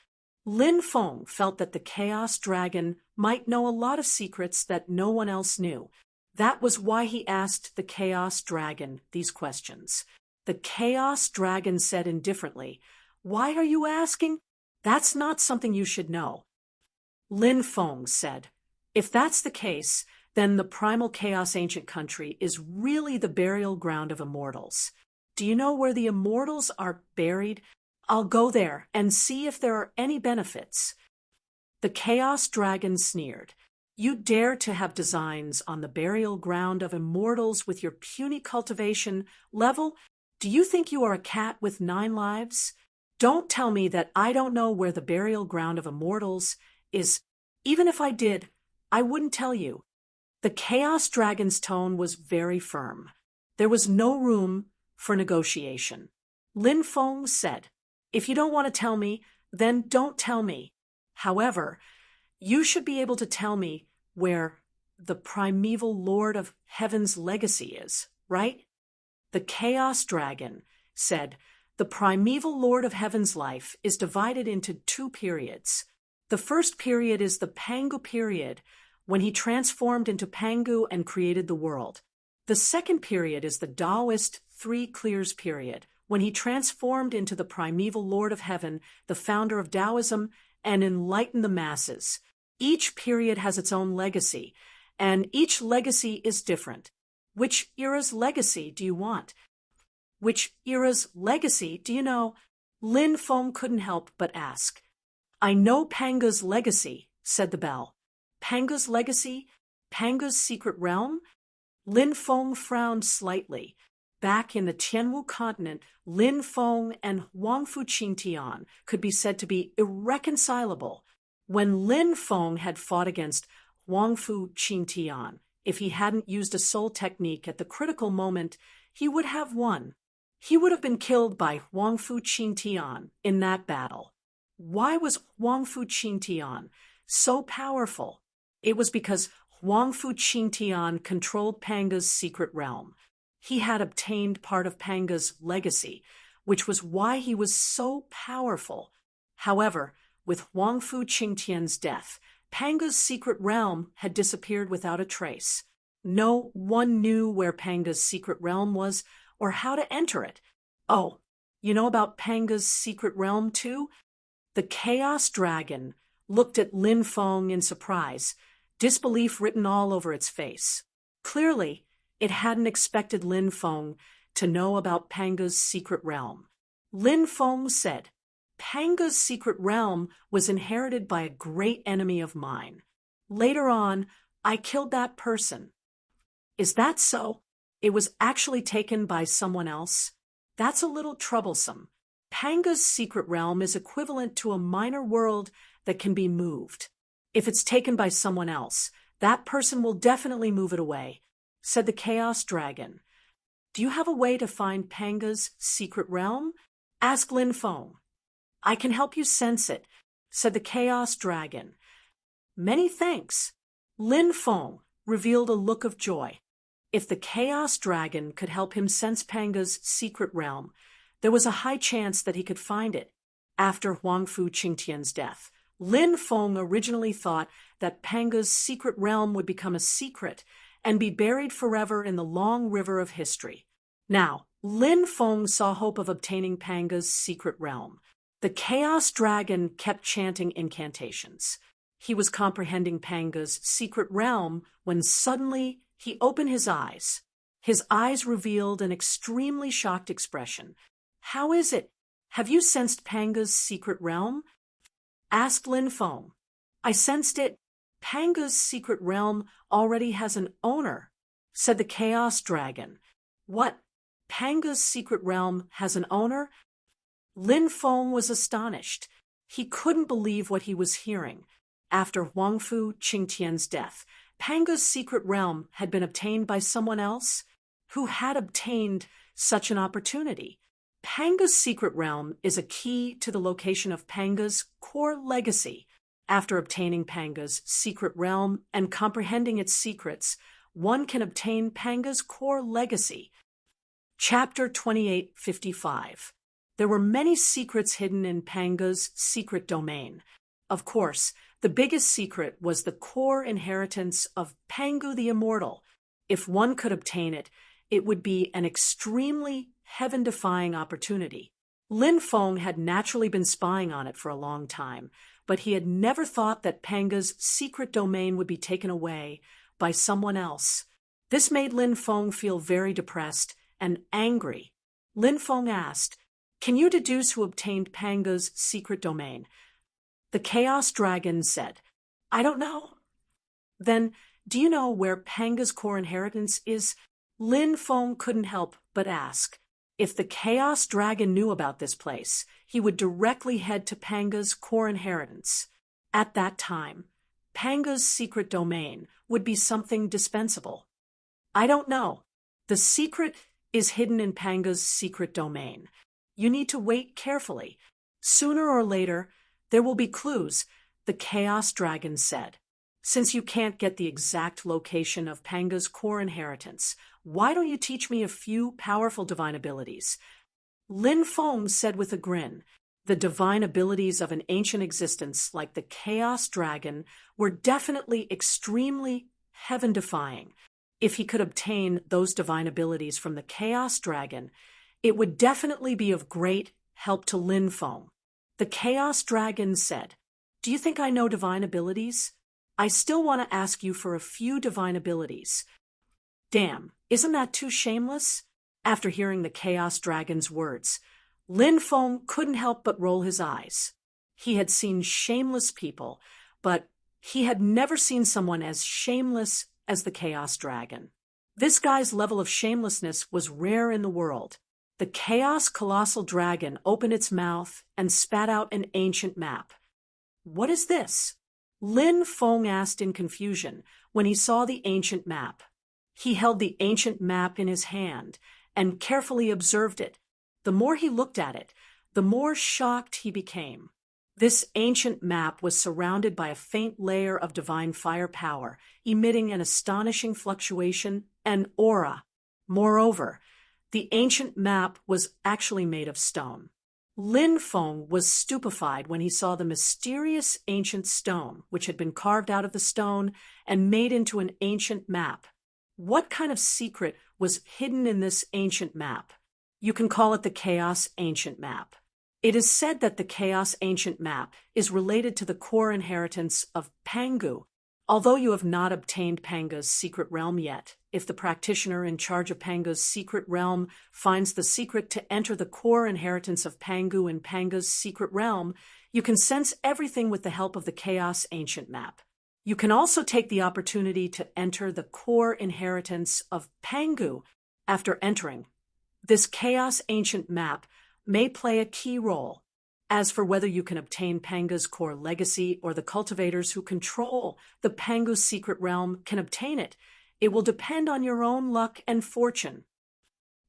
Lin Feng felt that the Chaos Dragon might know a lot of secrets that no one else knew. That was why he asked the Chaos Dragon these questions. The Chaos Dragon said indifferently, Why are you asking? That's not something you should know. Lin Feng said, If that's the case, then the primal Chaos Ancient Country is really the burial ground of immortals. Do you know where the immortals are buried? I'll go there and see if there are any benefits. The Chaos Dragon sneered. You dare to have designs on the burial ground of immortals with your puny cultivation level? Do you think you are a cat with 9 lives? Don't tell me that I don't know where the burial ground of immortals is. Even if I did, I wouldn't tell you. The Chaos Dragon's tone was very firm. There was no room for negotiation. Lin Feng said, If you don't want to tell me, then don't tell me. However, you should be able to tell me where the primeval Lord of Heaven's legacy is, right? The Chaos Dragon said, The primeval Lord of Heaven's life is divided into 2 periods. The first period is the Pangu period, when he transformed into Pangu and created the world. The second period is the Taoist 3 Clears period, when he transformed into the primeval Lord of Heaven, the founder of Taoism, and enlightened the masses. Each period has its own legacy, and each legacy is different. Which era's legacy do you want? Which era's legacy do you know? Lin Feng couldn't help but ask. I know Panga's legacy, said the bell. Panga's legacy? Panga's secret realm? Lin Feng frowned slightly. Back in the Tianwu continent, Lin Feng and Huangfu Qingtian could be said to be irreconcilable. When Lin Feng had fought against Huangfu Qingtian, if he hadn't used a soul technique at the critical moment, he would have won. He would have been killed by Huangfu Qingtian in that battle. Why was Huangfu Qingtian so powerful? It was because Huangfu Qingtian controlled Panga's secret realm. He had obtained part of Panga's legacy, which was why he was so powerful. However, with Huangfu Qingtian's death, Panga's secret realm had disappeared without a trace. No one knew where Panga's secret realm was or how to enter it. Oh, you know about Panga's secret realm too? The Chaos Dragon looked at Lin Feng in surprise, disbelief written all over its face. Clearly, it hadn't expected Lin Feng to know about Panga's secret realm. Lin Feng said, Panga's secret realm was inherited by a great enemy of mine. Later on, I killed that person. Is that so? It was actually taken by someone else? That's a little troublesome. Panga's secret realm is equivalent to a minor world that can be moved. If it's taken by someone else, that person will definitely move it away, said the Chaos Dragon. Do you have a way to find Panga's secret realm? Asked Lin Feng. I can help you sense it, said the Chaos Dragon. Many thanks. Lin Feng revealed a look of joy. If the Chaos Dragon could help him sense Panga's secret realm, there was a high chance that he could find it. After Huangfu Qingtian's death, Lin Feng originally thought that Panga's secret realm would become a secret and be buried forever in the long river of history. Now, Lin Feng saw hope of obtaining Panga's secret realm. The Chaos Dragon kept chanting incantations. He was comprehending Panga's secret realm when suddenly he opened his eyes. His eyes revealed an extremely shocked expression. How is it? Have you sensed Panga's secret realm? Asked Lin Feng. I sensed it. Panga's secret realm already has an owner, said the Chaos Dragon. What? Panga's secret realm has an owner? Lin Feng was astonished. He couldn't believe what he was hearing. After Huangfu Qingtian's death, Panga's secret realm had been obtained by someone else? Who had obtained such an opportunity? Panga's secret realm is a key to the location of Panga's core legacy. After obtaining Panga's secret realm and comprehending its secrets, one can obtain Panga's core legacy. Chapter 2855. There were many secrets hidden in Panga's secret domain. Of course, the biggest secret was the core inheritance of Pangu the Immortal. If one could obtain it, it would be an extremely heaven-defying opportunity. Lin Feng had naturally been spying on it for a long time, but he had never thought that Panga's secret domain would be taken away by someone else. This made Lin Feng feel very depressed and angry. Lin Feng asked, Can you deduce who obtained Panga's secret domain? The Chaos Dragon said, I don't know. Then, do you know where Panga's core inheritance is? Lin Feng couldn't help but ask. If the Chaos Dragon knew about this place, he would directly head to Panga's core inheritance. At that time, Panga's secret domain would be something dispensable. I don't know. The secret is hidden in Panga's secret domain. You need to wait carefully. Sooner or later, there will be clues, the Chaos Dragon said. Since you can't get the exact location of Panga's core inheritance, why don't you teach me a few powerful divine abilities? Lin Feng said with a grin. The divine abilities of an ancient existence like the Chaos Dragon were definitely extremely heaven-defying. If he could obtain those divine abilities from the Chaos Dragon, it would definitely be of great help to Lin Feng. The Chaos Dragon said, Do you think I know divine abilities? I still want to ask you for a few divine abilities. Damn, isn't that too shameless? After hearing the Chaos Dragon's words, Lin Feng couldn't help but roll his eyes. He had seen shameless people, but he had never seen someone as shameless as the Chaos Dragon. This guy's level of shamelessness was rare in the world. The Chaos Colossal Dragon opened its mouth and spat out an ancient map. "What is this?" Lin Feng asked in confusion when he saw the ancient map. He held the ancient map in his hand and carefully observed it. The more he looked at it, the more shocked he became. This ancient map was surrounded by a faint layer of divine firepower, emitting an astonishing fluctuation and aura. Moreover, the ancient map was actually made of stone. Lin Feng was stupefied when he saw the mysterious ancient stone, which had been carved out of the stone and made into an ancient map. What kind of secret was hidden in this ancient map? You can call it the Chaos Ancient Map. It is said that the Chaos Ancient Map is related to the core inheritance of Pangu. Although you have not obtained Panga's secret realm yet, if the practitioner in charge of Panga's secret realm finds the secret to enter the core inheritance of Pangu in Panga's secret realm, you can sense everything with the help of the Chaos Ancient Map. You can also take the opportunity to enter the core inheritance of Pangu after entering. This Chaos Ancient Map may play a key role. As for whether you can obtain Panga's core legacy or the cultivators who control the Pangu secret realm can obtain it, it will depend on your own luck and fortune.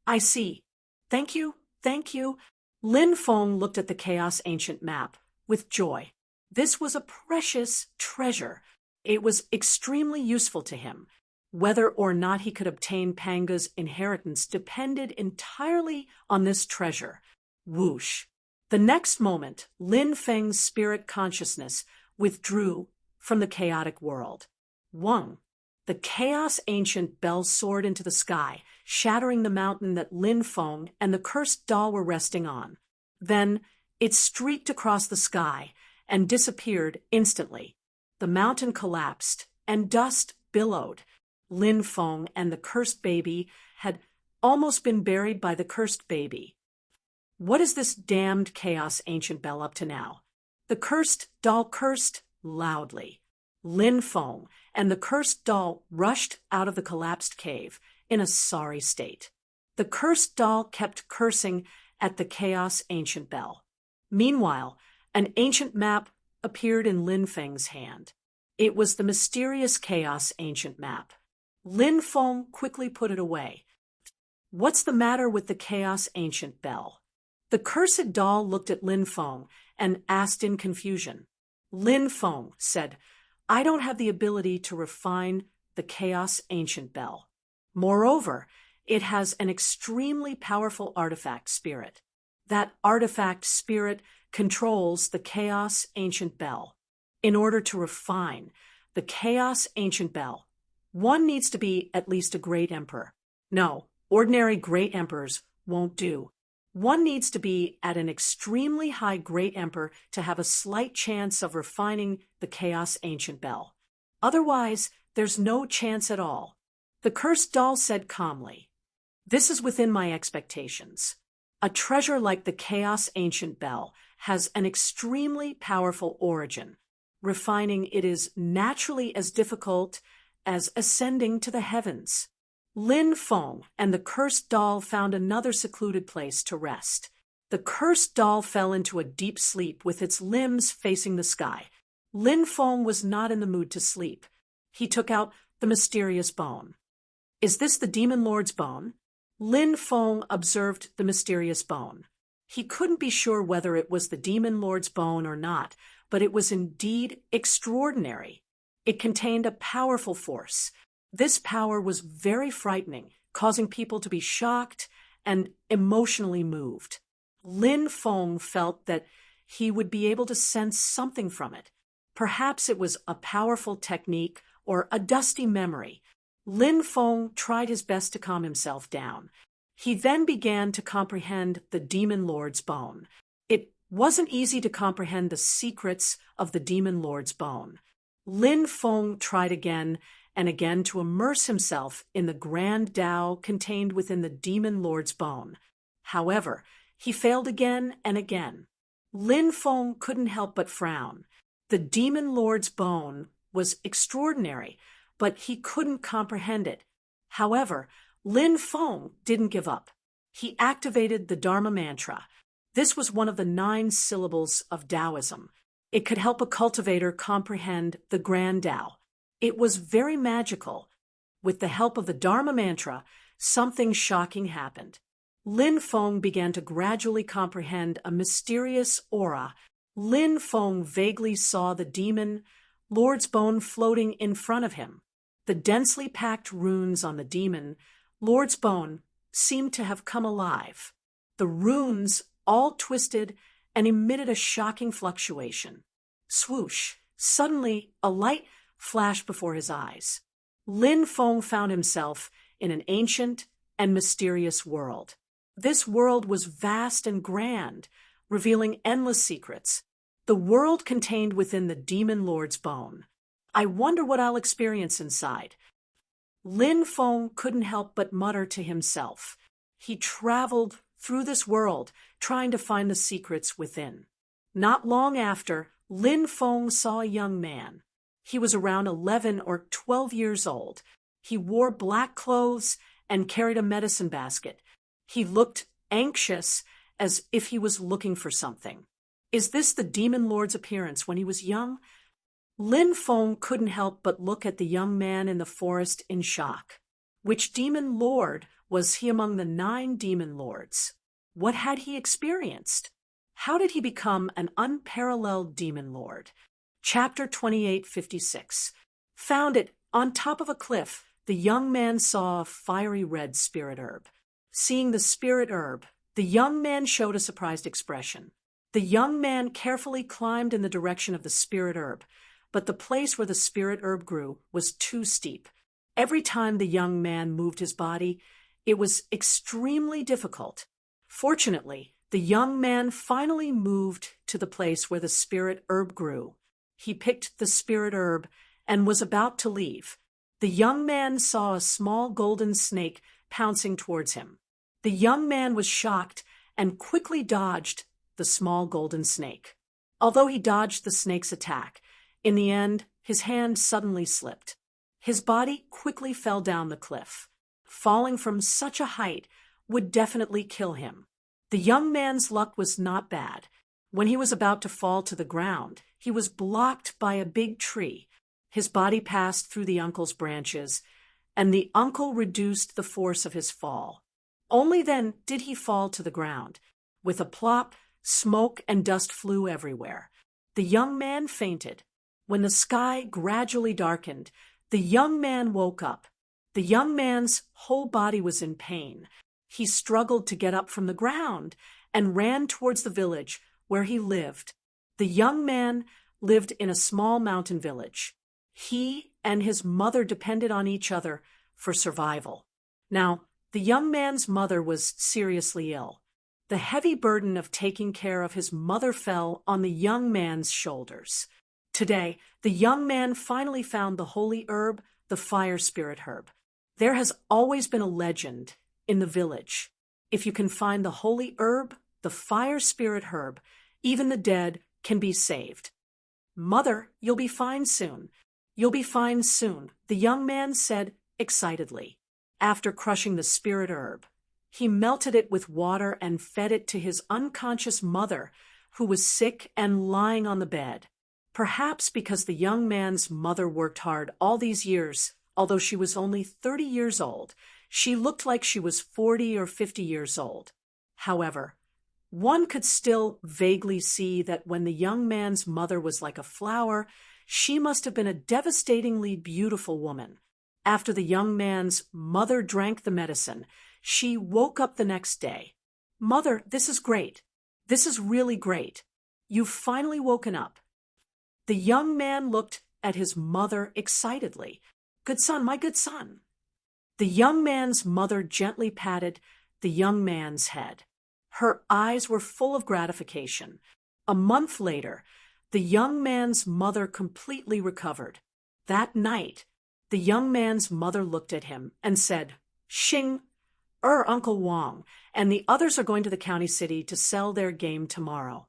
I see. Thank you, thank you. Lin Feng looked at the Chaos Ancient Map with joy. This was a precious treasure. It was extremely useful to him. Whether or not he could obtain Panga's inheritance depended entirely on this treasure. Whoosh! The next moment, Lin Feng's spirit consciousness withdrew from the chaotic world. Wang! The Chaos Ancient Bell soared into the sky, shattering the mountain that Lin Feng and the cursed doll were resting on. Then it streaked across the sky and disappeared instantly. The mountain collapsed and dust billowed. Lin Feng and the cursed baby had almost been buried by the cursed baby. What is this damned Chaos Ancient Bell up to now? The cursed doll cursed loudly. Lin Feng and the cursed doll rushed out of the collapsed cave in a sorry state. The cursed doll kept cursing at the Chaos Ancient Bell. Meanwhile, an ancient map appeared in Lin Feng's hand. It was the mysterious Chaos Ancient Map. Lin Feng quickly put it away. What's the matter with the Chaos Ancient Bell? The cursed doll looked at Lin Feng and asked in confusion. Lin Feng said, I don't have the ability to refine the Chaos Ancient Bell. Moreover, it has an extremely powerful artifact spirit. That artifact spirit controls the Chaos Ancient Bell. In order to refine the Chaos Ancient Bell, one needs to be at least a great emperor. No, ordinary great emperors won't do. One needs to be at an extremely high great emperor to have a slight chance of refining the Chaos Ancient Bell. Otherwise, there's no chance at all. The cursed doll said calmly, This is within my expectations. A treasure like the Chaos Ancient Bell has an extremely powerful origin. Refining it is naturally as difficult as ascending to the heavens. Lin Feng and the cursed doll found another secluded place to rest. The cursed doll fell into a deep sleep with its limbs facing the sky. Lin Feng was not in the mood to sleep. He took out the mysterious bone. Is this the Demon Lord's bone? Lin Feng observed the mysterious bone. He couldn't be sure whether it was the Demon Lord's bone or not, but it was indeed extraordinary. It contained a powerful force. This power was very frightening, causing people to be shocked and emotionally moved. Lin Feng felt that he would be able to sense something from it. Perhaps it was a powerful technique or a dusty memory. Lin Feng tried his best to calm himself down. He then began to comprehend the Demon Lord's bone. It wasn't easy to comprehend the secrets of the Demon Lord's bone. Lin Feng tried again and again to immerse himself in the grand Tao contained within the demon lord's bone. However, he failed again and again. Lin Feng couldn't help but frown. The demon lord's bone was extraordinary, but he couldn't comprehend it. However, Lin Feng didn't give up. He activated the Dharma mantra. This was one of the 9 syllables of Taoism. It could help a cultivator comprehend the grand Tao. It was very magical. With the help of the Dharma mantra, something shocking happened. Lin Feng began to gradually comprehend a mysterious aura. Lin Feng vaguely saw the demon lord's bone floating in front of him. The densely packed runes on the demon lord's bone seemed to have come alive. The runes all twisted and emitted a shocking fluctuation. Swoosh! Suddenly, a light flashed before his eyes. Lin Feng found himself in an ancient and mysterious world. This world was vast and grand, revealing endless secrets. The world contained within the demon lord's bone. I wonder what I'll experience inside. Lin Feng couldn't help but mutter to himself. He traveled through this world, trying to find the secrets within. Not long after, Lin Feng saw a young man. He was around 11 or 12 years old. He wore black clothes and carried a medicine basket. He looked anxious, as if he was looking for something. Is this the demon lord's appearance when he was young? Lin Feng couldn't help but look at the young man in the forest in shock. Which demon lord was he among the 9 demon lords? What had he experienced? How did he become an unparalleled demon lord? Chapter 2856. Found it on top of a cliff. The young man saw a fiery red spirit herb. Seeing the spirit herb, the young man showed a surprised expression. The young man carefully climbed in the direction of the spirit herb, but the place where the spirit herb grew was too steep. Every time the young man moved his body, it was extremely difficult. Fortunately, the young man finally moved to the place where the spirit herb grew. He picked the spirit herb and was about to leave. The young man saw a small golden snake pouncing towards him. The young man was shocked and quickly dodged the small golden snake. Although he dodged the snake's attack, in the end, his hand suddenly slipped. His body quickly fell down the cliff. Falling from such a height would definitely kill him. The young man's luck was not bad. When he was about to fall to the ground, he was blocked by a big tree. His body passed through the uncle's branches, and the uncle reduced the force of his fall. Only then did he fall to the ground. With a plop, smoke and dust flew everywhere. The young man fainted. When the sky gradually darkened, the young man woke up. The young man's whole body was in pain. He struggled to get up from the ground and ran towards the village where he lived. The young man lived in a small mountain village. He and his mother depended on each other for survival. Now, the young man's mother was seriously ill. The heavy burden of taking care of his mother fell on the young man's shoulders. Today, the young man finally found the holy herb, the fire spirit herb. There has always been a legend in the village. If you can find the holy herb, the fire spirit herb, even the dead can be saved. Mother, you'll be fine soon. You'll be fine soon, the young man said excitedly. After crushing the spirit herb, he melted it with water and fed it to his unconscious mother, who was sick and lying on the bed. Perhaps because the young man's mother worked hard all these years, although she was only 30 years old, she looked like she was 40 or 50 years old. However, one could still vaguely see that when the young man's mother was like a flower, she must have been a devastatingly beautiful woman. After the young man's mother drank the medicine, she woke up the next day. Mother, this is great. This is really great. You've finally woken up. The young man looked at his mother excitedly. Good son, my good son. The young man's mother gently patted the young man's head. Her eyes were full of gratification. A month later, the young man's mother completely recovered. That night, The young man's mother looked at him and said, "Xing, Uncle Wang, and the others are going to the county city to sell their game tomorrow.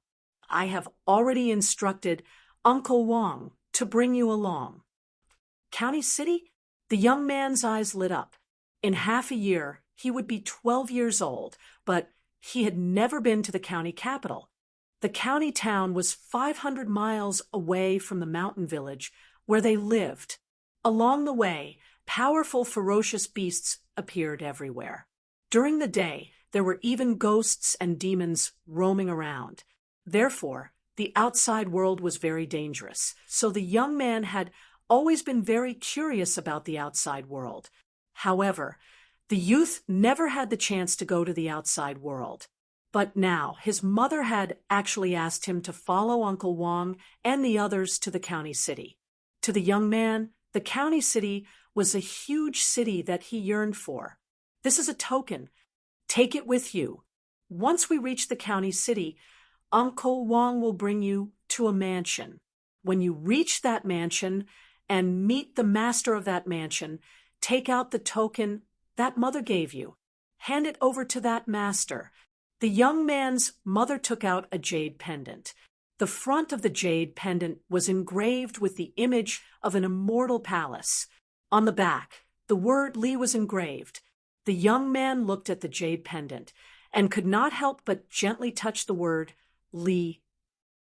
I have already instructed Uncle Wang to bring you along." County city? The young man's eyes lit up. In half a year, he would be 12 years old, but he had never been to the county capital. The county town was 500 miles away from the mountain village where they lived. Along the way, powerful, ferocious beasts appeared everywhere. During the day, there were even ghosts and demons roaming around. Therefore, the outside world was very dangerous, so the young man had always been very curious about the outside world. However, the youth never had the chance to go to the outside world. But now his mother had actually asked him to follow Uncle Wang and the others to the county city. To the young man, the county city was a huge city that he yearned for. "This is a token. Take it with you. Once we reach the county city, Uncle Wang will bring you to a mansion. When you reach that mansion and meet the master of that mansion, take out the token that mother gave you. Hand it over to that master." The young man's mother took out a jade pendant. The front of the jade pendant was engraved with the image of an immortal palace. On the back, the word Li was engraved. The young man looked at the jade pendant and could not help but gently touch the word Li.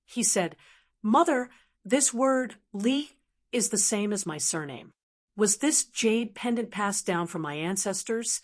He said, "Mother, this word Li is the same as my surname. Was this jade pendant passed down from my ancestors?"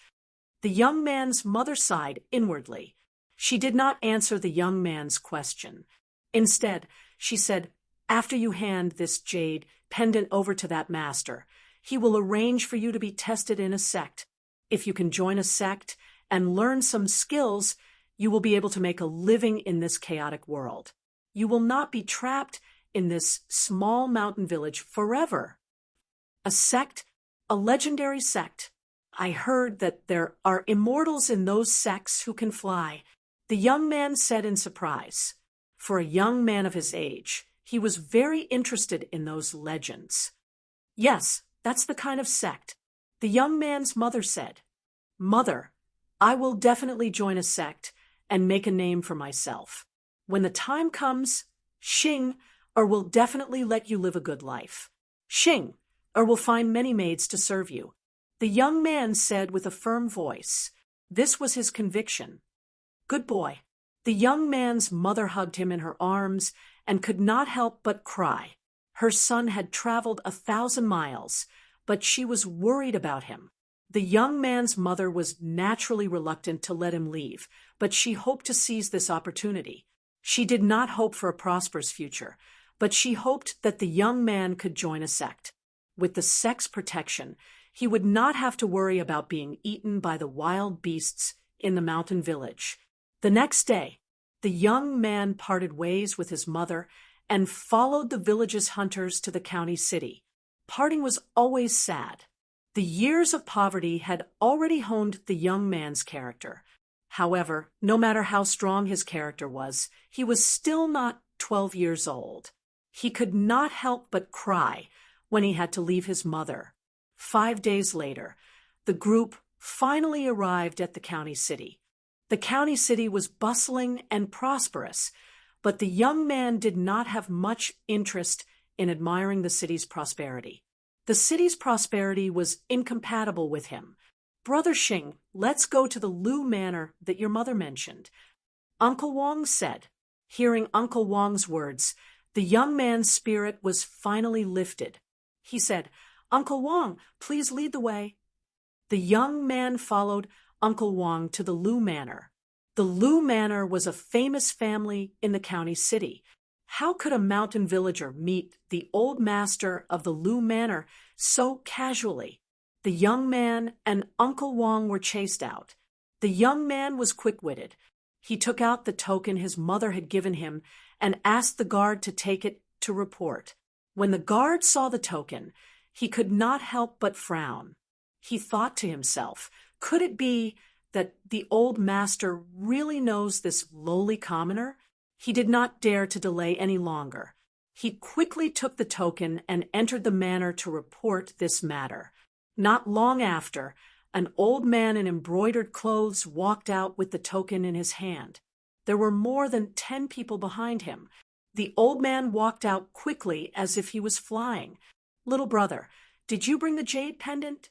The young man's mother sighed inwardly. She did not answer the young man's question. Instead, she said, "After you hand this jade pendant over to that master, he will arrange for you to be tested in a sect. If you can join a sect and learn some skills, you will be able to make a living in this chaotic world. You will not be trapped in this small mountain village forever." A sect, a legendary sect. I heard that there are immortals in those sects who can fly. The young man said in surprise. For a young man of his age, he was very interested in those legends. "Yes, that's the kind of sect." The young man's mother said, "Mother, I will definitely join a sect and make a name for myself. When the time comes, Xing will definitely let you live a good life. Xing will find many maids to serve you." The young man said with a firm voice. This was his conviction. "Good boy." The young man's mother hugged him in her arms and could not help but cry. Her son had traveled 1,000 miles, but she was worried about him. The young man's mother was naturally reluctant to let him leave, but she hoped to seize this opportunity. She did not hope for a prosperous future, but she hoped that the young man could join a sect. With the sect's protection, he would not have to worry about being eaten by the wild beasts in the mountain village. The next day, the young man parted ways with his mother and followed the village's hunters to the county city. Parting was always sad. The years of poverty had already honed the young man's character. However, no matter how strong his character was, he was still not 12 years old. He could not help but cry when he had to leave his mother. 5 days later, the group finally arrived at the county city. The county city was bustling and prosperous, but the young man did not have much interest in admiring the city's prosperity. The city's prosperity was incompatible with him. "Brother Xing, let's go to the Lu Manor that your mother mentioned," Uncle Wang said. Hearing Uncle Wang's words, the young man's spirit was finally lifted. He said, "Uncle Wang, please lead the way." The young man followed Uncle Wang to the Lu Manor. The Lu Manor was a famous family in the county city. How could a mountain villager meet the old master of the Lu Manor so casually? The young man and Uncle Wang were chased out. The young man was quick-witted. He took out the token his mother had given him and asked the guard to take it to report. When the guard saw the token, he could not help but frown. He thought to himself, could it be that the old master really knows this lowly commoner? He did not dare to delay any longer. He quickly took the token and entered the manor to report this matter. Not long after, an old man in embroidered clothes walked out with the token in his hand. There were more than 10 people behind him. The old man walked out quickly as if he was flying. "Little brother, did you bring the jade pendant?"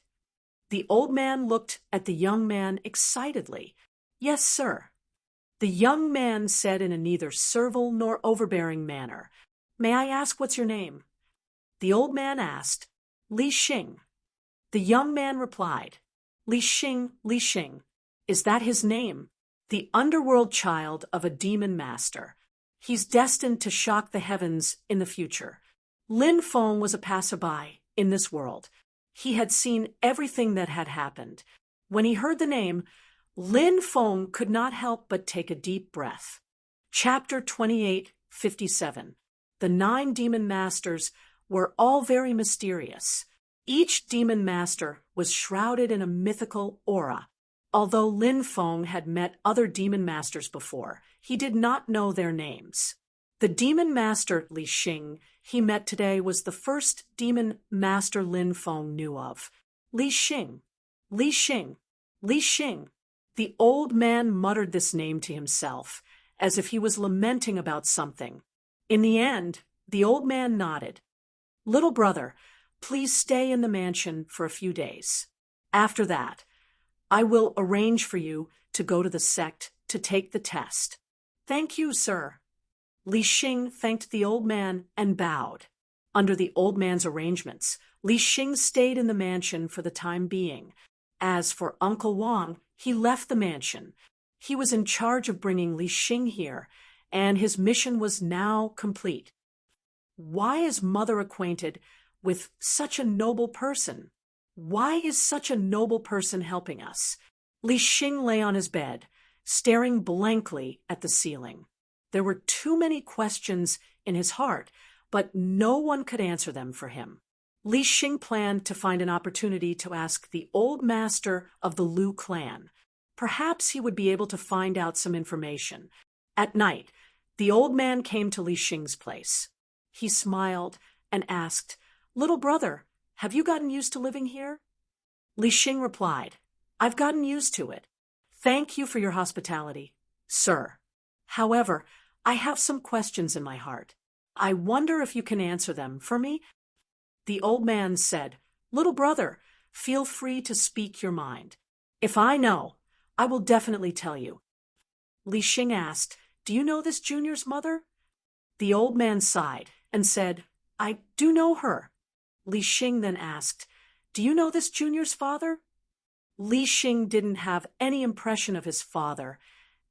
The old man looked at the young man excitedly. "Yes, sir." The young man said in a neither servile nor overbearing manner, "May I ask what's your name?" The old man asked, "Li Xing." The young man replied, "Li Xing, Li Xing. Is that his name? The underworld child of a demon master. He's destined to shock the heavens in the future." Lin Feng was a passerby in this world. He had seen everything that had happened. When he heard the name, Lin Feng could not help but take a deep breath. Chapter 28:57. The 9 demon masters were all very mysterious. Each demon master was shrouded in a mythical aura. Although Lin Feng had met other demon masters before, he did not know their names. The demon master Li Xing he met today was the first demon master Lin Feng knew of. Li Xing, Li Xing, Li Xing. The old man muttered this name to himself, as if he was lamenting about something. In the end, the old man nodded. "Little brother, please stay in the mansion for a few days. After that, I will arrange for you to go to the sect to take the test." "Thank you, sir." Li Xing thanked the old man and bowed. Under the old man's arrangements, Li Xing stayed in the mansion for the time being. As for Uncle Wang, he left the mansion. He was in charge of bringing Li Xing here, and his mission was now complete. Why is Mother acquainted with such a noble person? Why is such a noble person helping us? Li Xing lay on his bed, staring blankly at the ceiling. There were too many questions in his heart, but no one could answer them for him. Li Xing planned to find an opportunity to ask the old master of the Lu clan. Perhaps he would be able to find out some information. At night, the old man came to Li Xing's place. He smiled and asked, "Little brother, have you gotten used to living here?" Li Xing replied, "I've gotten used to it. Thank you for your hospitality, sir. However, I have some questions in my heart. I wonder if you can answer them for me." The old man said, "Little brother, feel free to speak your mind. If I know, I will definitely tell you." Li Xing asked, "Do you know this junior's mother?" The old man sighed and said, "I do know her." Li Xing then asked, "Do you know this junior's father?" Li Xing didn't have any impression of his father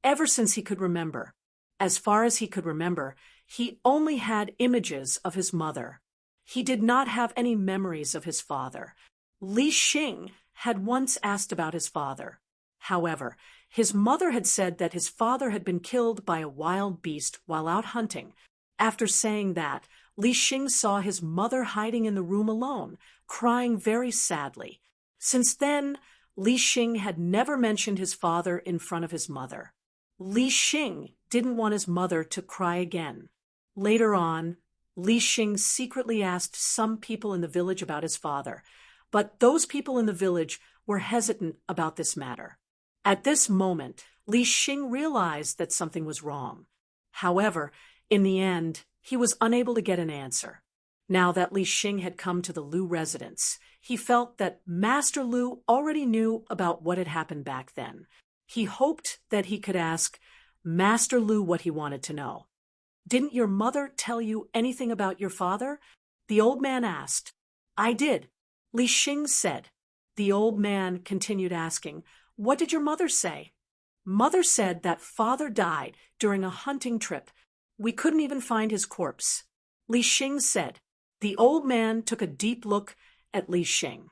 ever since he could remember. As far as he could remember, he only had images of his mother. He did not have any memories of his father. Li Xing had once asked about his father. However, his mother had said that his father had been killed by a wild beast while out hunting. After saying that, Li Xing saw his mother hiding in the room alone, crying very sadly. Since then, Li Xing had never mentioned his father in front of his mother. Li Xing didn't want his mother to cry again. Later on, Li Xing secretly asked some people in the village about his father, but those people in the village were hesitant about this matter. At this moment, Li Xing realized that something was wrong. However, in the end, he was unable to get an answer. Now that Li Xing had come to the Lu residence, he felt that Master Lu already knew about what had happened back then. He hoped that he could ask Master Lu what he wanted to know. "Didn't your mother tell you anything about your father?" the old man asked. "I did," Li Xing said. The old man continued asking, "What did your mother say?" "Mother said that father died during a hunting trip. We couldn't even find his corpse," Li Xing said. The old man took a deep look at Li Xing.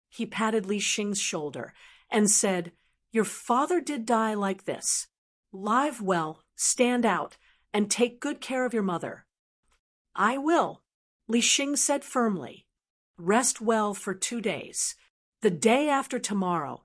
He patted Li Xing's shoulder and said, "Your father did die like this. Live well, stand out, and take good care of your mother." "I will," Li Xing said firmly. "Rest well for 2 days. The day after tomorrow,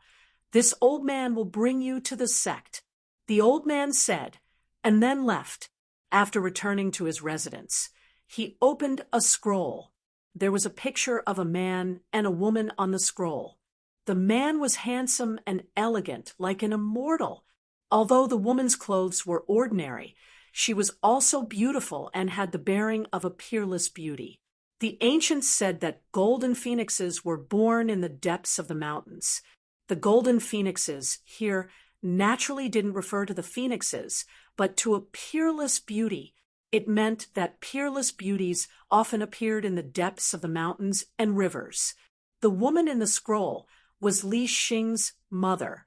this old man will bring you to the sect," the old man said, and then left. After returning to his residence, he opened a scroll. There was a picture of a man and a woman on the scroll. The man was handsome and elegant, like an immortal. Although the woman's clothes were ordinary, she was also beautiful and had the bearing of a peerless beauty. The ancients said that golden phoenixes were born in the depths of the mountains. The golden phoenixes here naturally didn't refer to the phoenixes, but to a peerless beauty. It meant that peerless beauties often appeared in the depths of the mountains and rivers. The woman in the scroll was Li Xing's mother.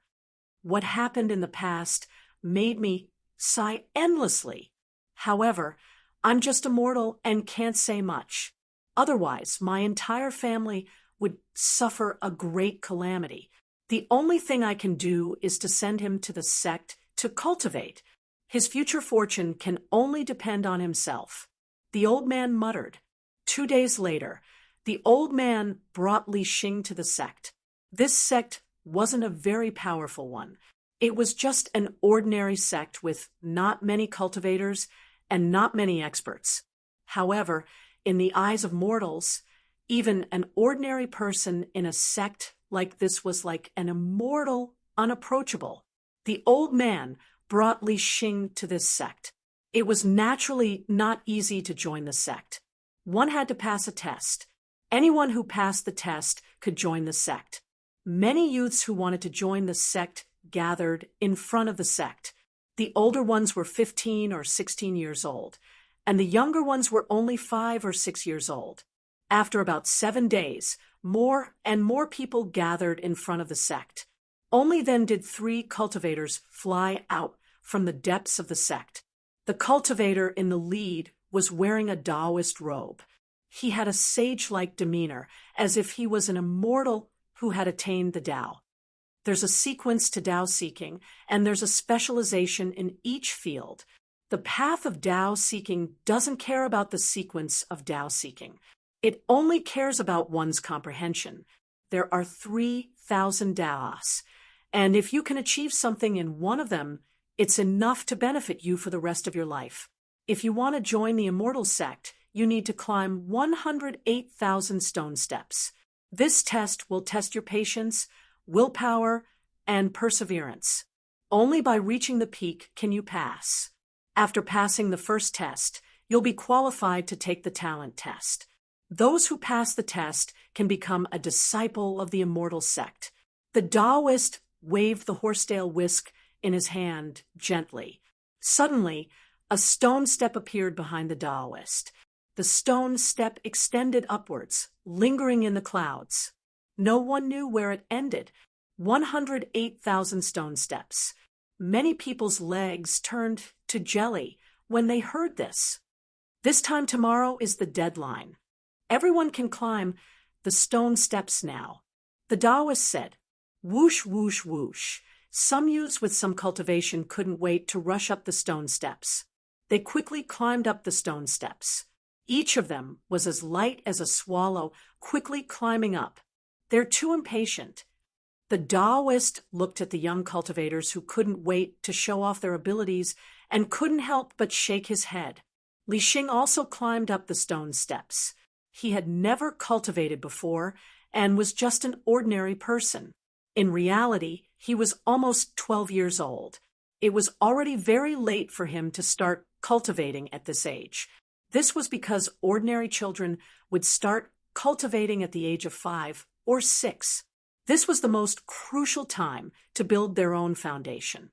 What happened in the past made me sigh endlessly. However, I'm just a mortal and can't say much. Otherwise, my entire family would suffer a great calamity. The only thing I can do is to send him to the sect to cultivate. His future fortune can only depend on himself. The old man muttered. 2 days later, the old man brought Li Xing to the sect. This sect wasn't a very powerful one. It was just an ordinary sect with not many cultivators and not many experts. However, in the eyes of mortals, even an ordinary person in a sect like this was like an immortal, unapproachable. The old man brought Li Xing to this sect. It was naturally not easy to join the sect. One had to pass a test. Anyone who passed the test could join the sect. Many youths who wanted to join the sect gathered in front of the sect. The older ones were 15 or 16 years old, and the younger ones were only 5 or 6 years old. After about 7 days, more and more people gathered in front of the sect. Only then did 3 cultivators fly out from the depths of the sect. The cultivator in the lead was wearing a Taoist robe. He had a sage-like demeanor, as if he was an immortal who had attained the Tao. There's a sequence to Tao seeking, and there's a specialization in each field. The path of Tao seeking doesn't care about the sequence of Tao seeking. It only cares about one's comprehension. There are 3,000 Taos, and if you can achieve something in one of them, it's enough to benefit you for the rest of your life. If you want to join the Immortal Sect, you need to climb 108,000 stone steps. This test will test your patience, willpower, and perseverance. Only by reaching the peak can you pass. After passing the first test, you'll be qualified to take the talent test. Those who pass the test can become a disciple of the Immortal Sect. The Taoist waved the horsetail whisk in his hand gently. Suddenly, a stone step appeared behind the Taoist. The stone step extended upwards, lingering in the clouds. No one knew where it ended. 108,000 stone steps. Many people's legs turned to jelly when they heard this. This time tomorrow is the deadline. Everyone can climb the stone steps now. The Taoist said, whoosh, whoosh, whoosh. Some youths with some cultivation couldn't wait to rush up the stone steps. They quickly climbed up the stone steps. Each of them was as light as a swallow, quickly climbing up. They're too impatient. The Taoist looked at the young cultivators who couldn't wait to show off their abilities and couldn't help but shake his head. Li Xing also climbed up the stone steps. He had never cultivated before and was just an ordinary person. In reality, he was almost 12 years old. It was already very late for him to start cultivating at this age. This was because ordinary children would start cultivating at the age of 5 or 6. This was the most crucial time to build their own foundation.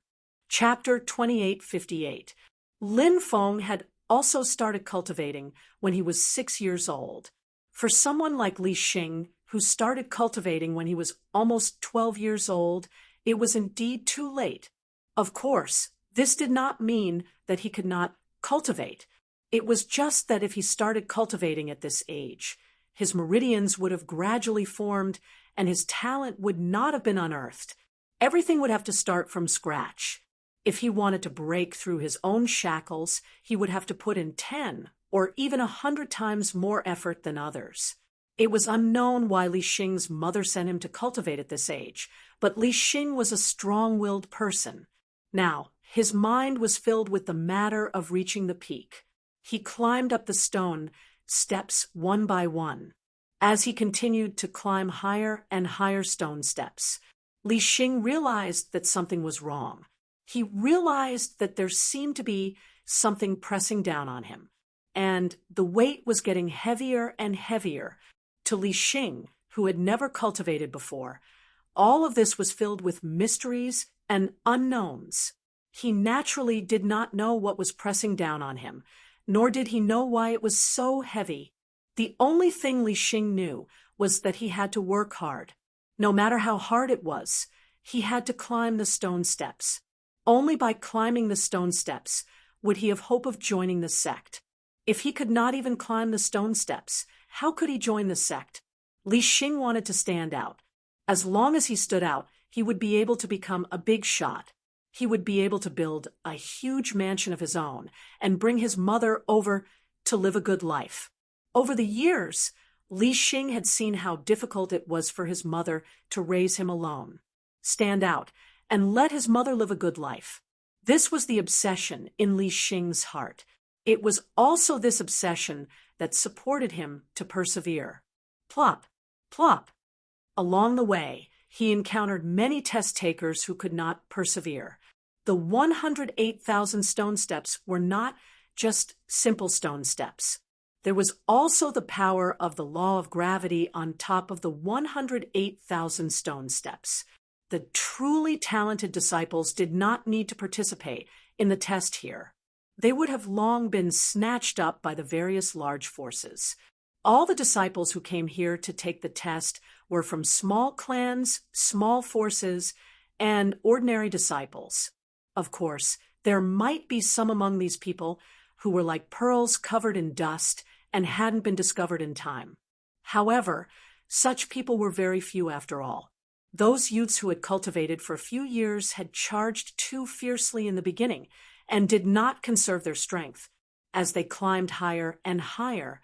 Chapter 2858. Lin Feng had also started cultivating when he was 6 years old. For someone like Li Xing, who started cultivating when he was almost 12 years old, it was indeed too late. Of course, this did not mean that he could not cultivate. It was just that if he started cultivating at this age, his meridians would have gradually formed and his talent would not have been unearthed. Everything would have to start from scratch. If he wanted to break through his own shackles, he would have to put in 10 or even 100 times more effort than others. It was unknown why Li Xing's mother sent him to cultivate at this age, but Li Xing was a strong-willed person. Now, his mind was filled with the matter of reaching the peak. He climbed up the stone steps one by one. As he continued to climb higher and higher stone steps, Li Xing realized that something was wrong. He realized that there seemed to be something pressing down on him, and the weight was getting heavier and heavier. To Li Xing, who had never cultivated before, all of this was filled with mysteries and unknowns. He naturally did not know what was pressing down on him, nor did he know why it was so heavy. The only thing Li Xing knew was that he had to work hard. No matter how hard it was, he had to climb the stone steps. Only by climbing the stone steps would he have hope of joining the sect. If he could not even climb the stone steps, how could he join the sect? Li Xing wanted to stand out. As long as he stood out, he would be able to become a big shot. He would be able to build a huge mansion of his own and bring his mother over to live a good life. Over the years, Li Xing had seen how difficult it was for his mother to raise him alone, stand out, and let his mother live a good life. This was the obsession in Li Xing's heart. It was also this obsession that supported him to persevere. Plop, plop. Along the way, he encountered many test takers who could not persevere. The 108,000 stone steps were not just simple stone steps. There was also the power of the law of gravity on top of the 108,000 stone steps. The truly talented disciples did not need to participate in the test here. They would have long been snatched up by the various large forces. All the disciples who came here to take the test were from small clans, small forces, and ordinary disciples. Of course, there might be some among these people who were like pearls covered in dust and hadn't been discovered in time. However, such people were very few after all. Those youths who had cultivated for a few years had charged too fiercely in the beginning and did not conserve their strength. As they climbed higher and higher,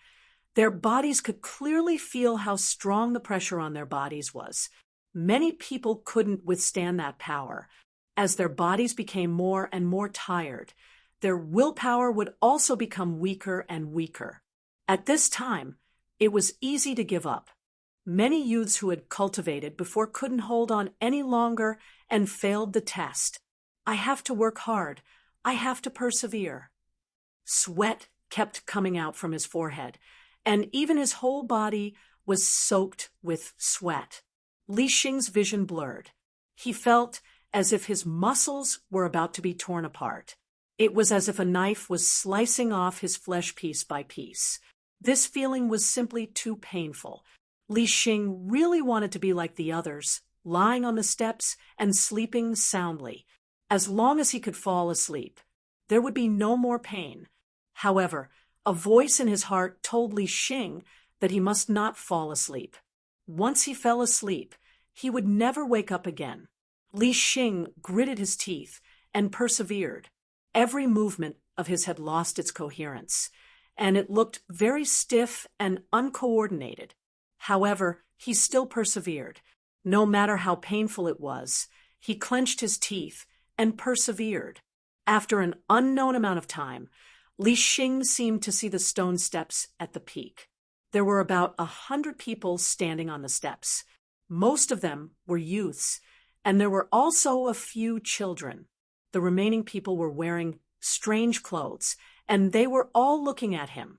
their bodies could clearly feel how strong the pressure on their bodies was. Many people couldn't withstand that power. As their bodies became more and more tired, their willpower would also become weaker and weaker. At this time, it was easy to give up. Many youths who had cultivated before couldn't hold on any longer and failed the test. I have to work hard. I have to persevere. Sweat kept coming out from his forehead, and even his whole body was soaked with sweat. Li Xing's vision blurred. He felt as if his muscles were about to be torn apart. It was as if a knife was slicing off his flesh piece by piece. This feeling was simply too painful. Li Xing really wanted to be like the others, lying on the steps and sleeping soundly. As long as he could fall asleep, there would be no more pain. However, a voice in his heart told Li Xing that he must not fall asleep. Once he fell asleep, he would never wake up again. Li Xing gritted his teeth and persevered. Every movement of his had lost its coherence, and it looked very stiff and uncoordinated. However, he still persevered. No matter how painful it was, he clenched his teeth and persevered. After an unknown amount of time, Li Xing seemed to see the stone steps at the peak. There were about 100 people standing on the steps. Most of them were youths, and there were also a few children. The remaining people were wearing strange clothes, and they were all looking at him.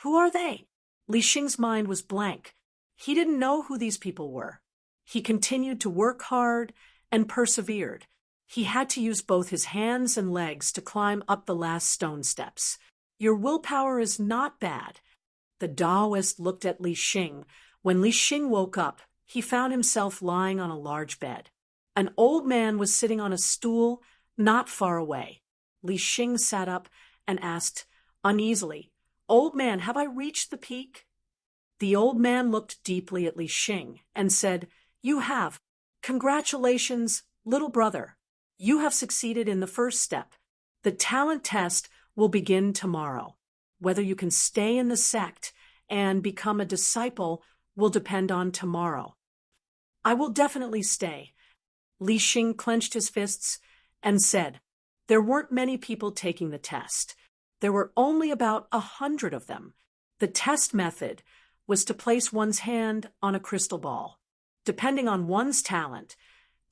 Who are they? Li Xing's mind was blank. He didn't know who these people were. He continued to work hard and persevered. He had to use both his hands and legs to climb up the last stone steps. Your willpower is not bad. The Taoist looked at Li Xing. When Li Xing woke up, he found himself lying on a large bed. An old man was sitting on a stool not far away. Li Xing sat up and asked uneasily, "Old man, have I reached the peak?" The old man looked deeply at Li Xing and said, "You have. Congratulations, little brother. You have succeeded in the first step. The talent test will begin tomorrow. Whether you can stay in the sect and become a disciple will depend on tomorrow." "I will definitely stay." Li Xing clenched his fists and said, "There weren't many people taking the test. There were only about 100 of them. The test method was to place one's hand on a crystal ball. Depending on one's talent,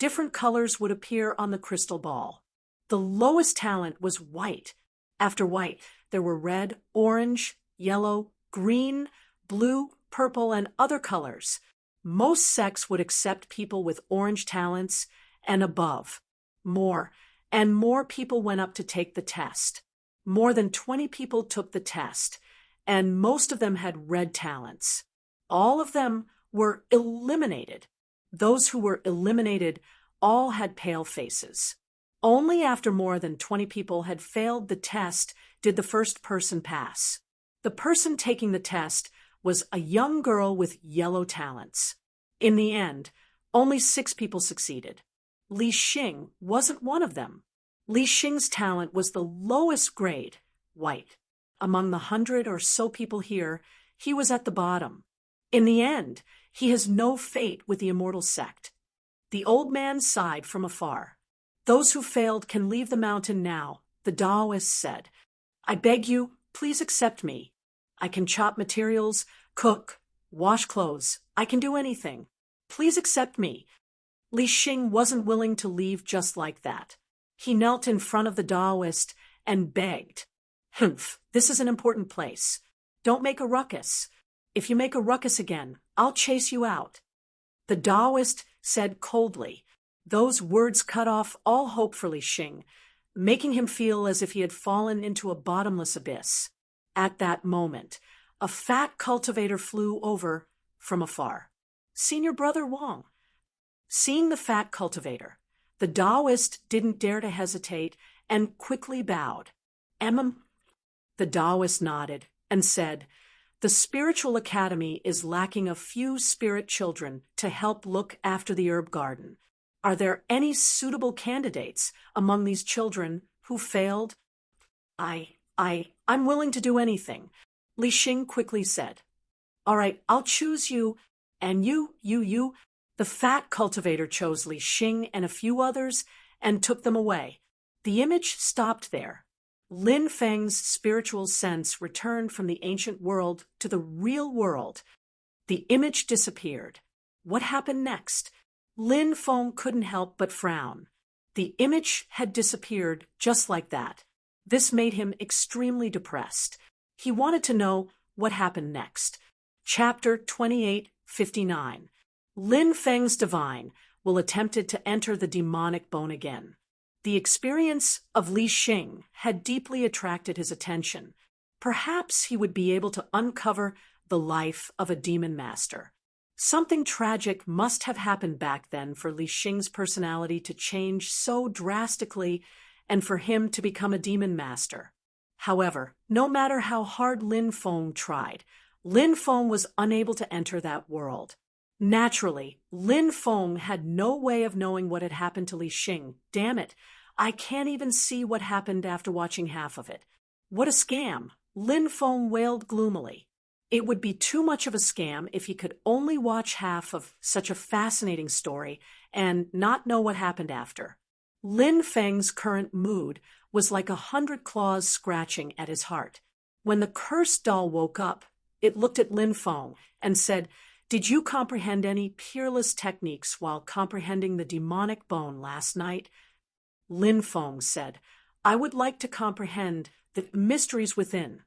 different colors would appear on the crystal ball. The lowest talent was white. After white, there were red, orange, yellow, green, blue, purple, and other colors. Most sects would accept people with orange talents and above. More and more people went up to take the test. More than 20 people took the test, and most of them had red talents. All of them were eliminated. Those who were eliminated all had pale faces. Only after more than 20 people had failed the test did the first person pass. The person taking the test was a young girl with yellow talents. In the end, only 6 people succeeded. Li Xing wasn't one of them. Li Xing's talent was the lowest grade, white. Among the 100 or so people here, he was at the bottom. In the end, he has no fate with the immortal sect. The old man sighed from afar. Those who failed can leave the mountain now, the Taoist said. I beg you, please accept me. I can chop materials, cook, wash clothes. I can do anything. Please accept me. Li Xing wasn't willing to leave just like that. He knelt in front of the Taoist and begged. Humph, this is an important place. Don't make a ruckus. If you make a ruckus again, I'll chase you out. The Taoist said coldly. Those words cut off all hope for Li Xing, making him feel as if he had fallen into a bottomless abyss. At that moment, a fat cultivator flew over from afar. Senior Brother Wang. Seeing the fat cultivator, the Taoist didn't dare to hesitate and quickly bowed. The Taoist nodded and said, the spiritual academy is lacking a few spirit children to help look after the herb garden. Are there any suitable candidates among these children who failed? I'm willing to do anything, Li Xing quickly said. All right, I'll choose you, and you. The fat cultivator chose Li Xing and a few others and took them away. The image stopped there. Lin Feng's spiritual sense returned from the ancient world to the real world. The image disappeared. What happened next? Lin Feng couldn't help but frown. The image had disappeared just like that. This made him extremely depressed. He wanted to know what happened next. Chapter 28:59. Lin Feng's divine will attempted to enter the demonic bone again. The experience of Li Xing had deeply attracted his attention. Perhaps he would be able to uncover the life of a demon master. Something tragic must have happened back then for Li Xing's personality to change so drastically and for him to become a demon master. However, no matter how hard Lin Feng tried, Lin Feng was unable to enter that world. Naturally, Lin Feng had no way of knowing what had happened to Li Xing. Damn it, I can't even see what happened after watching half of it. What a scam, Lin Feng wailed gloomily. It would be too much of a scam if he could only watch half of such a fascinating story and not know what happened after. Lin Feng's current mood was like 100 claws scratching at his heart. When the cursed doll woke up, it looked at Lin Feng and said, Did you comprehend any peerless techniques while comprehending the demonic bone last night? Lin Feng said, I would like to comprehend the mysteries within.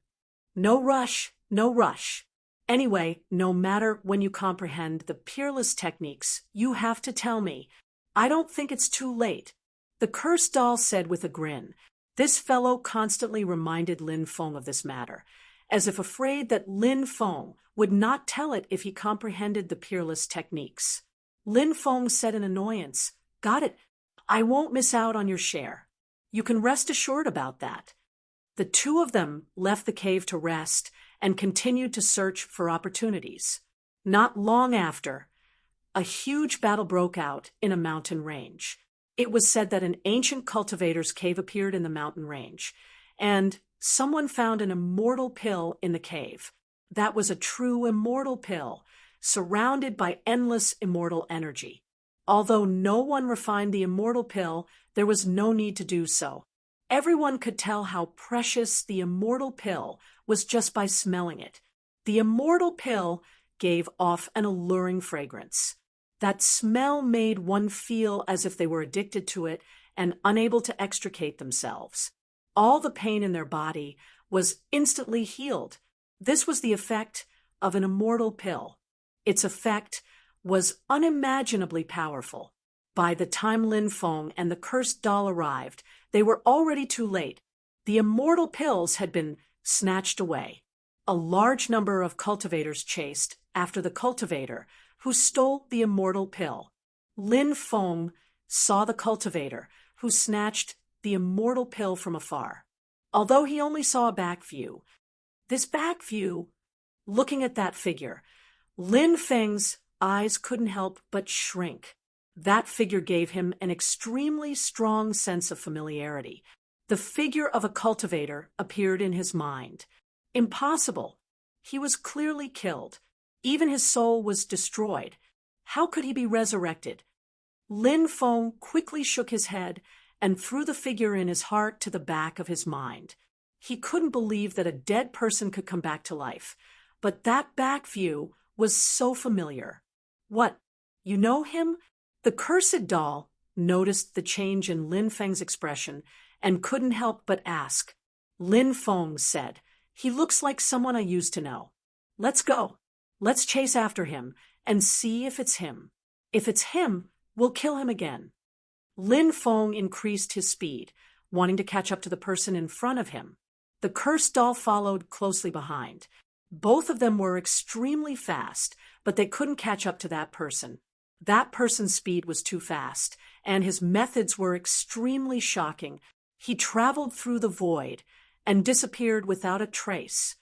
No rush, no rush. Anyway, no matter when you comprehend the peerless techniques, you have to tell me. I don't think it's too late. The cursed doll said with a grin. This fellow constantly reminded Lin Feng of this matter, as if afraid that Lin Feng would not tell it if he comprehended the peerless techniques. Lin Feng said in annoyance, Got it. I won't miss out on your share. You can rest assured about that. The two of them left the cave to rest and continued to search for opportunities. Not long after, a huge battle broke out in a mountain range. It was said that an ancient cultivator's cave appeared in the mountain range, and someone found an immortal pill in the cave. That was a true immortal pill, surrounded by endless immortal energy. Although no one refined the immortal pill, there was no need to do so. Everyone could tell how precious the immortal pill was just by smelling it. The immortal pill gave off an alluring fragrance. That smell made one feel as if they were addicted to it and unable to extricate themselves. All the pain in their body was instantly healed. This was the effect of an immortal pill. Its effect was unimaginably powerful. By the time Lin Feng and the cursed doll arrived, they were already too late. The immortal pills had been snatched away. A large number of cultivators chased after the cultivator who stole the immortal pill. Lin Feng saw the cultivator who snatched the immortal pill from afar. Although he only saw a back view, looking at that figure, Lin Feng's eyes couldn't help but shrink. That figure gave him an extremely strong sense of familiarity. The figure of a cultivator appeared in his mind. Impossible. He was clearly killed. Even his soul was destroyed. How could he be resurrected? Lin Feng quickly shook his head and threw the figure in his heart to the back of his mind. He couldn't believe that a dead person could come back to life. But that back view was so familiar. What, you know him? The cursed doll noticed the change in Lin Feng's expression and couldn't help but ask. Lin Feng said, "He looks like someone I used to know. Let's go. Let's chase after him and see if it's him. If it's him, we'll kill him again." Lin Feng increased his speed, wanting to catch up to the person in front of him. The cursed doll followed closely behind. Both of them were extremely fast, but they couldn't catch up to that person. That person's speed was too fast, and his methods were extremely shocking. He traveled through the void and disappeared without a trace.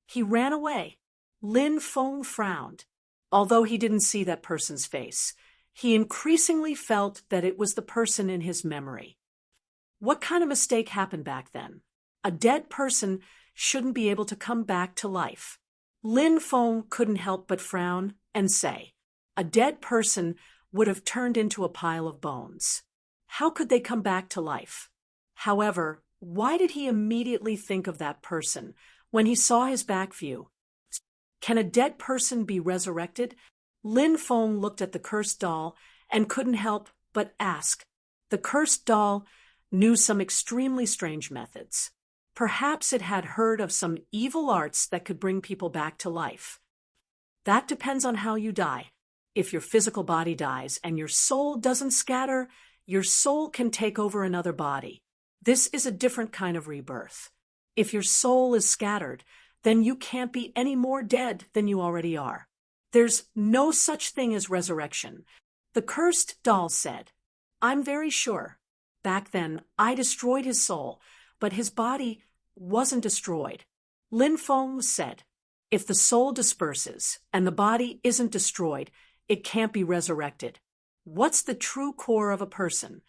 He ran away. Lin Feng frowned. Although he didn't see that person's face, he increasingly felt that it was the person in his memory. What kind of mistake happened back then? A dead person shouldn't be able to come back to life. Lin Feng couldn't help but frown and say, a dead person would have turned into a pile of bones. How could they come back to life? However, why did he immediately think of that person when he saw his back view? Can a dead person be resurrected? Lin Feng looked at the cursed doll and couldn't help but ask. The cursed doll knew some extremely strange methods. Perhaps it had heard of some evil arts that could bring people back to life. That depends on how you die. If your physical body dies and your soul doesn't scatter, your soul can take over another body. This is a different kind of rebirth. If your soul is scattered, then you can't be any more dead than you already are. There's no such thing as resurrection. The cursed doll said, I'm very sure. Back then, I destroyed his soul, but his body wasn't destroyed. Lin Feng said, if the soul disperses and the body isn't destroyed, it can't be resurrected. What's the true core of a person?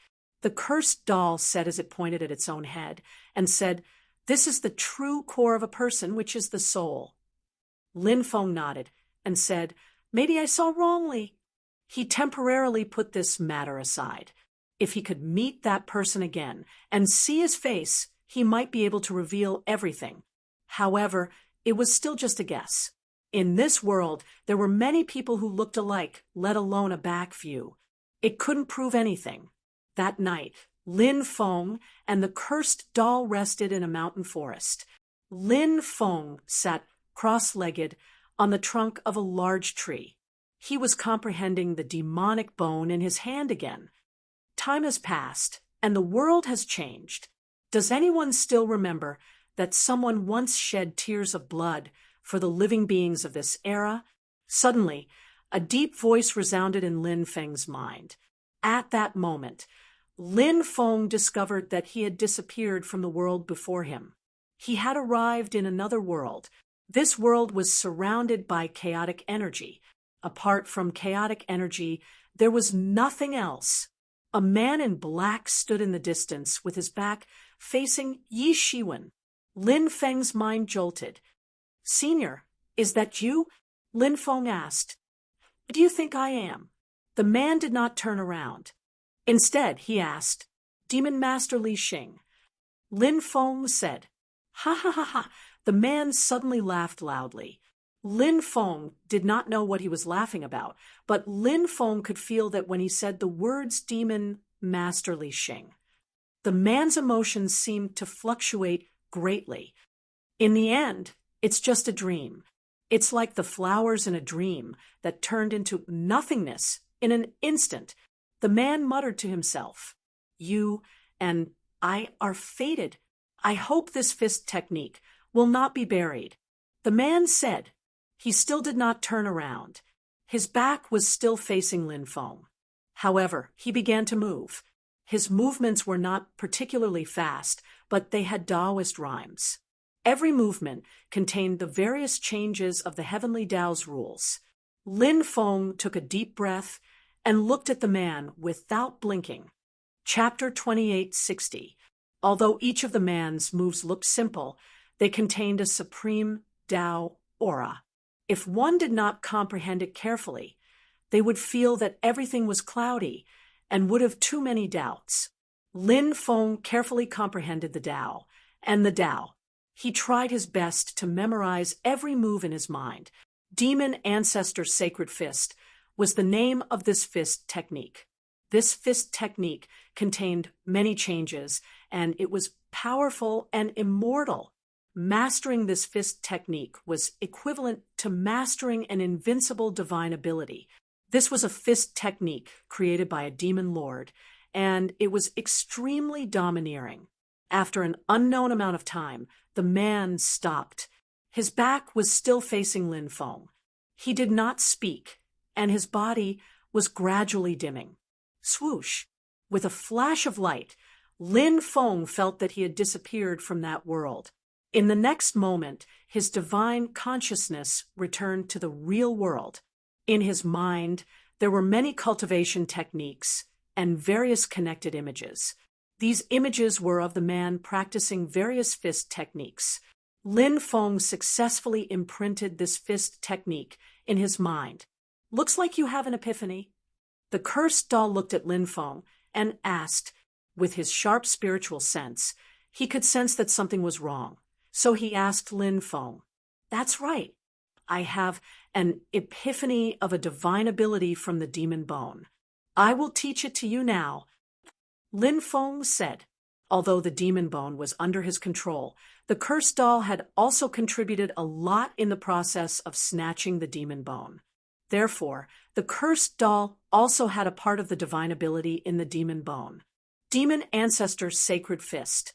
The cursed doll said as it pointed at its own head and said, this is the true core of a person, which is the soul. Lin Feng nodded and said, maybe I saw wrongly. He temporarily put this matter aside. If he could meet that person again and see his face, he might be able to reveal everything. However, it was still just a guess. In this world, there were many people who looked alike, let alone a back view. It couldn't prove anything. That night, Lin Feng and the cursed doll rested in a mountain forest. Lin Feng sat cross-legged on the trunk of a large tree. He was comprehending the demonic bone in his hand again. Time has passed, and the world has changed. Does anyone still remember that someone once shed tears of blood for the living beings of this era? Suddenly, a deep voice resounded in Lin Feng's mind. At that moment, Lin Feng discovered that he had disappeared from the world before him. He had arrived in another world. This world was surrounded by chaotic energy. Apart from chaotic energy, there was nothing else. A man in black stood in the distance with his back facing Yi Shiwen. Lin Feng's mind jolted. Senior, is that you? Lin Feng asked. Who do you think I am? The man did not turn around. Instead, he asked, Demon Master Li Xing. Lin Feng said, ha ha ha ha. The man suddenly laughed loudly. Lin Feng did not know what he was laughing about, but Lin Feng could feel that when he said the words demon masterly Xing, the man's emotions seemed to fluctuate greatly. In the end, it's just a dream. It's like the flowers in a dream that turned into nothingness in an instant. The man muttered to himself, "You and I are fated. I hope this fist technique will not be buried." The man said. He still did not turn around. His back was still facing Lin Feng. However, he began to move. His movements were not particularly fast, but they had Taoist rhymes. Every movement contained the various changes of the heavenly Tao's rules. Lin Feng took a deep breath and looked at the man without blinking. Chapter 2860. Although each of the man's moves looked simple, they contained a supreme Tao aura. If one did not comprehend it carefully, they would feel that everything was cloudy and would have too many doubts. Lin Feng carefully comprehended the Tao and the Tao. He tried his best to memorize every move in his mind. Demon Ancestor Sacred Fist was the name of this fist technique. This fist technique contained many changes, and it was powerful and immortal. Mastering this fist technique was equivalent to mastering an invincible divine ability. This was a fist technique created by a demon lord, and it was extremely domineering. After an unknown amount of time, the man stopped. His back was still facing Lin Feng. He did not speak, and his body was gradually dimming. Swoosh! With a flash of light, Lin Feng felt that he had disappeared from that world. In the next moment, his divine consciousness returned to the real world. In his mind, there were many cultivation techniques and various connected images. These images were of the man practicing various fist techniques. Lin Feng successfully imprinted this fist technique in his mind. "Looks like you have an epiphany." The cursed doll looked at Lin Feng and asked, with his sharp spiritual sense, he could sense that something was wrong. So he asked Lin Feng, "That's right. I have an epiphany of a divine ability from the demon bone. I will teach it to you now." Lin Feng said. Although the demon bone was under his control, the cursed doll had also contributed a lot in the process of snatching the demon bone. Therefore, the cursed doll also had a part of the divine ability in the demon bone. Demon Ancestor Sacred Fist.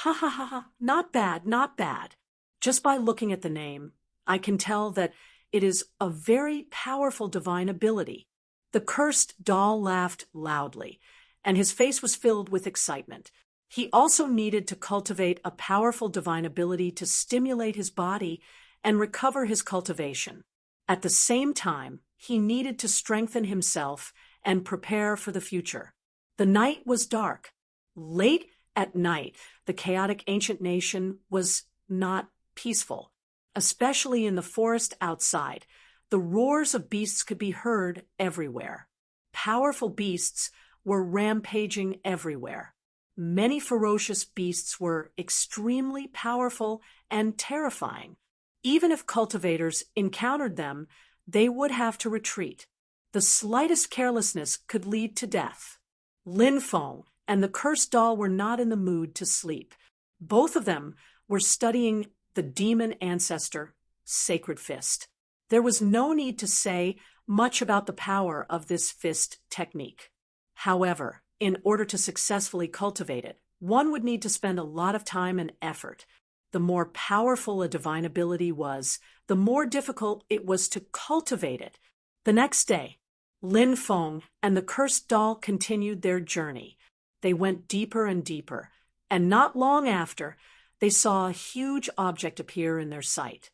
Ha ha ha ha, not bad, not bad. Just by looking at the name, I can tell that it is a very powerful divine ability. The cursed doll laughed loudly, and his face was filled with excitement. He also needed to cultivate a powerful divine ability to stimulate his body and recover his cultivation. At the same time, he needed to strengthen himself and prepare for the future. The night was dark. Late at night, the chaotic ancient nation was not peaceful. Especially in the forest outside, the roars of beasts could be heard everywhere. Powerful beasts were rampaging everywhere. Many ferocious beasts were extremely powerful and terrifying. Even if cultivators encountered them, they would have to retreat. The slightest carelessness could lead to death. Lin Feng and the cursed doll were not in the mood to sleep. Both of them were studying the demon ancestor, Sacred Fist. There was no need to say much about the power of this fist technique. However, in order to successfully cultivate it, one would need to spend a lot of time and effort. The more powerful a divine ability was, the more difficult it was to cultivate it. The next day, Lin Feng and the cursed doll continued their journey. They went deeper and deeper, and not long after, they saw a huge object appear in their sight.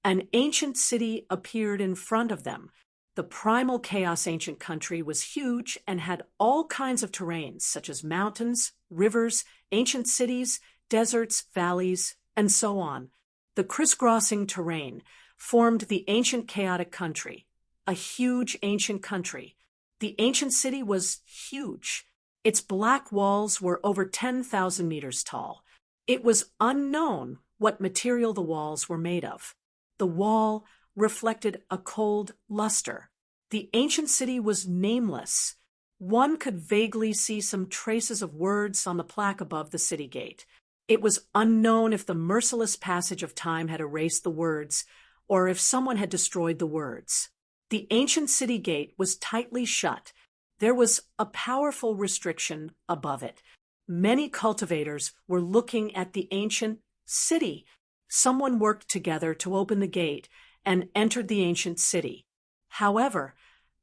An ancient city appeared in front of them. The primal chaos ancient country was huge and had all kinds of terrains, such as mountains, rivers, ancient cities, deserts, valleys, and so on. The crisscrossing terrain formed the ancient chaotic country, a huge ancient country. The ancient city was huge. Its black walls were over 10,000 meters tall. It was unknown what material the walls were made of. The wall reflected a cold luster. The ancient city was nameless. One could vaguely see some traces of words on the plaque above the city gate. It was unknown if the merciless passage of time had erased the words, or if someone had destroyed the words. The ancient city gate was tightly shut. There was a powerful restriction above it. Many cultivators were looking at the ancient city. Someone worked together to open the gate and entered the ancient city. However,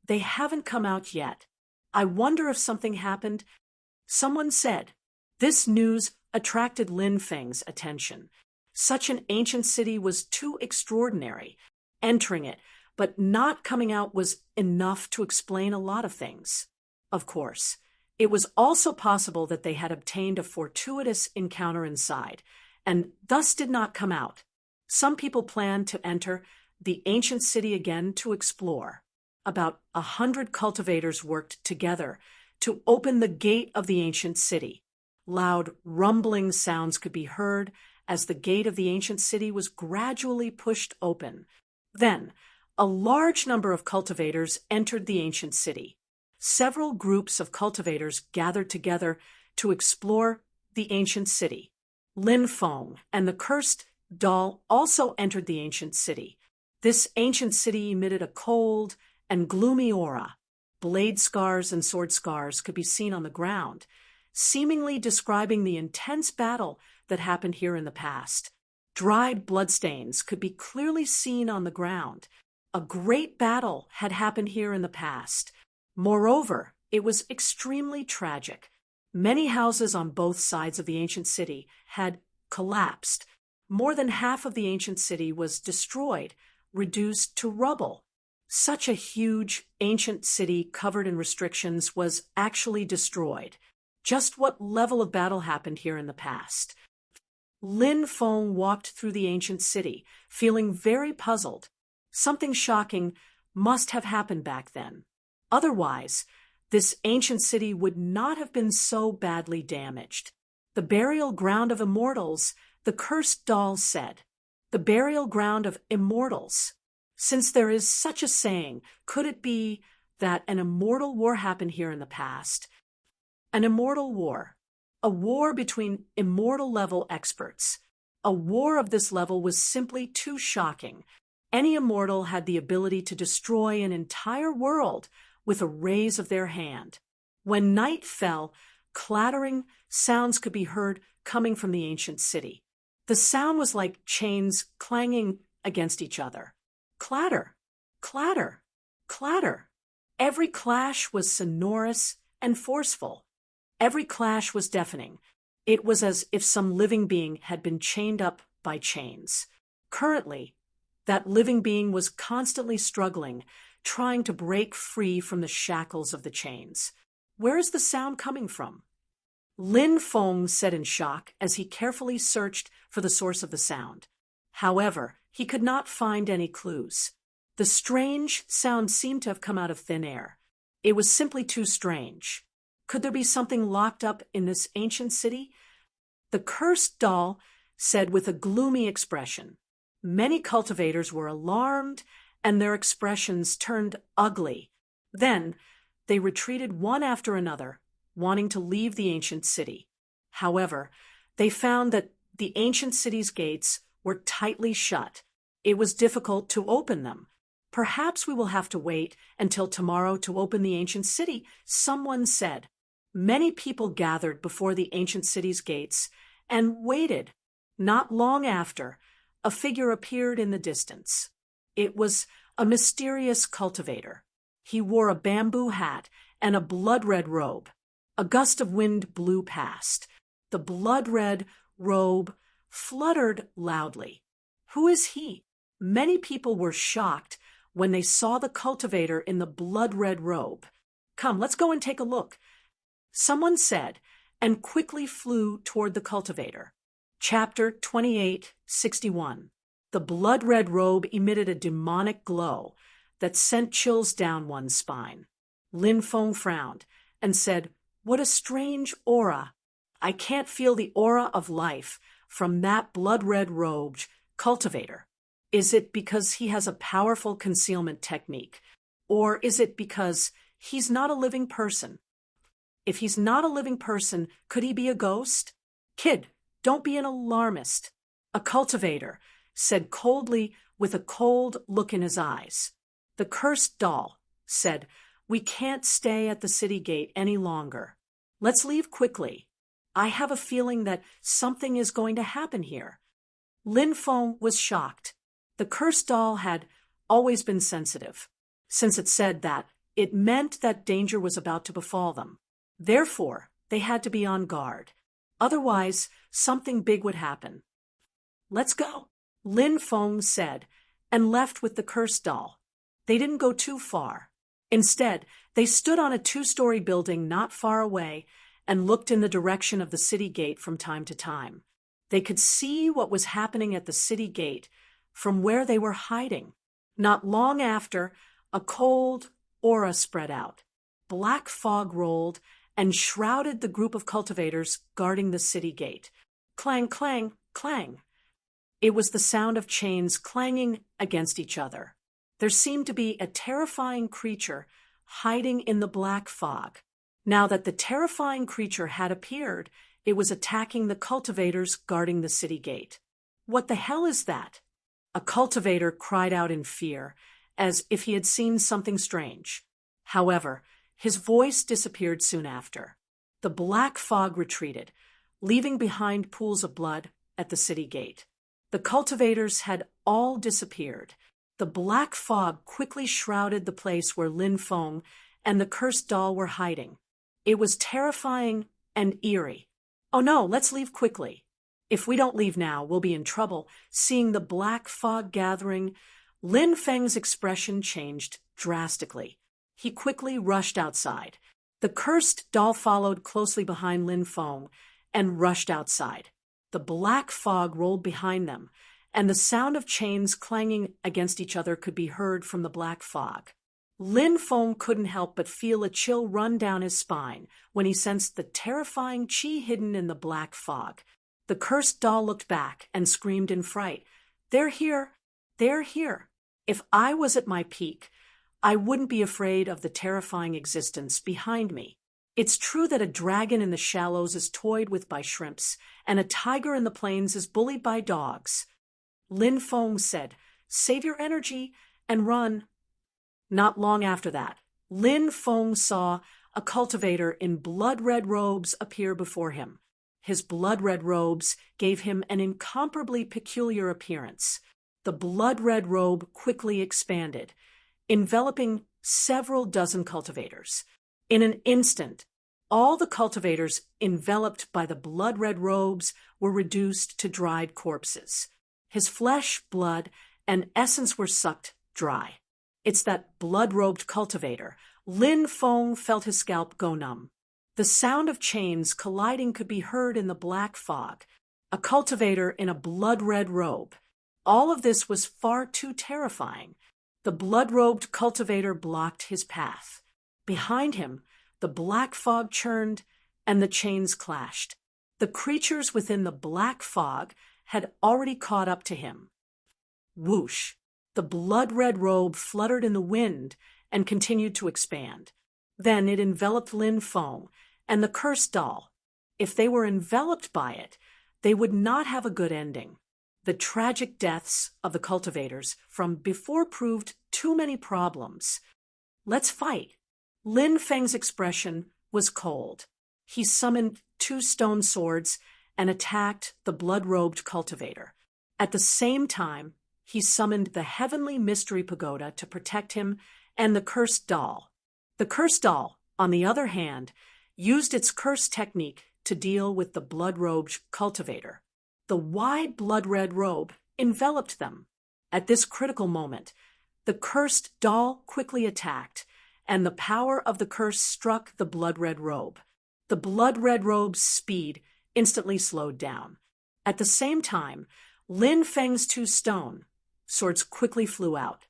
they haven't come out yet. I wonder if something happened. Someone said. This news attracted Lin Feng's attention. Such an ancient city was too extraordinary. Entering it, but not coming out, was enough to explain a lot of things. Of course, it was also possible that they had obtained a fortuitous encounter inside, and thus did not come out. Some people planned to enter the ancient city again to explore. About 100 cultivators worked together to open the gate of the ancient city. Loud rumbling sounds could be heard as the gate of the ancient city was gradually pushed open. Then, a large number of cultivators entered the ancient city. Several groups of cultivators gathered together to explore the ancient city. Lin Feng and the cursed doll also entered the ancient city. This ancient city emitted a cold and gloomy aura. Blade scars and sword scars could be seen on the ground, seemingly describing the intense battle that happened here in the past. Dried bloodstains could be clearly seen on the ground. A great battle had happened here in the past. Moreover, it was extremely tragic. Many houses on both sides of the ancient city had collapsed. More than half of the ancient city was destroyed, reduced to rubble. Such a huge ancient city covered in restrictions was actually destroyed. Just what level of battle happened here in the past? Lin Feng walked through the ancient city, feeling very puzzled. Something shocking must have happened back then. Otherwise, this ancient city would not have been so badly damaged. The burial ground of immortals, the cursed doll said. The burial ground of immortals. Since there is such a saying, could it be that an immortal war happened here in the past? An immortal war. A war between immortal-level experts. A war of this level was simply too shocking. Any immortal had the ability to destroy an entire world with a raise of their hand. When night fell, clattering sounds could be heard coming from the ancient city. The sound was like chains clanging against each other. Clatter, clatter, clatter. Every clash was sonorous and forceful. Every clash was deafening. It was as if some living being had been chained up by chains. Currently, that living being was constantly struggling, trying to break free from the shackles of the chains. Where is the sound coming from? Lin Feng said in shock as he carefully searched for the source of the sound. However, he could not find any clues. The strange sound seemed to have come out of thin air. It was simply too strange. Could there be something locked up in this ancient city? The cursed doll said with a gloomy expression. Many cultivators were alarmed, and their expressions turned ugly. Then they retreated one after another, wanting to leave the ancient city. However, they found that the ancient city's gates were tightly shut. It was difficult to open them. Perhaps we will have to wait until tomorrow to open the ancient city, someone said. Many people gathered before the ancient city's gates and waited. Not long after, a figure appeared in the distance. It was a mysterious cultivator. He wore a bamboo hat and a blood-red robe. A gust of wind blew past. The blood-red robe fluttered loudly. Who is he? Many people were shocked when they saw the cultivator in the blood-red robe. Come, let's go and take a look, someone said, and quickly flew toward the cultivator. Chapter 28:61. The blood-red robe emitted a demonic glow that sent chills down one's spine. Lin Feng frowned and said, "What a strange aura. I can't feel the aura of life from that blood-red robed cultivator." Is it because he has a powerful concealment technique? Or is it because he's not a living person? If he's not a living person, could he be a ghost? Kid, don't be an alarmist. A cultivator said coldly with a cold look in his eyes. The cursed doll said, "We can't stay at the city gate any longer. Let's leave quickly. I have a feeling that something is going to happen here." Lin Feng was shocked. The cursed doll had always been sensitive, since it said that it meant that danger was about to befall them. Therefore, they had to be on guard. Otherwise, something big would happen. "Let's go," Lin Feng said, and left with the cursed doll. They didn't go too far. Instead, they stood on a 2-story building not far away and looked in the direction of the city gate from time to time. They could see what was happening at the city gate from where they were hiding. Not long after, a cold aura spread out. Black fog rolled and shrouded the group of cultivators guarding the city gate. Clang, clang, clang. It was the sound of chains clanging against each other. There seemed to be a terrifying creature hiding in the black fog. Now that the terrifying creature had appeared, it was attacking the cultivators guarding the city gate. "What the hell is that?" A cultivator cried out in fear, as if he had seen something strange. However, his voice disappeared soon after. The black fog retreated, leaving behind pools of blood at the city gate. The cultivators had all disappeared. The black fog quickly shrouded the place where Lin Feng and the cursed doll were hiding. It was terrifying and eerie. "Oh no, let's leave quickly. If we don't leave now, we'll be in trouble." Seeing the black fog gathering, Lin Feng's expression changed drastically. He quickly rushed outside. The cursed doll followed closely behind Lin Feng and rushed outside. The black fog rolled behind them, and the sound of chains clanging against each other could be heard from the black fog. Lin Feng couldn't help but feel a chill run down his spine when he sensed the terrifying qi hidden in the black fog. The cursed doll looked back and screamed in fright. "They're here! They're here! If I was at my peak, I wouldn't be afraid of the terrifying existence behind me. It's true that a dragon in the shallows is toyed with by shrimps, and a tiger in the plains is bullied by dogs." Lin Feng said, "Save your energy and run." Not long after that, Lin Feng saw a cultivator in blood-red robes appear before him. His blood-red robes gave him an incomparably peculiar appearance. The blood-red robe quickly expanded, enveloping several dozen cultivators. In an instant, all the cultivators enveloped by the blood-red robes were reduced to dried corpses. His flesh, blood, and essence were sucked dry. It's that blood-robed cultivator. Lin Feng felt his scalp go numb. The sound of chains colliding could be heard in the black fog. A cultivator in a blood-red robe. All of this was far too terrifying. The blood-robed cultivator blocked his path. Behind him, the black fog churned and the chains clashed. The creatures within the black fog had already caught up to him. Whoosh! The blood-red robe fluttered in the wind and continued to expand. Then it enveloped Lin Feng and the cursed doll. If they were enveloped by it, they would not have a good ending. The tragic deaths of the cultivators from before proved too many problems. "Let's fight." Lin Feng's expression was cold. He summoned 2 stone swords and attacked the blood-robed cultivator. At the same time, he summoned the heavenly mystery pagoda to protect him and the cursed doll. The cursed doll, on the other hand, used its curse technique to deal with the blood-robed cultivator. The wide blood-red robe enveloped them. At this critical moment, the cursed doll quickly attacked, and the power of the curse struck the blood-red robe. The blood-red robe's speed instantly slowed down. At the same time, Lin Feng's 2 stone swords quickly flew out.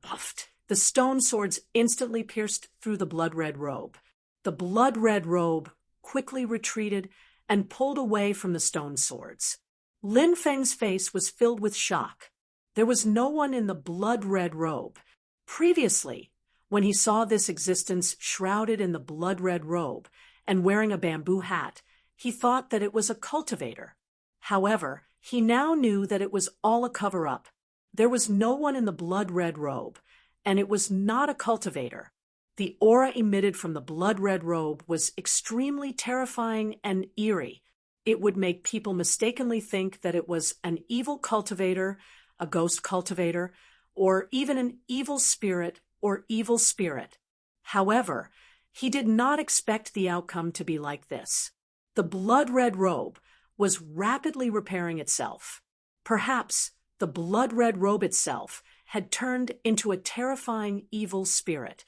Puffed! The stone swords instantly pierced through the blood-red robe. The blood-red robe quickly retreated and pulled away from the stone swords. Lin Feng's face was filled with shock. There was no one in the blood-red robe. Previously, when he saw this existence shrouded in the blood-red robe and wearing a bamboo hat, he thought that it was a cultivator. However, he now knew that it was all a cover-up. There was no one in the blood-red robe, and it was not a cultivator. The aura emitted from the blood-red robe was extremely terrifying and eerie. It would make people mistakenly think that it was an evil cultivator, a ghost cultivator, or even an evil spirit or evil spirit. However, he did not expect the outcome to be like this. The blood-red robe was rapidly repairing itself. Perhaps the blood-red robe itself had turned into a terrifying evil spirit.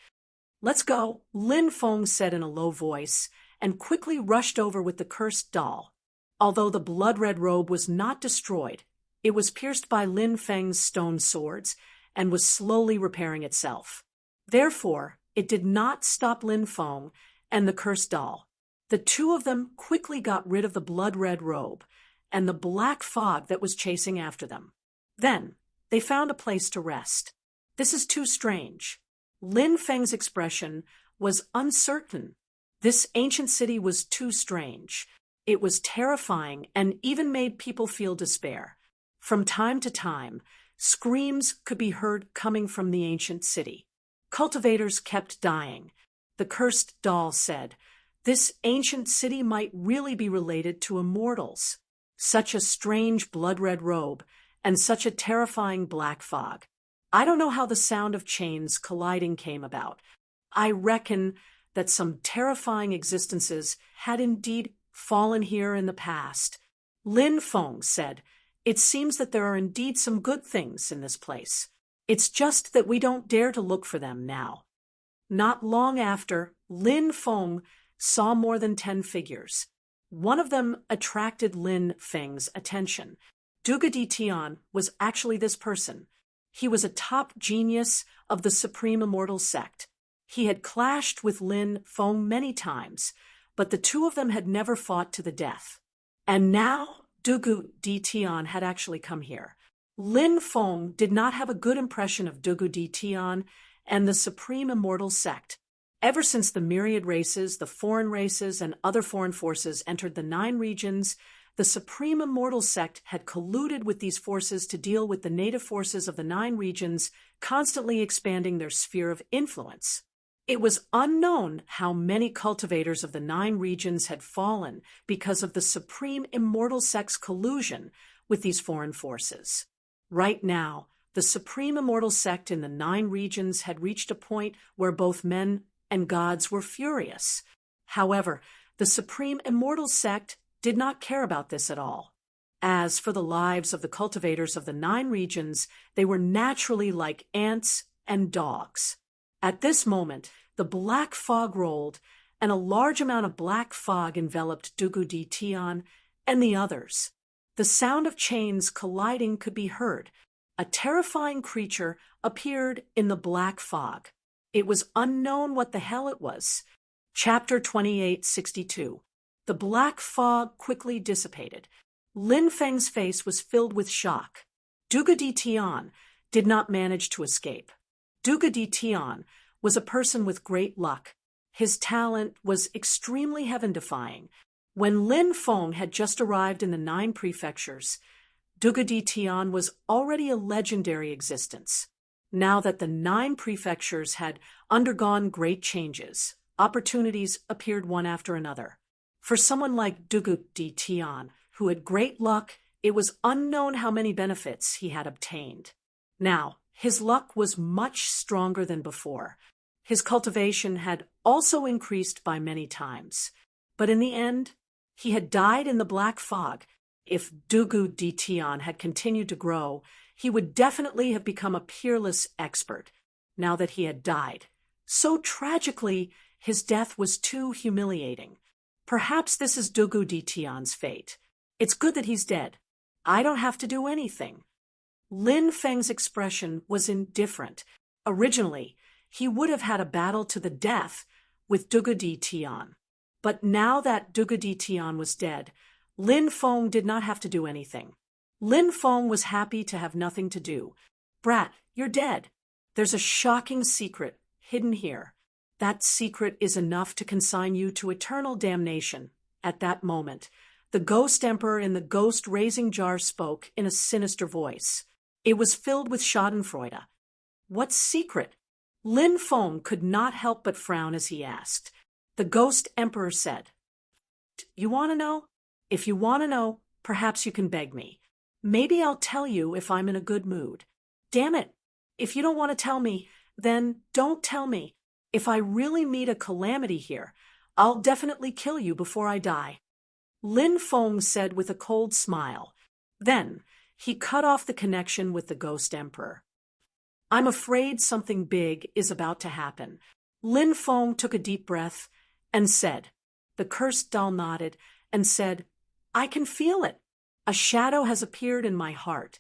"Let's go," Lin Feng said in a low voice, and quickly rushed over with the cursed doll. Although the blood-red robe was not destroyed, it was pierced by Lin Feng's stone swords and was slowly repairing itself. Therefore, it did not stop Lin Feng and the cursed doll. The two of them quickly got rid of the blood-red robe and the black fog that was chasing after them. Then, they found a place to rest. "This is too strange." Lin Feng's expression was uncertain. This ancient city was too strange. It was terrifying and even made people feel despair. From time to time, screams could be heard coming from the ancient city. Cultivators kept dying. The cursed doll said, "This ancient city might really be related to immortals." Such a strange blood-red robe and such a terrifying black fog. I don't know how the sound of chains colliding came about. I reckon that some terrifying existences had indeed fallen here in the past. Lin Feng said, "It seems that there are indeed some good things in this place. It's just that we don't dare to look for them now." Not long after, Lin Feng saw more than 10 figures. One of them attracted Lin Feng's attention. Duga Di Tian was actually this person. He was a top genius of the Supreme Immortal Sect. He had clashed with Lin Feng many times, but the two of them had never fought to the death. And now Dugu Di Tian had actually come here. Lin Feng did not have a good impression of Dugu Di Tian and the Supreme Immortal Sect. Ever since the myriad races, the foreign races, and other foreign forces entered the 9 regions, the Supreme Immortal Sect had colluded with these forces to deal with the native forces of the 9 regions, constantly expanding their sphere of influence. It was unknown how many cultivators of the 9 regions had fallen because of the Supreme Immortal Sect's collusion with these foreign forces. Right now, the Supreme Immortal Sect in the 9 regions had reached a point where both men and gods were furious. However, the Supreme Immortal Sect did not care about this at all. As for the lives of the cultivators of the 9 regions, they were naturally like ants and dogs. At this moment, the black fog rolled, and a large amount of black fog enveloped Dugu Di Tian and the others. The sound of chains colliding could be heard. A terrifying creature appeared in the black fog. It was unknown what the hell it was. Chapter 2862. The black fog quickly dissipated. Lin Feng's face was filled with shock. Duga Di Tian did not manage to escape. Duga Di Tian was a person with great luck. His talent was extremely heaven-defying. When Lin Feng had just arrived in the 9 prefectures, Duga Di Tian was already a legendary existence. Now that the 9 prefectures had undergone great changes, opportunities appeared one after another. For someone like Dugu Di Tian, who had great luck, it was unknown how many benefits he had obtained. Now, his luck was much stronger than before. His cultivation had also increased by many times. But in the end, he had died in the black fog. If Dugu Di Tian had continued to grow, he would definitely have become a peerless expert, now that he had died. So tragically, his death was too humiliating. Perhaps this is Dugu Di Tian's fate. It's good that he's dead. I don't have to do anything. Lin Feng's expression was indifferent. Originally, he would have had a battle to the death with Dugu Di Tian. But now that Dugu Di Tian was dead, Lin Feng did not have to do anything. Lin Feng was happy to have nothing to do. Brat, you're dead. There's a shocking secret hidden here. That secret is enough to consign you to eternal damnation. At that moment, the ghost emperor in the ghost-raising jar spoke in a sinister voice. It was filled with schadenfreude. What secret? Lin Feng could not help but frown as he asked. The ghost emperor said, "You want to know? If you want to know, perhaps you can beg me. Maybe I'll tell you if I'm in a good mood. Damn it! If you don't want to tell me, then don't tell me. If I really meet a calamity here, I'll definitely kill you before I die." Lin Feng said with a cold smile. Then he cut off the connection with the ghost emperor. "I'm afraid something big is about to happen." Lin Feng took a deep breath and said. The cursed doll nodded and said, "I can feel it. A shadow has appeared in my heart."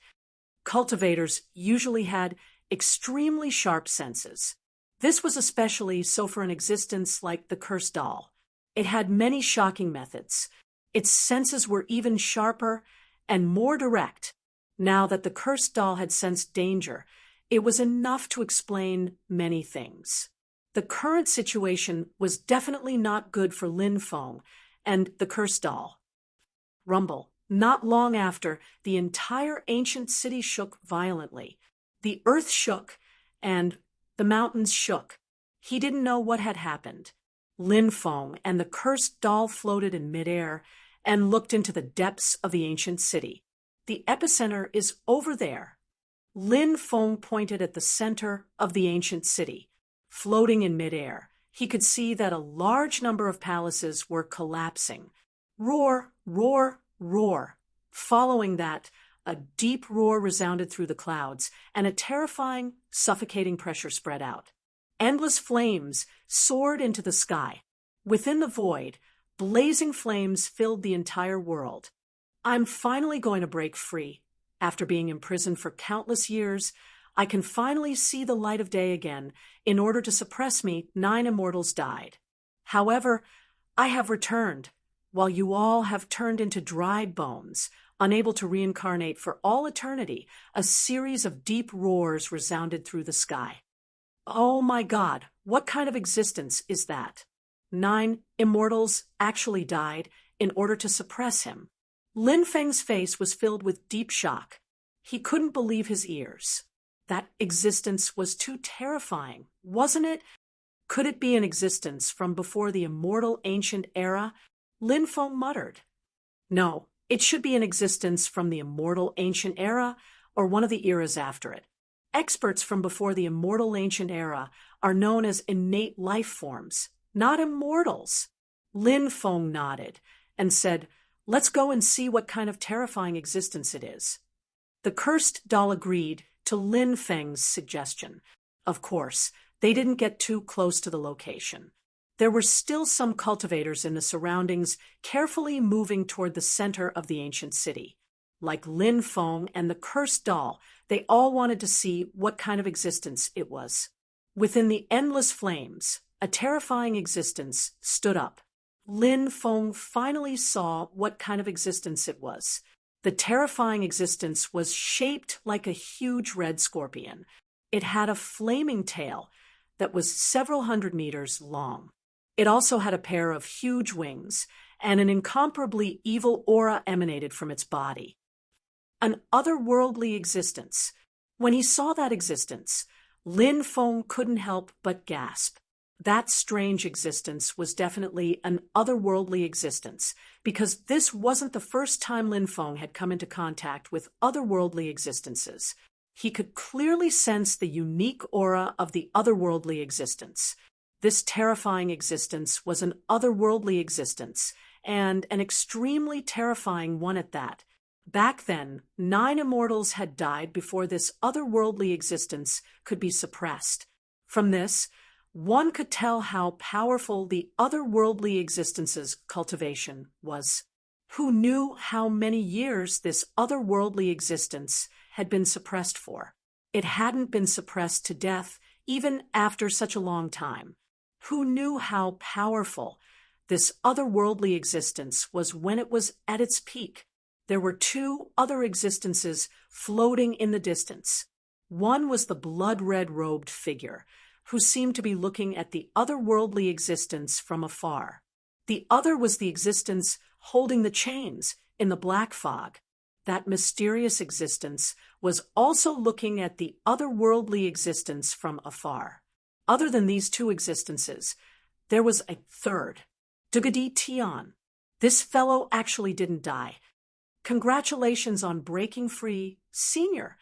Cultivators usually had extremely sharp senses. This was especially so for an existence like the cursed doll. It had many shocking methods. Its senses were even sharper and more direct. Now that the cursed doll had sensed danger, it was enough to explain many things. The current situation was definitely not good for Lin Feng and the cursed doll. Rumble. Not long after, the entire ancient city shook violently. The earth shook, and the mountains shook. He didn't know what had happened. Lin Feng and the cursed doll floated in midair and looked into the depths of the ancient city. The epicenter is over there. Lin Feng pointed at the center of the ancient city. Floating in midair, he could see that a large number of palaces were collapsing. Roar, roar, roar. Following that, a deep roar resounded through the clouds, and a terrifying, suffocating pressure spread out. Endless flames soared into the sky. Within the void, blazing flames filled the entire world. "I'm finally going to break free. After being imprisoned for countless years, I can finally see the light of day again. In order to suppress me, 9 immortals died. However, I have returned, while you all have turned into dried bones, unable to reincarnate for all eternity." A series of deep roars resounded through the sky. "Oh my God, what kind of existence is that? 9 immortals actually died in order to suppress him." Lin Feng's face was filled with deep shock. He couldn't believe his ears. That existence was too terrifying, wasn't it? Could it be an existence from before the immortal ancient era? Lin Feng muttered. No, it should be an existence from the immortal ancient era or one of the eras after it. Experts from before the immortal ancient era are known as innate life forms, not immortals. Lin Feng nodded and said, "Let's go and see what kind of terrifying existence it is." The cursed doll agreed to Lin Feng's suggestion. Of course, they didn't get too close to the location. There were still some cultivators in the surroundings, carefully moving toward the center of the ancient city. Like Lin Feng and the cursed doll, they all wanted to see what kind of existence it was. Within the endless flames, a terrifying existence stood up. Lin Feng finally saw what kind of existence it was. The terrifying existence was shaped like a huge red scorpion. It had a flaming tail that was several hundred meters long. It also had a pair of huge wings, and an incomparably evil aura emanated from its body. An otherworldly existence. When he saw that existence, Lin Feng couldn't help but gasp. That strange existence was definitely an otherworldly existence, because this wasn't the first time Lin Feng had come into contact with otherworldly existences. He could clearly sense the unique aura of the otherworldly existence. This terrifying existence was an otherworldly existence, and an extremely terrifying one at that. Back then, 9 immortals had died before this otherworldly existence could be suppressed. From this, one could tell how powerful the otherworldly existence's cultivation was. Who knew how many years this otherworldly existence had been suppressed for? It hadn't been suppressed to death even after such a long time. Who knew how powerful this otherworldly existence was when it was at its peak? there were two other existences floating in the distance. One was the blood-red robed figure, who seemed to be looking at the otherworldly existence from afar. The other was the existence holding the chains in the black fog. That mysterious existence was also looking at the otherworldly existence from afar. Other than these two existences, there was a third, Dugadi Tian. This fellow actually didn't die. Congratulations on breaking free, Senior.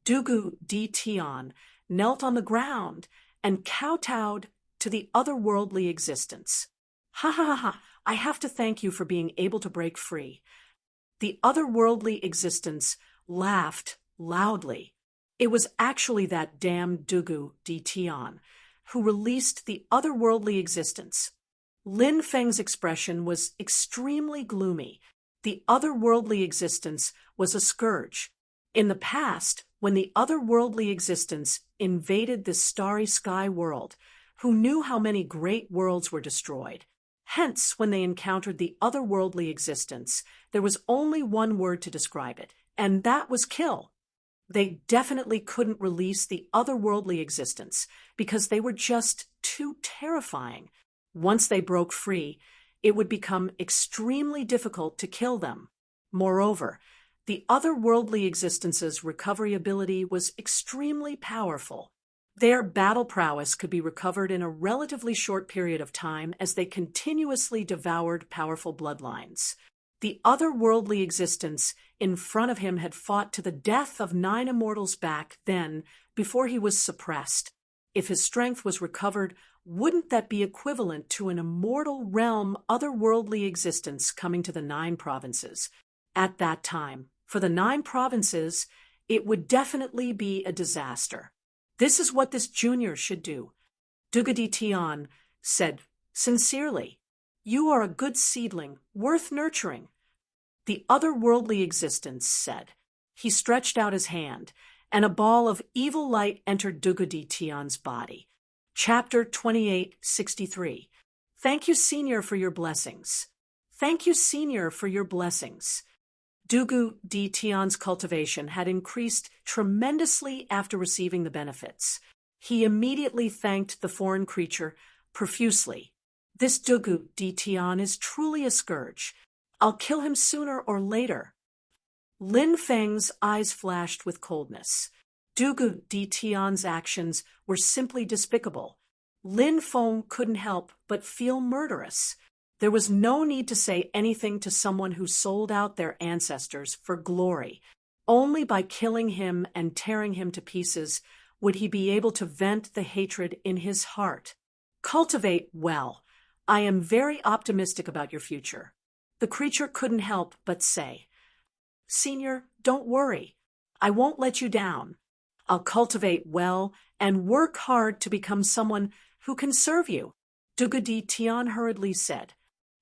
Dugu Di Tian knelt on the ground and kowtowed to the otherworldly existence. Ha ha ha ha, I have to thank you for being able to break free. The otherworldly existence laughed loudly. It was actually that damned Dugu Di Tian who released the otherworldly existence. Lin Feng's expression was extremely gloomy. The otherworldly existence was a scourge. In the past, when the otherworldly existence invaded this starry sky world, who knew how many great worlds were destroyed? Hence, when they encountered the otherworldly existence, there was only one word to describe it, and that was kill. They definitely couldn't release the otherworldly existence because they were just too terrifying. Once they broke free, it would become extremely difficult to kill them. Moreover, the otherworldly existence's recovery ability was extremely powerful. Their battle prowess could be recovered in a relatively short period of time as they continuously devoured powerful bloodlines. The otherworldly existence in front of him had fought to the death of 9 immortals back then, before he was suppressed. If his strength was recovered, wouldn't that be equivalent to an immortal realm otherworldly existence coming to the 9 provinces? At that time, for the 9 provinces, it would definitely be a disaster. This is what this junior should do. Dugadi Tian said sincerely, "You are a good seedling, worth nurturing." The otherworldly existence said. He stretched out his hand, and a ball of evil light entered Dugadi Tian's body. Chapter 2863. Thank you, Senior, for your blessings. Thank you, Senior, for your blessings. Dugu Di Tian's cultivation had increased tremendously after receiving the benefits. He immediately thanked the foreign creature profusely. This Dugu Di Tian is truly a scourge. I'll kill him sooner or later. Lin Feng's eyes flashed with coldness. Dugu Di Tian's actions were simply despicable. Lin Feng couldn't help but feel murderous. There was no need to say anything to someone who sold out their ancestors for glory. Only by killing him and tearing him to pieces would he be able to vent the hatred in his heart. Cultivate well. I am very optimistic about your future. The creature couldn't help but say, Senior, don't worry. I won't let you down. I'll cultivate well and work hard to become someone who can serve you. Dugadi Tian hurriedly said.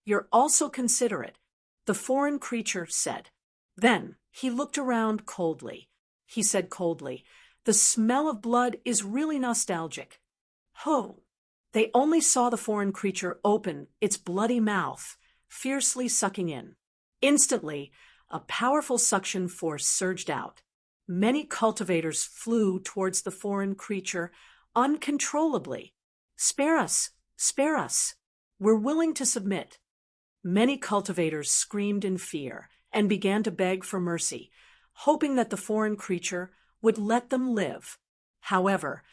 You're also considerate, the foreign creature said. Then he looked around coldly. He said coldly, the smell of blood is really nostalgic. Ho! They only saw the foreign creature open its bloody mouth, fiercely sucking in. Instantly, a powerful suction force surged out. Many cultivators flew towards the foreign creature uncontrollably. Spare us! Spare us! We're willing to submit. Many cultivators screamed in fear and began to beg for mercy, hoping that the foreign creature would let them live. However,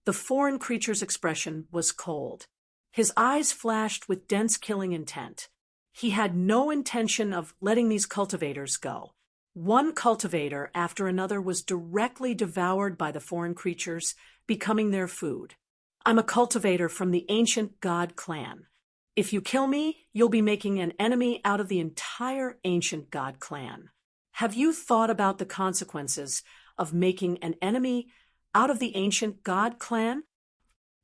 the foreign creature's expression was cold. His eyes flashed with dense killing intent. He had no intention of letting these cultivators go. One cultivator after another was directly devoured by the foreign creatures, becoming their food. I'm a cultivator from the ancient god clan. If you kill me, you'll be making an enemy out of the entire ancient god clan. Have you thought about the consequences of making an enemy out of the ancient god clan?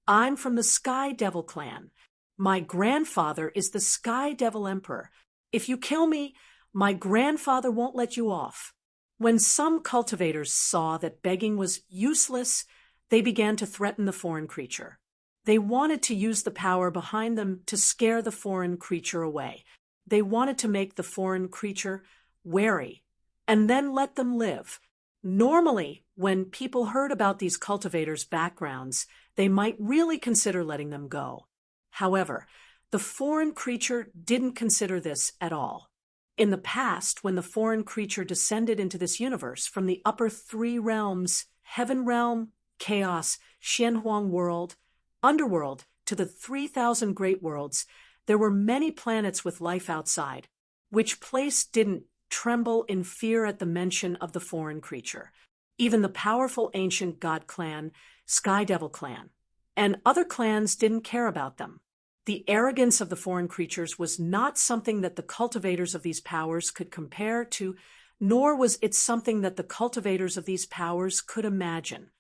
I'm from the Sky Devil clan. My grandfather is the Sky Devil Emperor. If you kill me, my grandfather won't let you off. When some cultivators saw that begging was useless, they began to threaten the foreign creature. They wanted to use the power behind them to scare the foreign creature away. They wanted to make the foreign creature wary, and then let them live. Normally, when people heard about these cultivators' backgrounds, they might really consider letting them go. However, the foreign creature didn't consider this at all. In the past, when the foreign creature descended into this universe from the upper three realms, Heaven Realm, Chaos, Xianhuang World, Underworld, to the 3,000 Great Worlds, there were many planets with life outside. Which place didn't tremble in fear at the mention of the foreign creature? Even the powerful ancient god clan, Sky Devil clan, and other clans didn't care about them. The arrogance of the foreign creatures was not something that the cultivators of these powers could compare to, nor was it something that the cultivators of these powers could imagine.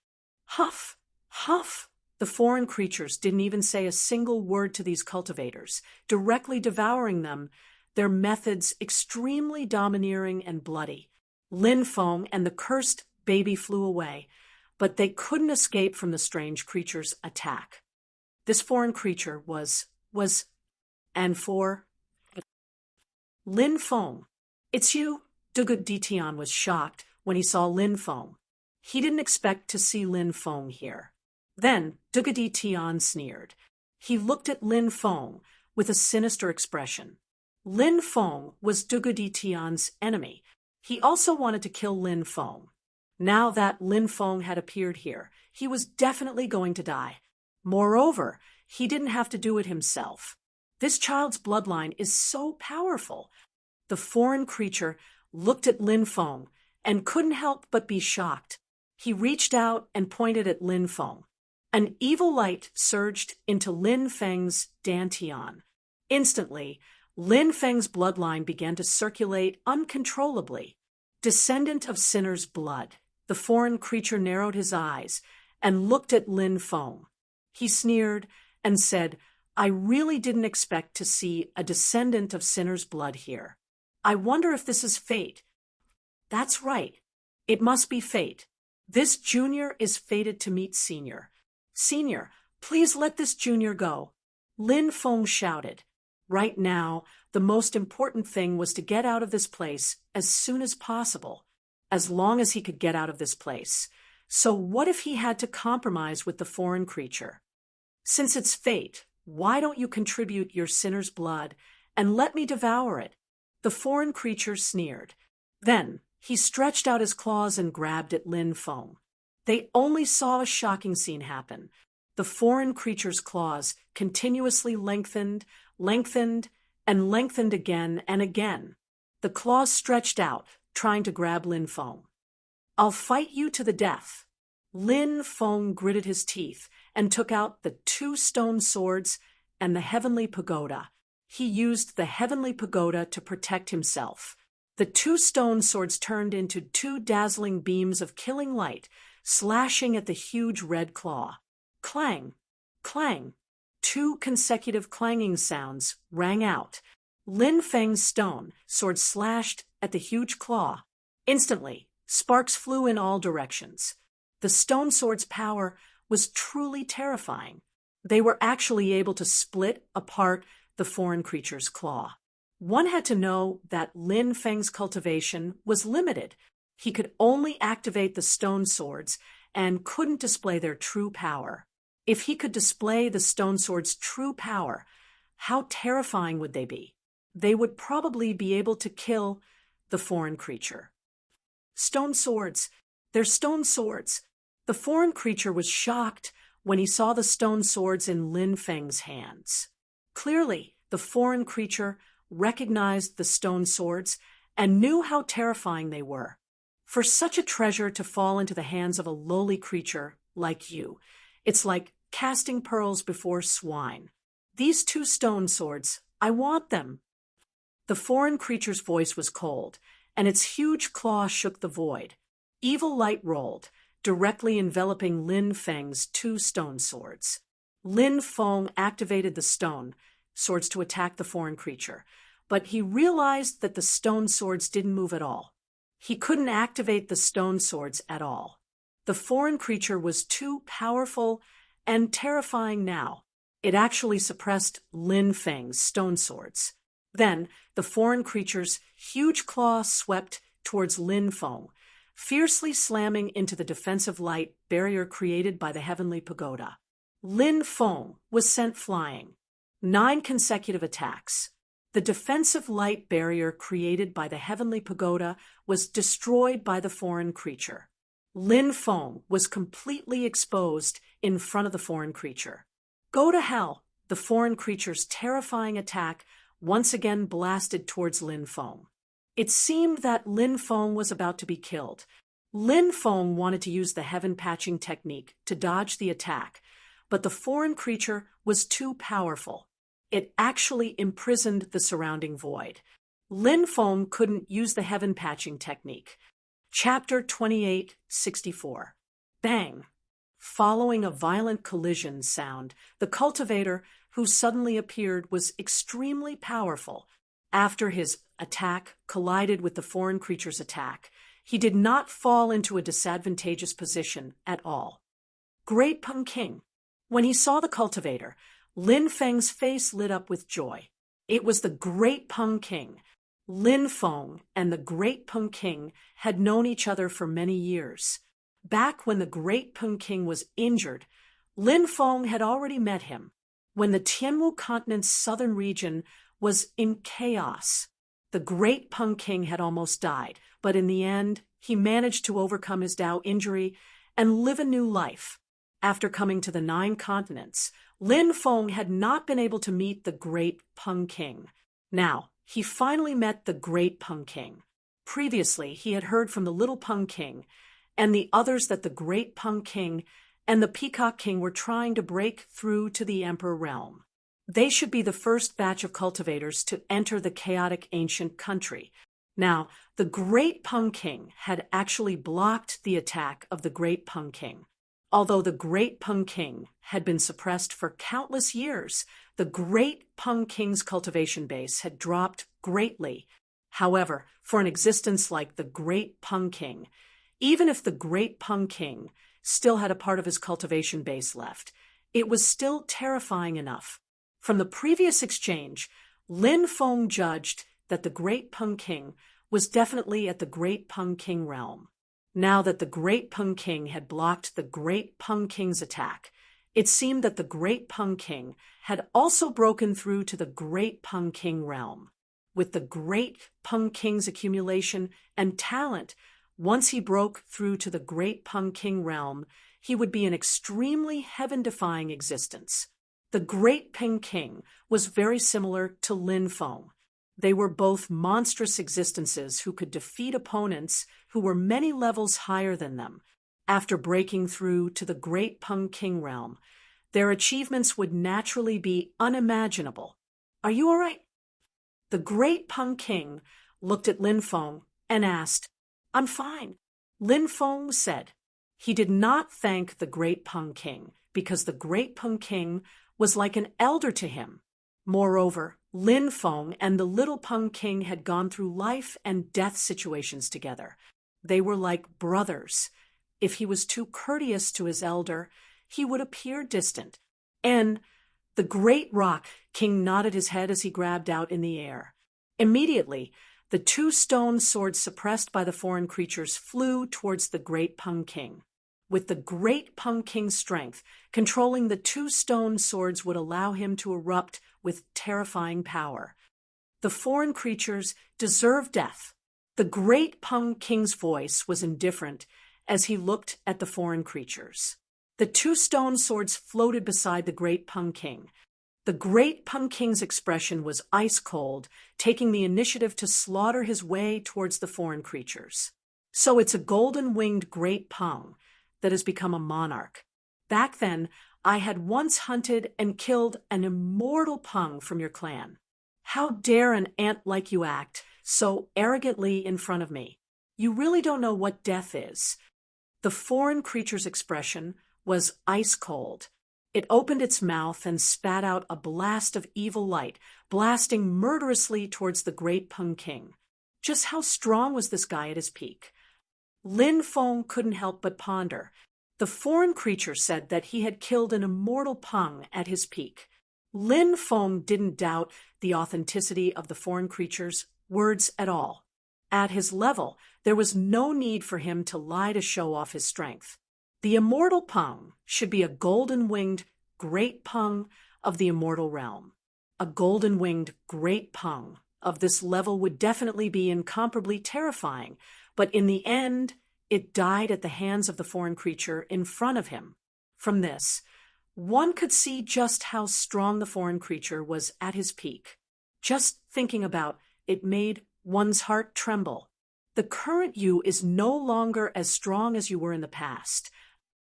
Huff, huff! The foreign creatures didn't even say a single word to these cultivators, directly devouring them, their methods extremely domineering and bloody. Lin Feng and the cursed baby flew away, but they couldn't escape from the strange creature's attack. This foreign creature was, and for Lin Feng. It's you? Dugu Ditian was shocked when he saw Lin Feng. He didn't expect to see Lin Feng here. Then Dugu Ditian sneered. He looked at Lin Feng with a sinister expression. Lin Feng was Dugu Ditian's enemy. He also wanted to kill Lin Feng. Now that Lin Feng had appeared here, he was definitely going to die. Moreover, he didn't have to do it himself. This child's bloodline is so powerful. The foreign creature looked at Lin Feng and couldn't help but be shocked. He reached out and pointed at Lin Feng. An evil light surged into Lin Feng's dantian. Instantly, Lin Feng's bloodline began to circulate uncontrollably. Descendant of sinner's blood, the foreign creature narrowed his eyes and looked at Lin Feng. He sneered and said, I really didn't expect to see a descendant of sinner's blood here. I wonder if this is fate. That's right. It must be fate. This junior is fated to meet senior. Senior, please let this junior go. Lin Feng shouted. Right now, the most important thing was to get out of this place as soon as possible, as long as he could get out of this place. So what if he had to compromise with the foreign creature? Since it's fate, why don't you contribute your sinner's blood and let me devour it? The foreign creature sneered. Then he stretched out his claws and grabbed at Lin Feng. They only saw a shocking scene happen. The foreign creature's claws continuously lengthened, and lengthened again and again. The claws stretched out, trying to grab Lin Feng. I'll fight you to the death. Lin Feng gritted his teeth and took out the 2 stone swords and the heavenly pagoda. He used the heavenly pagoda to protect himself. The 2 stone swords turned into 2 dazzling beams of killing light, slashing at the huge red claw. Clang! Clang! 2 consecutive clanging sounds rang out. Lin Feng's stone sword slashed at the huge claw. Instantly, sparks flew in all directions. The stone sword's power was truly terrifying. They were actually able to split apart the foreign creature's claw. One had to know that Lin Feng's cultivation was limited. He could only activate the stone swords and couldn't display their true power. If he could display the stone sword's true power, how terrifying would they be? They would probably be able to kill the foreign creature. Stone swords! They're stone swords! The foreign creature was shocked when he saw the stone swords in Lin Feng's hands. Clearly, the foreign creature recognized the stone swords and knew how terrifying they were. For such a treasure to fall into the hands of a lowly creature like you, it's like casting pearls before swine. These 2 stone swords, I want them. The foreign creature's voice was cold, and its huge claw shook the void. Evil light rolled, directly enveloping Lin Feng's 2 stone swords. Lin Feng activated the stone swords to attack the foreign creature, but he realized that the stone swords didn't move at all. He couldn't activate the stone swords at all. The foreign creature was too powerful and terrifying now. It actually suppressed Lin Feng's stone swords. Then, the foreign creature's huge claw swept towards Lin Feng, fiercely slamming into the defensive light barrier created by the heavenly pagoda. Lin Feng was sent flying. 9 consecutive attacks. The defensive light barrier created by the heavenly pagoda was destroyed by the foreign creature. Lin Feng was completely exposed in front of the foreign creature. Go to hell! The foreign creature's terrifying attack once again blasted towards Lin Feng. It seemed that Lin Feng was about to be killed. Lin Feng wanted to use the heaven patching technique to dodge the attack, but the foreign creature was too powerful. It actually imprisoned the surrounding void. Lin Feng couldn't use the heaven patching technique. Chapter 28:64. Bang! Following a violent collision sound, the cultivator who suddenly appeared was extremely powerful. After his attack collided with the foreign creature's attack, he did not fall into a disadvantageous position at all. Great Peng King. When he saw the cultivator, Lin Feng's face lit up with joy. It was the Great Peng King. Lin Feng and the Great Peng King had known each other for many years. Back when the Great Peng King was injured, Lin Feng had already met him. When the Tianwu continent's southern region was in chaos, the Great Peng King had almost died, but in the end, he managed to overcome his Dao injury and live a new life. After coming to the 9 continents, Lin Feng had not been able to meet the Great Peng King. Now, he finally met the Great Peng King. Previously, he had heard from the Little Peng King and the others that the Great Peng King and the Peacock King were trying to break through to the Emperor realm. They should be the first batch of cultivators to enter the chaotic ancient country. Now, the Great Peng King had actually blocked the attack of the Great Peng King. Although the Great Peng King had been suppressed for countless years, the Great Peng King's cultivation base had dropped greatly. However, for an existence like the Great Peng King, even if the Great Peng King still had a part of his cultivation base left, it was still terrifying enough. From the previous exchange, Lin Feng judged that the Great Peng King was definitely at the Great Peng King realm. Now that the Great Peng King had blocked the Great Peng King's attack, it seemed that the Great Peng King had also broken through to the Great Peng King realm. With the Great Peng King's accumulation and talent, once he broke through to the Great Peng King realm, he would be an extremely heaven-defying existence. The Great Peng King was very similar to Lin Feng. They were both monstrous existences who could defeat opponents who were many levels higher than them. After breaking through to the Great Peng King realm, their achievements would naturally be unimaginable. Are you all right? The Great Peng King looked at Lin Feng and asked, I'm fine. Lin Feng said. He did not thank the Great Peng King because the Great Peng King was like an elder to him. Moreover, Lin Feng and the Little Peng King had gone through life and death situations together. They were like brothers. If he was too courteous to his elder, he would appear distant. And the Great Rock King nodded his head as he grabbed out in the air. Immediately, the 2 stone swords suppressed by the foreign creatures flew towards the Great Peng King. With the Great Peng King's strength, controlling the 2 stone swords would allow him to erupt with terrifying power. The foreign creatures deserved death. The Great Peng King's voice was indifferent as he looked at the foreign creatures. The 2 stone swords floated beside the Great Peng King. The Great Peng King's expression was ice cold, taking the initiative to slaughter his way towards the foreign creatures. So it's a golden-winged Great Peng that has become a monarch. Back then, I had once hunted and killed an immortal Peng from your clan. How dare an ant like you act so arrogantly in front of me? You really don't know what death is. The foreign creature's expression was ice cold. It opened its mouth and spat out a blast of evil light, blasting murderously towards the Great Peng King. Just how strong was this guy at his peak? Lin Feng couldn't help but ponder. The foreign creature said that he had killed an immortal Peng at his peak. Lin Feng didn't doubt the authenticity of the foreign creature's words at all. At his level, there was no need for him to lie to show off his strength. The immortal Peng should be a golden-winged great Peng of the immortal realm. A golden-winged great Peng of this level would definitely be incomparably terrifying, but in the end, it died at the hands of the foreign creature in front of him. From this, one could see just how strong the foreign creature was at his peak. Just thinking about it made one's heart tremble. The current you is no longer as strong as you were in the past.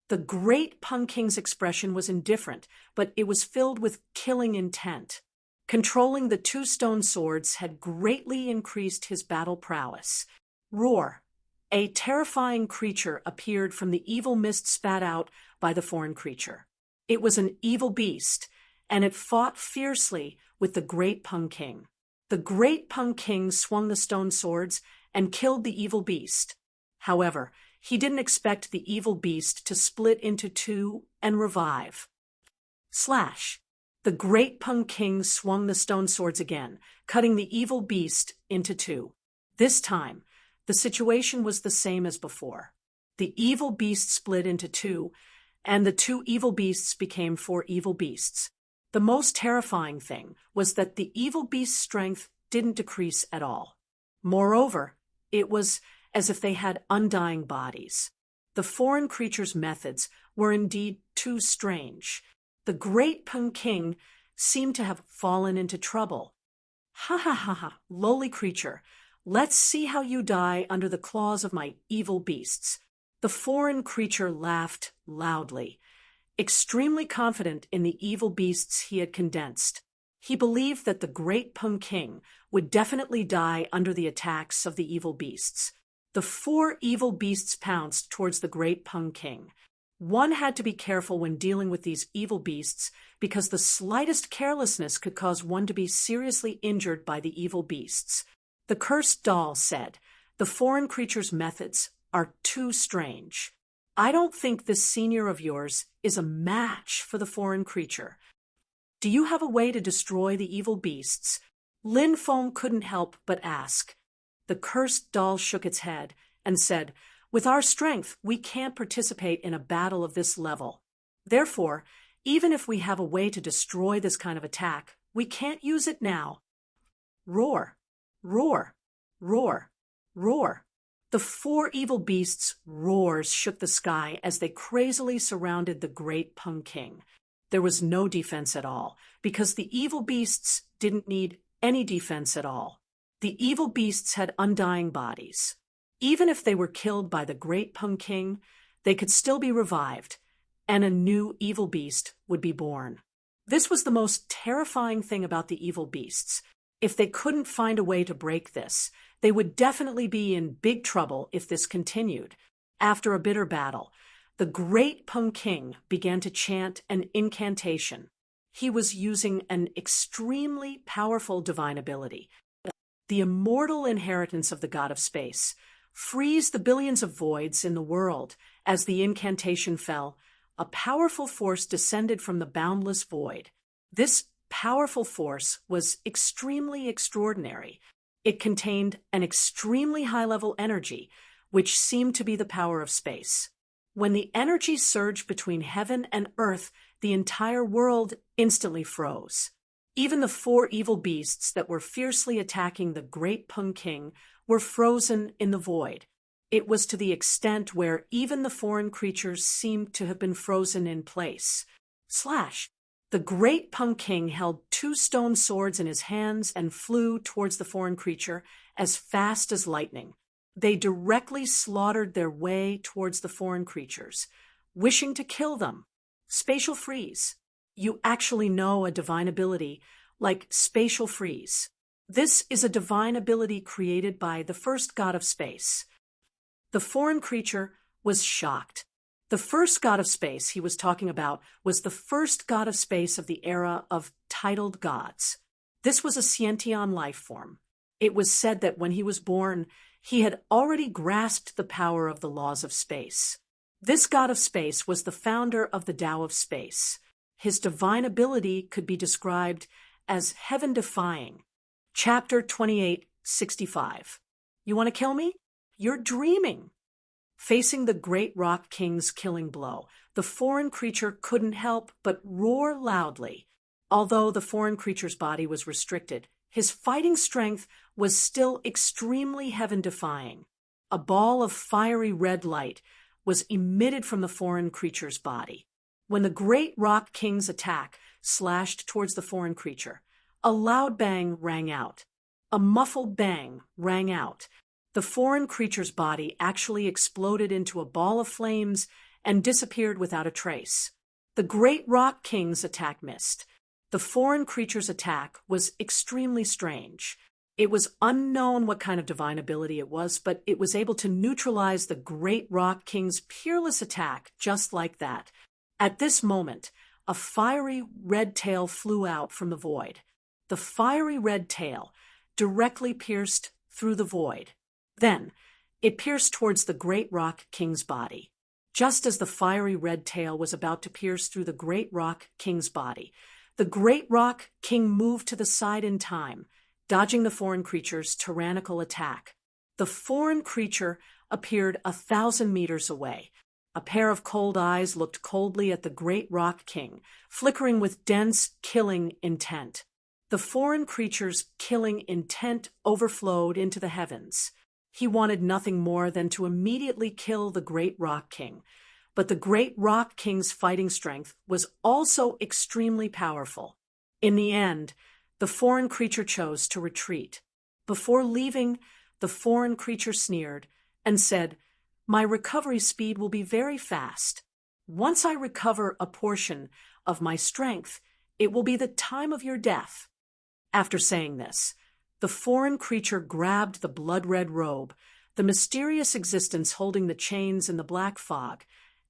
The great Peng King's expression was indifferent, but it was filled with killing intent. Controlling the two stone swords had greatly increased his battle prowess. Roar! A terrifying creature appeared from the evil mist spat out by the foreign creature. It was an evil beast, and it fought fiercely with the great Peng King. The great Peng King swung the stone swords and killed the evil beast. However, he didn't expect the evil beast to split into two and revive. Slash! The great Peng King swung the stone swords again, cutting the evil beast into two. This time, the situation was the same as before. The evil beast split into two, and the two evil beasts became four evil beasts. The most terrifying thing was that the evil beast's strength didn't decrease at all. Moreover, it was as if they had undying bodies. The foreign creature's methods were indeed too strange. The great Peng King seemed to have fallen into trouble. Ha ha ha ha, lowly creature, let's see how you die under the claws of my evil beasts. The foreign creature laughed loudly, extremely confident in the evil beasts he had condensed. He believed that the great Peng King would definitely die under the attacks of the evil beasts. The four evil beasts pounced towards the great Peng King. One had to be careful when dealing with these evil beasts because the slightest carelessness could cause one to be seriously injured by the evil beasts. The cursed doll said, "The foreign creature's methods are too strange. I don't think this senior of yours is a match for the foreign creature. Do you have a way to destroy the evil beasts?" Lin Feng couldn't help but ask. The cursed doll shook its head and said, "With our strength, we can't participate in a battle of this level. Therefore, even if we have a way to destroy this kind of attack, we can't use it now." Roar! Roar! Roar! Roar! The four evil beasts' roars shook the sky as they crazily surrounded the great Peng King. There was no defense at all, because the evil beasts didn't need any defense at all. The evil beasts had undying bodies. Even if they were killed by the great Peng King, they could still be revived, and a new evil beast would be born. This was the most terrifying thing about the evil beasts. If they couldn't find a way to break this, they would definitely be in big trouble if this continued. After a bitter battle, the great Peng King began to chant an incantation. He was using an extremely powerful divine ability, the immortal inheritance of the god of space. Freeze the billions of voids in the world. As the incantation fell, a powerful force descended from the boundless void. This powerful force was extremely extraordinary. It contained an extremely high-level energy, which seemed to be the power of space. When the energy surged between heaven and earth, the entire world instantly froze. Even the four evil beasts that were fiercely attacking the great Peng King were frozen in the void. It was to the extent where even the foreign creatures seemed to have been frozen in place. Slash! The great Peng King held two stone swords in his hands and flew towards the foreign creature as fast as lightning. They directly slaughtered their way towards the foreign creatures, wishing to kill them. Spatial freeze. You actually know a divine ability like spatial freeze. This is a divine ability created by the first god of space. The foreign creature was shocked. The first god of space he was talking about was the first god of space of the era of titled gods. This was a sentient life form. It was said that when he was born, he had already grasped the power of the laws of space. This god of space was the founder of the Tao of space. His divine ability could be described as heaven-defying. Chapter 28:65. You want to kill me? You're dreaming. Facing the great rock king's killing blow, the foreign creature couldn't help but roar loudly. Although the foreign creature's body was restricted, his fighting strength was still extremely heaven-defying. A ball of fiery red light was emitted from the foreign creature's body. When the great rock king's attack slashed towards the foreign creature, a loud bang rang out. A muffled bang rang out. The foreign creature's body actually exploded into a ball of flames and disappeared without a trace. The great rock king's attack missed. The foreign creature's attack was extremely strange. It was unknown what kind of divine ability it was, but it was able to neutralize the great rock king's peerless attack just like that. At this moment, a fiery red tail flew out from the void. The fiery red tail directly pierced through the void. Then, it pierced towards the great rock king's body. Just as the fiery red tail was about to pierce through the great rock king's body, the great rock king moved to the side in time, dodging the foreign creature's tyrannical attack. The foreign creature appeared 1,000 meters away. A pair of cold eyes looked coldly at the great rock king, flickering with dense, killing intent. The foreign creature's killing intent overflowed into the heavens. He wanted nothing more than to immediately kill the great rock king. But the great rock king's fighting strength was also extremely powerful. In the end, the foreign creature chose to retreat. Before leaving, the foreign creature sneered and said, "My recovery speed will be very fast. Once I recover a portion of my strength, it will be the time of your death." After saying this, the foreign creature grabbed the blood-red robe, the mysterious existence holding the chains in the black fog,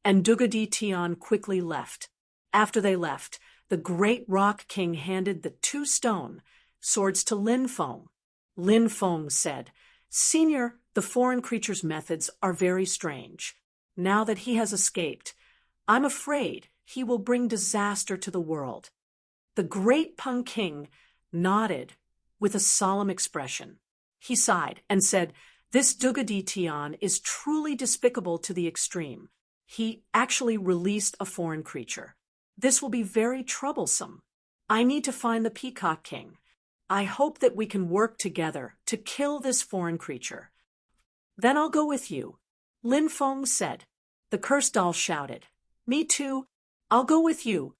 and Duga-di-Tian quickly left. After they left, the great rock king handed the 2 stone swords to Lin Feng. Lin Feng said, "Senior, the foreign creature's methods are very strange. Now that he has escaped, I'm afraid he will bring disaster to the world." The great Peng King nodded with a solemn expression. He sighed and said, "This Duga-di-Tian is truly despicable to the extreme. He actually released a foreign creature. This will be very troublesome. I need to find the Peacock King. I hope that we can work together to kill this foreign creature." "Then I'll go with you," Lin Feng said. The cursed doll shouted, "Me too. I'll go with you."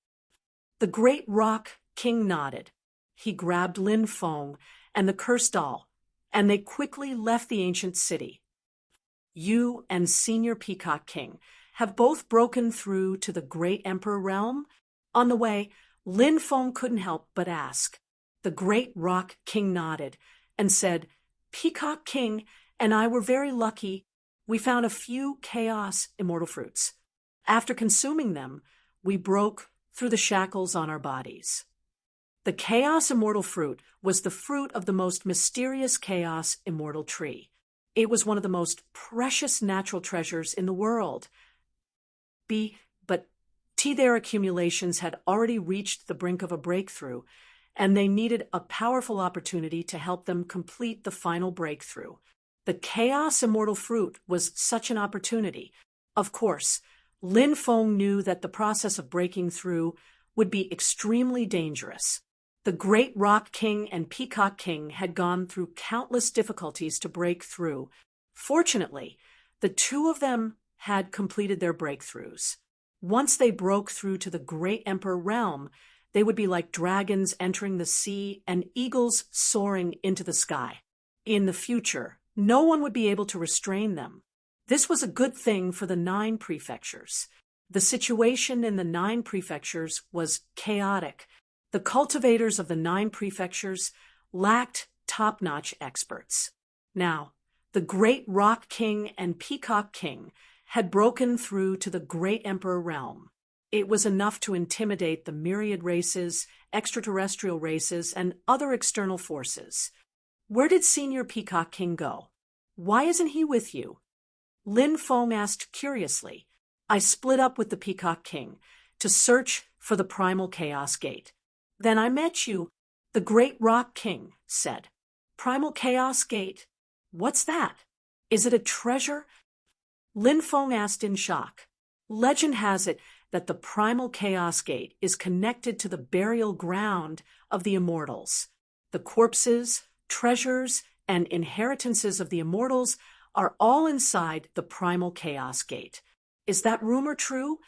The great rock king nodded. He grabbed Lin Feng and the cursed doll, and they quickly left the ancient city. "You and Senior Peacock King have both broken through to the great Emperor realm?" On the way, Lin Feng couldn't help but ask. The great rock king nodded and said, "Peacock King and I were very lucky. We found a few chaos immortal fruits. After consuming them, we broke through the shackles on our bodies." The chaos immortal fruit was the fruit of the most mysterious chaos immortal tree. It was one of the most precious natural treasures in the world. But their accumulations had already reached the brink of a breakthrough, and they needed a powerful opportunity to help them complete the final breakthrough. The chaos immortal fruit was such an opportunity. Of course, Lin Feng knew that the process of breaking through would be extremely dangerous. The great Rock King and Peacock King had gone through countless difficulties to break through. Fortunately, the 2 of them had completed their breakthroughs. Once they broke through to the great Emperor realm, they would be like dragons entering the sea and eagles soaring into the sky. In the future, no one would be able to restrain them. This was a good thing for the 9 prefectures. The situation in the 9 prefectures was chaotic. The cultivators of the 9 prefectures lacked top-notch experts. Now, the great Rock King and Peacock King had broken through to the great Emperor realm. It was enough to intimidate the myriad races, extraterrestrial races, and other external forces. Where did Senior Peacock King go? Why isn't he with you? Lin Feng asked curiously. I split up with the Peacock King to search for the primal chaos gate. Then I met you, the great rock king said. Primal chaos gate? What's that? Is it a treasure? Lin Feng asked in shock. Legend has it that the primal chaos gate is connected to the burial ground of the immortals. The corpses, treasures, and inheritances of the immortals are all inside the primal chaos gate. Is that rumor true?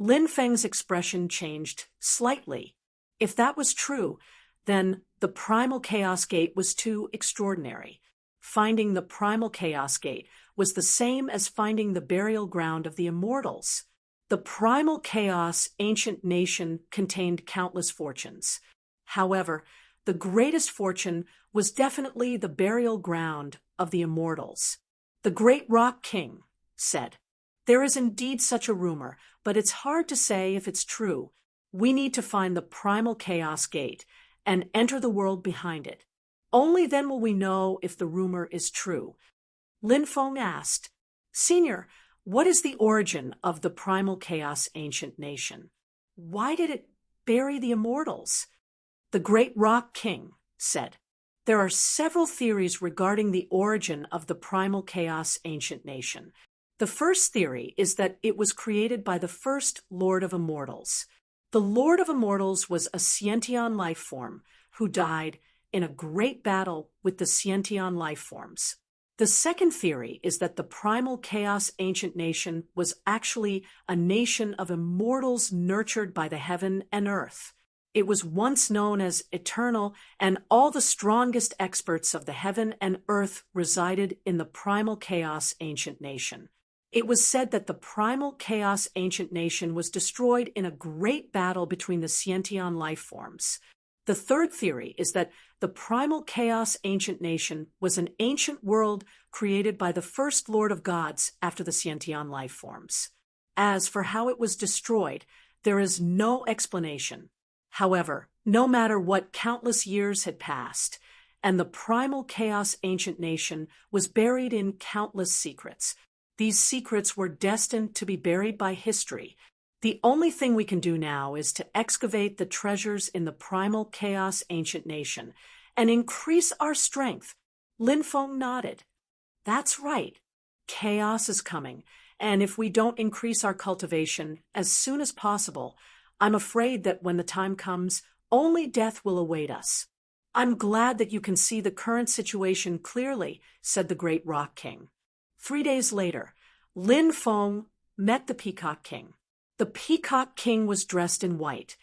Lin Feng's expression changed slightly. If that was true, then the primal chaos gate was too extraordinary. Finding the primal chaos gate was the same as finding the burial ground of the immortals. The primal chaos ancient nation contained countless fortunes. However, the greatest fortune was definitely the burial ground of the immortals. The great rock king said, There is indeed such a rumor, but it's hard to say if it's true. We need to find the primal chaos gate and enter the world behind it. Only then will we know if the rumor is true. Lin Feng asked, Senior, what is the origin of the primal chaos ancient nation? Why did it bury the immortals? The great rock king said, There are several theories regarding the origin of the primal chaos ancient nation. The first theory is that it was created by the first Lord of Immortals. The Lord of Immortals was a Sciention life form who died in a great battle with the Sciention life forms. The second theory is that the primal chaos ancient nation was actually a nation of immortals nurtured by the heaven and earth. It was once known as eternal, and all the strongest experts of the heaven and earth resided in the primal chaos ancient nation. It was said that the primal chaos ancient nation was destroyed in a great battle between the Sciention life forms. The third theory is that the primal chaos ancient nation was an ancient world created by the first Lord of Gods after the Sciention life forms. As for how it was destroyed, there is no explanation. However, no matter what countless years had passed, and the primal chaos ancient nation was buried in countless secrets. These secrets were destined to be buried by history. The only thing we can do now is to excavate the treasures in the primal chaos ancient nation and increase our strength. Lin Feng nodded. That's right. Chaos is coming, and if we don't increase our cultivation as soon as possible, I'm afraid that when the time comes, only death will await us. I'm glad that you can see the current situation clearly, said the great rock king. 3 days later, Lin Feng met the Peacock King. The Peacock King was dressed in white,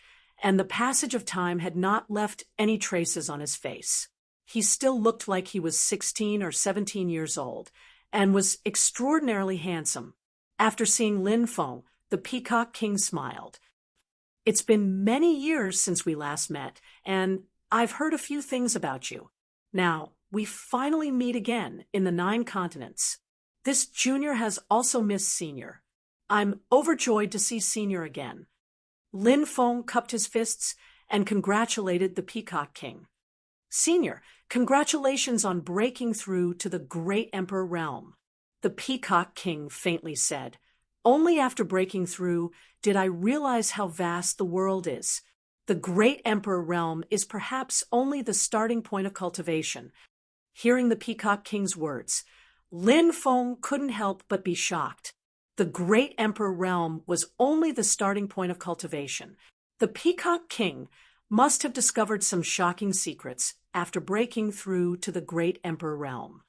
and the passage of time had not left any traces on his face. He still looked like he was 16 or 17 years old, and was extraordinarily handsome. After seeing Lin Feng, the Peacock King smiled. It's been many years since we last met, and I've heard a few things about you. Now, we finally meet again in the 9 continents. This junior has also missed senior. I'm overjoyed to see senior again. Lin Feng cupped his fists and congratulated the Peacock King. Senior, congratulations on breaking through to the Great Emperor realm. The Peacock King faintly said, Only after breaking through did I realize how vast the world is. The Great Emperor realm is perhaps only the starting point of cultivation. Hearing the Peacock King's words, Lin Feng couldn't help but be shocked. The Great Emperor realm was only the starting point of cultivation. The Peacock King must have discovered some shocking secrets after breaking through to the Great Emperor realm.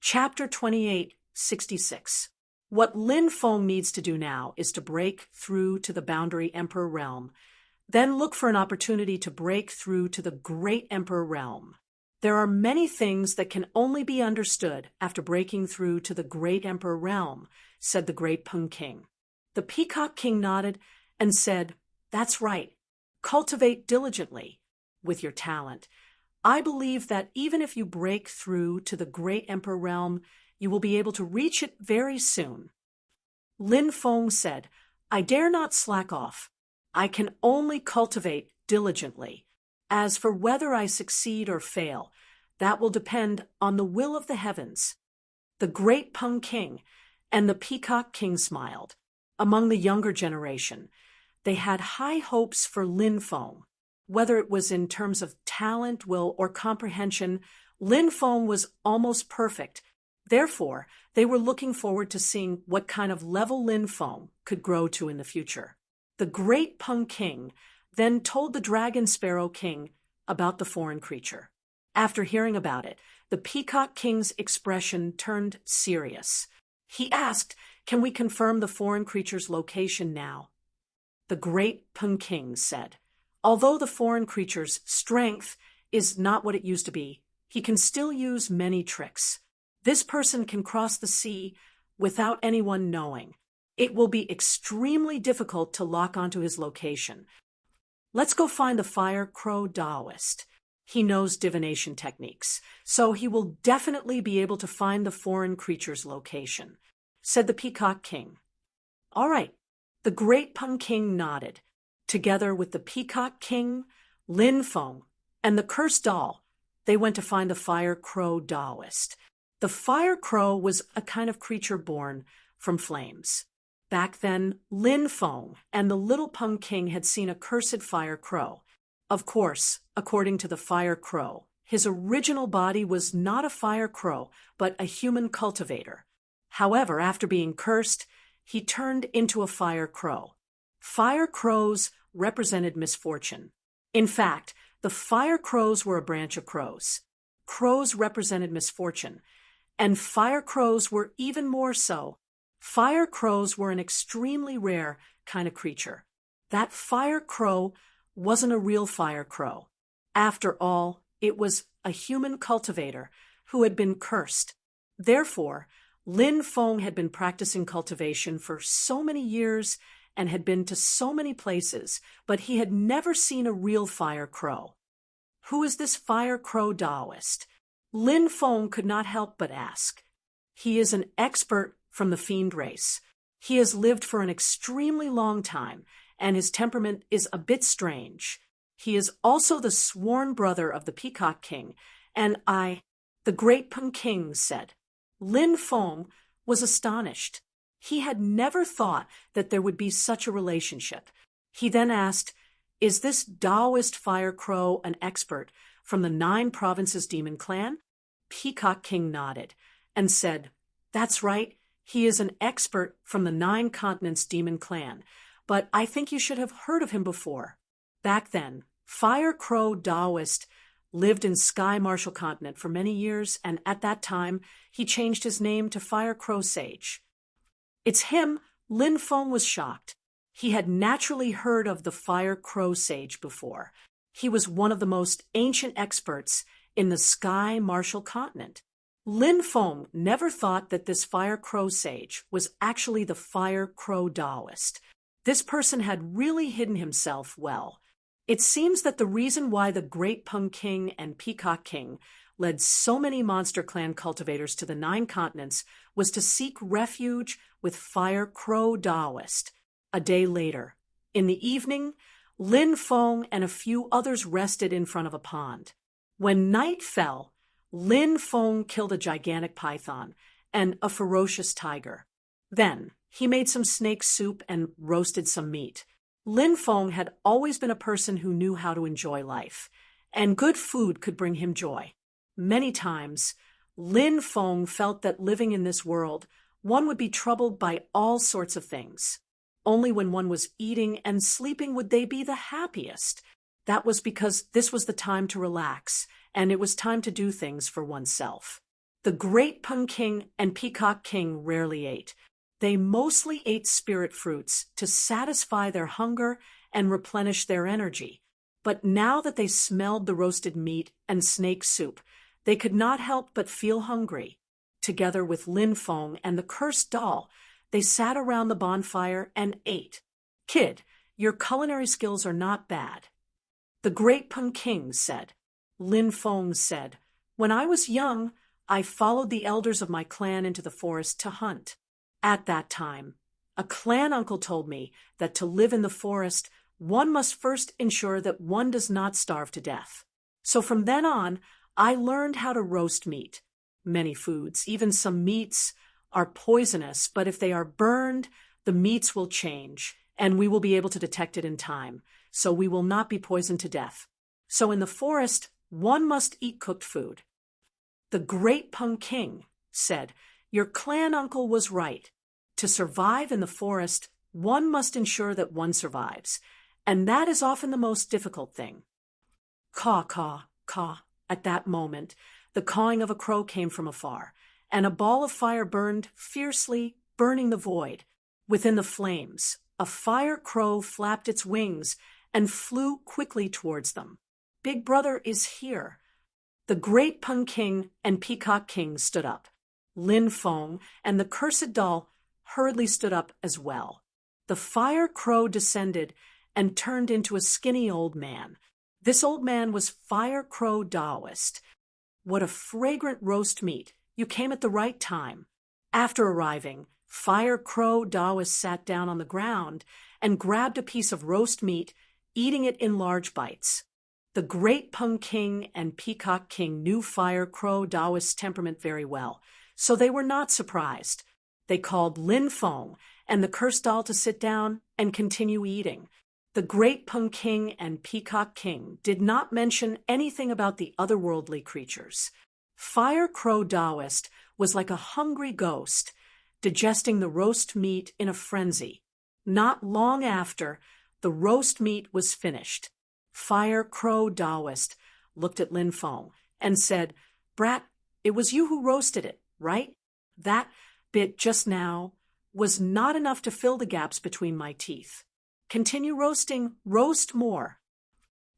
Chapter 28:66. What Lin Feng needs to do now is to break through to the Boundary Emperor realm, then look for an opportunity to break through to the Great Emperor realm. There are many things that can only be understood after breaking through to the Great Emperor realm, said the Great Peng King. The Peacock King nodded and said, That's right. Cultivate diligently with your talent. I believe that even if you break through to the Great Emperor realm, you will be able to reach it very soon. Lin Feng said, I dare not slack off. I can only cultivate diligently. As for whether I succeed or fail, that will depend on the will of the heavens. The Great Peng King and the Peacock King smiled. Among the younger generation, they had high hopes for Lin Feng. Whether it was in terms of talent, will, or comprehension, Lin Feng was almost perfect. Therefore, they were looking forward to seeing what kind of level Lin Feng could grow to in the future. The great Peng King then told the Dragon Sparrow King about the foreign creature. After hearing about it, the Peacock King's expression turned serious. He asked, "Can we confirm the foreign creature's location now?" The great Peng King said, "Although the foreign creature's strength is not what it used to be, he can still use many tricks. This person can cross the sea without anyone knowing. It will be extremely difficult to lock onto his location. Let's go find the Fire Crow Taoist. He knows divination techniques, so he will definitely be able to find the foreign creature's location," said the Peacock King. All right. The great Peng King nodded. Together with the Peacock King, Lin Feng, and the Cursed Doll, they went to find the Fire Crow Taoist. The Fire Crow was a kind of creature born from flames. Back then, Lin Feng and the little Peng King had seen a cursed fire crow. Of course, according to the Fire Crow, his original body was not a fire crow, but a human cultivator. However, after being cursed, he turned into a fire crow. Fire crows represented misfortune. In fact, the fire crows were a branch of crows. Crows represented misfortune, and fire crows were even more so. Fire crows were an extremely rare kind of creature. That fire crow wasn't a real fire crow. After all, it was a human cultivator who had been cursed. Therefore, Lin Feng had been practicing cultivation for so many years and had been to so many places, but he had never seen a real fire crow. Who is this Fire Crow Taoist? Lin Feng could not help but ask. He is an expert from the fiend race. He has lived for an extremely long time, and his temperament is a bit strange. He is also the sworn brother of the Peacock King, and the great Peng King said. Lin Feng was astonished. He had never thought that there would be such a relationship. He then asked, "Is this Taoist fire crow an expert from the 9 Provinces Demon Clan?" Peacock King nodded and said, "That's right. He is an expert from the 9 Continents Demon Clan, but I think you should have heard of him before." Back then, Fire Crow Taoist lived in Sky Marshall Continent for many years, and at that time, he changed his name to Fire Crow Sage. It's him. Lin Feng was shocked. He had naturally heard of the Fire Crow Sage before. He was one of the most ancient experts in the Sky Marshall Continent. Lin Feng never thought that this Fire Crow Sage was actually the Fire Crow Taoist. This person had really hidden himself well. It seems that the reason why the great Peng King and Peacock King led so many Monster Clan cultivators to the 9 continents was to seek refuge with Fire Crow Taoist. A day later, in the evening, Lin Feng and a few others rested in front of a pond. When night fell, Lin Feng killed a gigantic python and a ferocious tiger. Then, he made some snake soup and roasted some meat. Lin Feng had always been a person who knew how to enjoy life, and good food could bring him joy. Many times, Lin Feng felt that living in this world, one would be troubled by all sorts of things. Only when one was eating and sleeping would they be the happiest. That was because this was the time to relax, and it was time to do things for oneself. The great Peng King and Peacock King rarely ate. They mostly ate spirit fruits to satisfy their hunger and replenish their energy. But now that they smelled the roasted meat and snake soup, they could not help but feel hungry. Together with Lin Feng and the Cursed Doll, they sat around the bonfire and ate. "Kid, your culinary skills are not bad." The great Peng King said. Lin Feng said, "When I was young, I followed the elders of my clan into the forest to hunt. At that time, a clan uncle told me that to live in the forest, one must first ensure that one does not starve to death. So from then on, I learned how to roast meat. Many foods, even some meats, are poisonous, but if they are burned, the meats will change, and we will be able to detect it in time, so we will not be poisoned to death. So in the forest, one must eat cooked food. The great Pung King said, "Your clan uncle was right. To survive in the forest, one must ensure that one survives, and that is often the most difficult thing." Caw, caw, caw. At that moment, the cawing of a crow came from afar, and a ball of fire burned fiercely, burning the void. Within the flames, a fire crow flapped its wings and flew quickly towards them. "Big Brother is here." The great Pung King and Peacock King stood up. Lin Feng and the cursed doll hurriedly stood up as well. The fire crow descended and turned into a skinny old man. This old man was Fire Crow Taoist. "What a fragrant roast meat! You came at the right time." After arriving, Fire Crow Taoist sat down on the ground and grabbed a piece of roast meat, eating it in large bites. The great Pung King and Peacock King knew Fire Crow Taoist's temperament very well, so they were not surprised. They called Lin Feng and the cursed doll to sit down and continue eating. The great Pung King and Peacock King did not mention anything about the otherworldly creatures. Fire Crow Taoist was like a hungry ghost, digesting the roast meat in a frenzy. Not long after, the roast meat was finished. Fire Crow Taoist looked at Lin Feng and said, "Brat, it was you who roasted it, right? That bit just now was not enough to fill the gaps between my teeth. Continue roasting, roast more."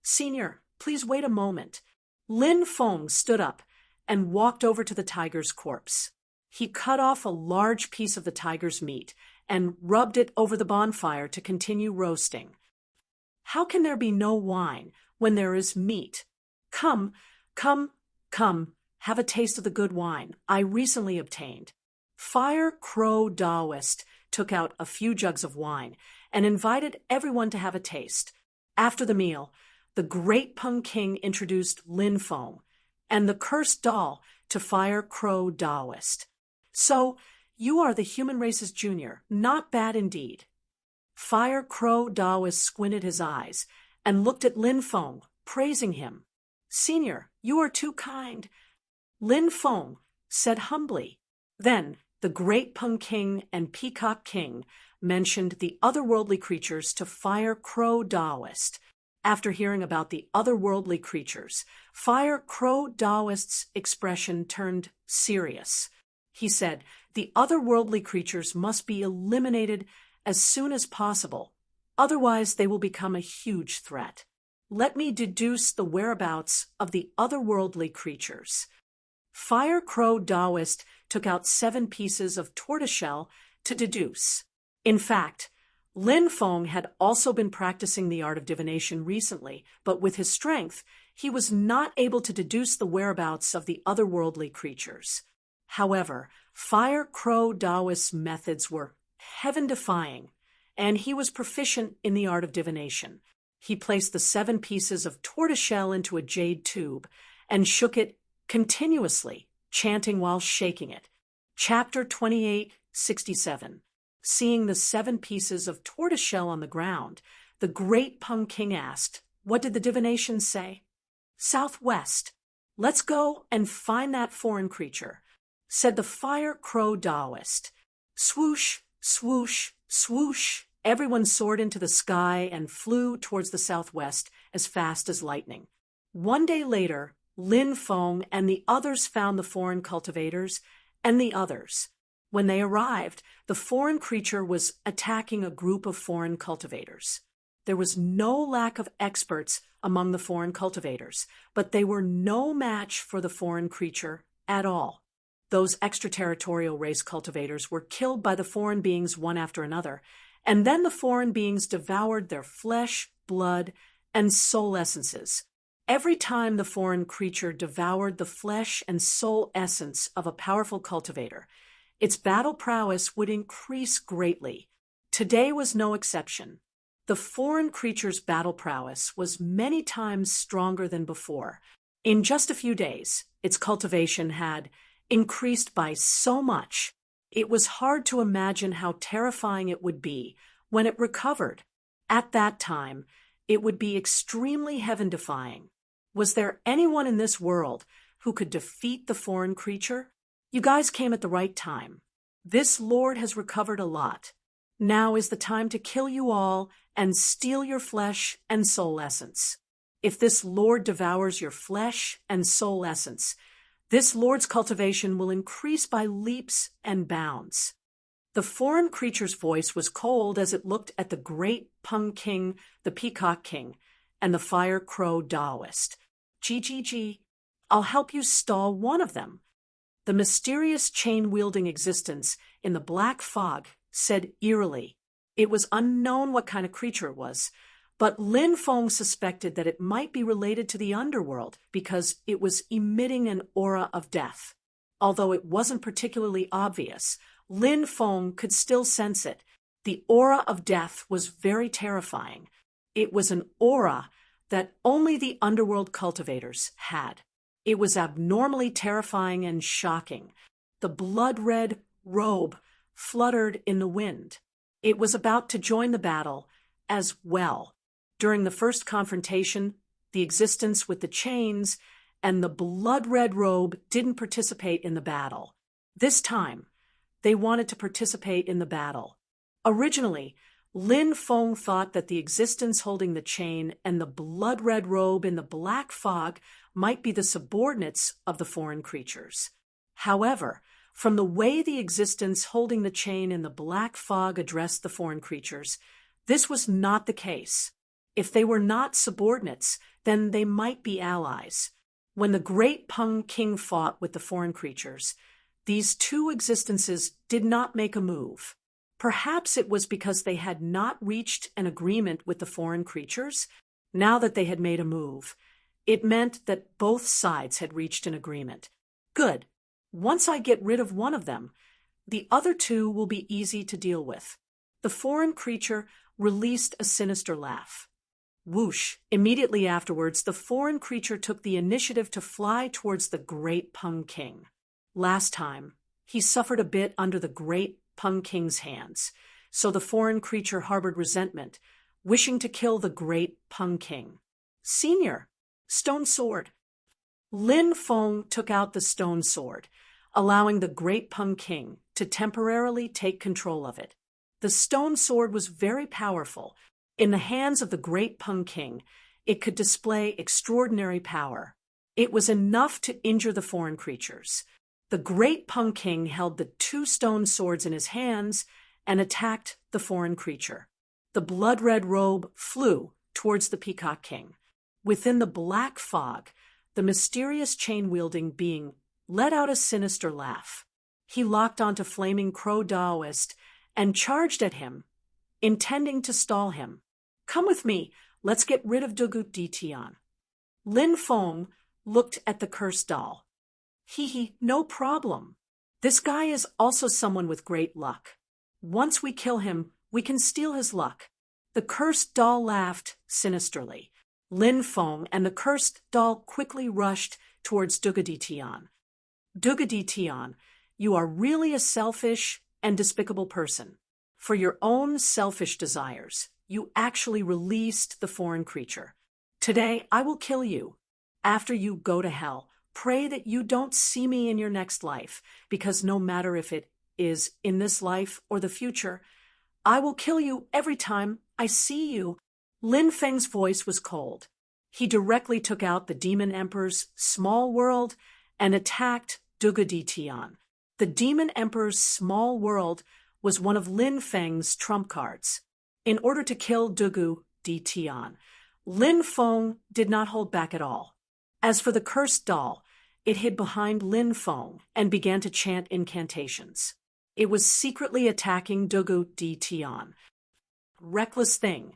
"Senior, please wait a moment." Lin Feng stood up and walked over to the tiger's corpse. He cut off a large piece of the tiger's meat and rubbed it over the bonfire to continue roasting. "How can there be no wine when there is meat? Come, come, come, have a taste of the good wine I recently obtained." Fire Crow Taoist took out a few jugs of wine and invited everyone to have a taste. After the meal, the great Pung King introduced Lin Feng and the cursed doll to Fire Crow Taoist. "So, you are the human race's junior. Not bad indeed." Fire Crow Taoist squinted his eyes and looked at Lin Feng, praising him. "Senior, you are too kind," Lin Feng said humbly. Then the great Pung King and Peacock King mentioned the otherworldly creatures to Fire Crow Taoist. After hearing about the otherworldly creatures, Fire Crow Taoist's expression turned serious. He said, "The otherworldly creatures must be eliminated as soon as possible, otherwise they will become a huge threat. Let me deduce the whereabouts of the otherworldly creatures." Fire Crow Taoist took out 7 pieces of tortoiseshell to deduce. In fact, Lin Feng had also been practicing the art of divination recently, but with his strength, he was not able to deduce the whereabouts of the otherworldly creatures. However, Fire Crow Taoist's methods were heaven-defying, and he was proficient in the art of divination. He placed the 7 pieces of tortoiseshell into a jade tube and shook it continuously, chanting while shaking it. Chapter 28:67. Seeing the 7 pieces of tortoiseshell on the ground, the great Pung King asked, "What did the divination say?" "Southwest. Let's go and find that foreign creature," said the Fire Crow Taoist. Swoosh, swoosh, swoosh. Everyone soared into the sky and flew towards the southwest as fast as lightning. One day later, Lin Feng and the others found the foreign cultivators and the others. When they arrived, the foreign creature was attacking a group of foreign cultivators. There was no lack of experts among the foreign cultivators, but they were no match for the foreign creature at all. Those extraterritorial race cultivators were killed by the foreign beings one after another, and then the foreign beings devoured their flesh, blood, and soul essences. Every time the foreign creature devoured the flesh and soul essence of a powerful cultivator, its battle prowess would increase greatly. Today was no exception. The foreign creature's battle prowess was many times stronger than before. In just a few days, its cultivation had increased by so much. It was hard to imagine how terrifying it would be when it recovered. At that time, it would be extremely heaven-defying. Was there anyone in this world who could defeat the foreign creature? You guys came at the right time. This lord has recovered a lot. Now is the time to kill you all and steal your flesh and soul essence. If this lord devours your flesh and soul essence, this lord's cultivation will increase by leaps and bounds. The foreign creature's voice was cold as it looked at the great Pung King, the Peacock King, and the Fire Crow Taoist. GGG, I'll help you stall one of them. The mysterious chain-wielding existence in the black fog said eerily. It was unknown what kind of creature it was, but Lin Feng suspected that it might be related to the underworld because it was emitting an aura of death. Although it wasn't particularly obvious, Lin Feng could still sense it. The aura of death was very terrifying. It was an aura that only the underworld cultivators had. It was abnormally terrifying and shocking. The blood-red robe fluttered in the wind. It was about to join the battle as well. During the first confrontation, the existence with the chains and the blood-red robe didn't participate in the battle. This time, they wanted to participate in the battle. Originally, Lin Feng thought that the existence holding the chain and the blood-red robe in the black fog might be the subordinates of the foreign creatures. However, from the way the existence holding the chain in the black fog addressed the foreign creatures, this was not the case. If they were not subordinates, then they might be allies. When the great Pung King fought with the foreign creatures, these two existences did not make a move. Perhaps it was because they had not reached an agreement with the foreign creatures. Now that they had made a move, it meant that both sides had reached an agreement. Good. Once I get rid of one of them, the other two will be easy to deal with. The foreign creature released a sinister laugh. Whoosh! Immediately afterwards, the foreign creature took the initiative to fly towards the great Pung King. Last time, he suffered a bit under the great Pung King's hands, so the foreign creature harbored resentment, wishing to kill the great Pung King. Senior, stone sword. Lin Feng took out the stone sword, allowing the great Pung King to temporarily take control of it. The stone sword was very powerful. In the hands of the great Pung King, it could display extraordinary power. It was enough to injure the foreign creatures. The great Pung King held the two stone swords in his hands and attacked the foreign creature. The blood-red robe flew towards the Peacock King. Within the black fog, the mysterious chain-wielding being let out a sinister laugh. He locked onto Flaming Crow Taoist and charged at him, intending to stall him. Come with me, let's get rid of Dugu Ditian. Lin Feng looked at the cursed doll. Hee, no problem. This guy is also someone with great luck. Once we kill him, we can steal his luck. The cursed doll laughed sinisterly. Lin Feng and the cursed doll quickly rushed towards Dugaditian. Dugaditian, you are really a selfish and despicable person. For your own selfish desires, you actually released the foreign creature. Today, I will kill you. After you go to hell, pray that you don't see me in your next life, because no matter if it is in this life or the future, I will kill you every time I see you. Lin Feng's voice was cold. He directly took out the Demon Emperor's small world and attacked Dugaditian. The Demon Emperor's small world was one of Lin Feng's trump cards. In order to kill Dugu Ditian, Lin Feng did not hold back at all. As for the cursed doll, it hid behind Lin Feng and began to chant incantations. It was secretly attacking Dugu Ditian. Reckless thing.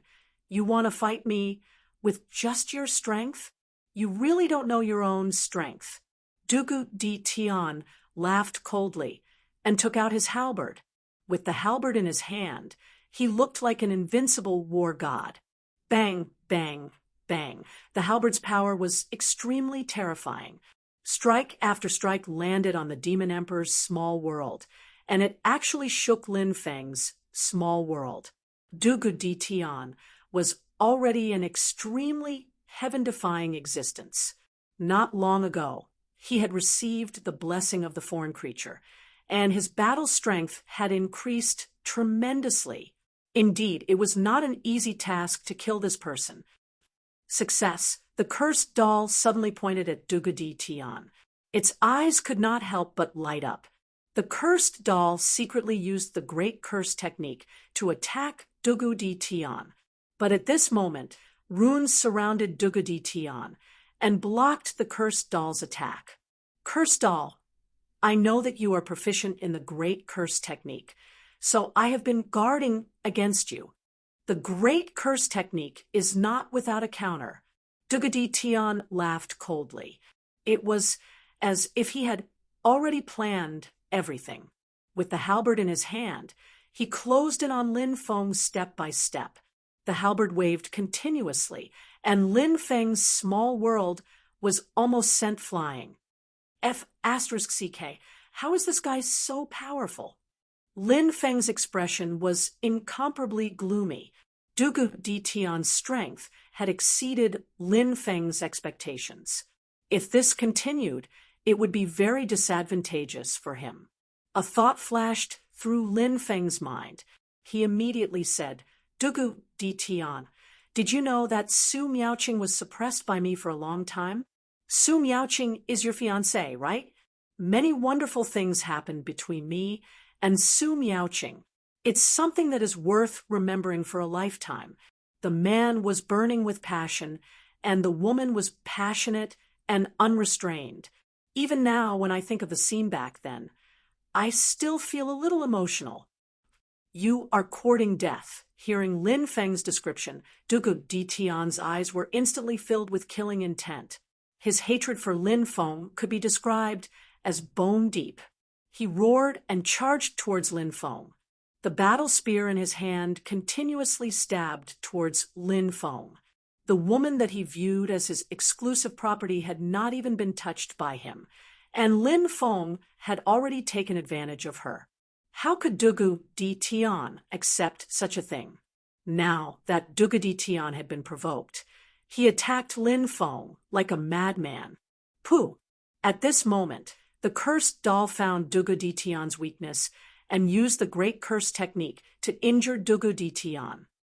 You want to fight me with just your strength? You really don't know your own strength. Dugu Ditian laughed coldly and took out his halberd. With the halberd in his hand, he looked like an invincible war god. Bang, bang, bang. The halberd's power was extremely terrifying. Strike after strike landed on the Demon Emperor's small world, and it actually shook Lin Feng's small world. Dugu Di Tian was already an extremely heaven-defying existence. Not long ago, he had received the blessing of the foreign creature, and his battle strength had increased tremendously. Indeed, it was not an easy task to kill this person. Success. The cursed doll suddenly pointed at Dugu Di Tian. Its eyes could not help but light up. The cursed doll secretly used the Great Curse technique to attack Dugu Di Tian. But at this moment, runes surrounded Dugu Di Tian and blocked the cursed doll's attack. Cursed doll, I know that you are proficient in the Great Curse technique, so I have been guarding against you. The Great Curse technique is not without a counter. Dugu Di Tian laughed coldly. It was as if he had already planned everything. With the halberd in his hand, he closed in on Lin Feng step by step. The halberd waved continuously, and Lin Feng's small world was almost sent flying. F***CK, how is this guy so powerful? Lin Feng's expression was incomparably gloomy. Dugu Di Tian's strength had exceeded Lin Feng's expectations. If this continued, it would be very disadvantageous for him. A thought flashed through Lin Feng's mind. He immediately said, Dugu Di Tian, did you know that Su Miaoqing was suppressed by me for a long time? Su Miaoqing is your fiancé, right? Many wonderful things happened between me and Su Miaoqing. It's something that is worth remembering for a lifetime. The man was burning with passion, and the woman was passionate and unrestrained. Even now, when I think of the scene back then, I still feel a little emotional. You are courting death. Hearing Lin Feng's description, Dugu Di Tian's eyes were instantly filled with killing intent. His hatred for Lin Feng could be described as bone deep. He roared and charged towards Lin Feng. The battle spear in his hand continuously stabbed towards Lin Feng. The woman that he viewed as his exclusive property had not even been touched by him, and Lin Feng had already taken advantage of her. How could Dugu Di Tian accept such a thing? Now that Dugu Di Tian had been provoked, he attacked Lin Feng like a madman. Pooh! At this moment, the cursed doll found Dugu Di Tian's weakness and used the Great Curse technique to injure Dugu Di Tian.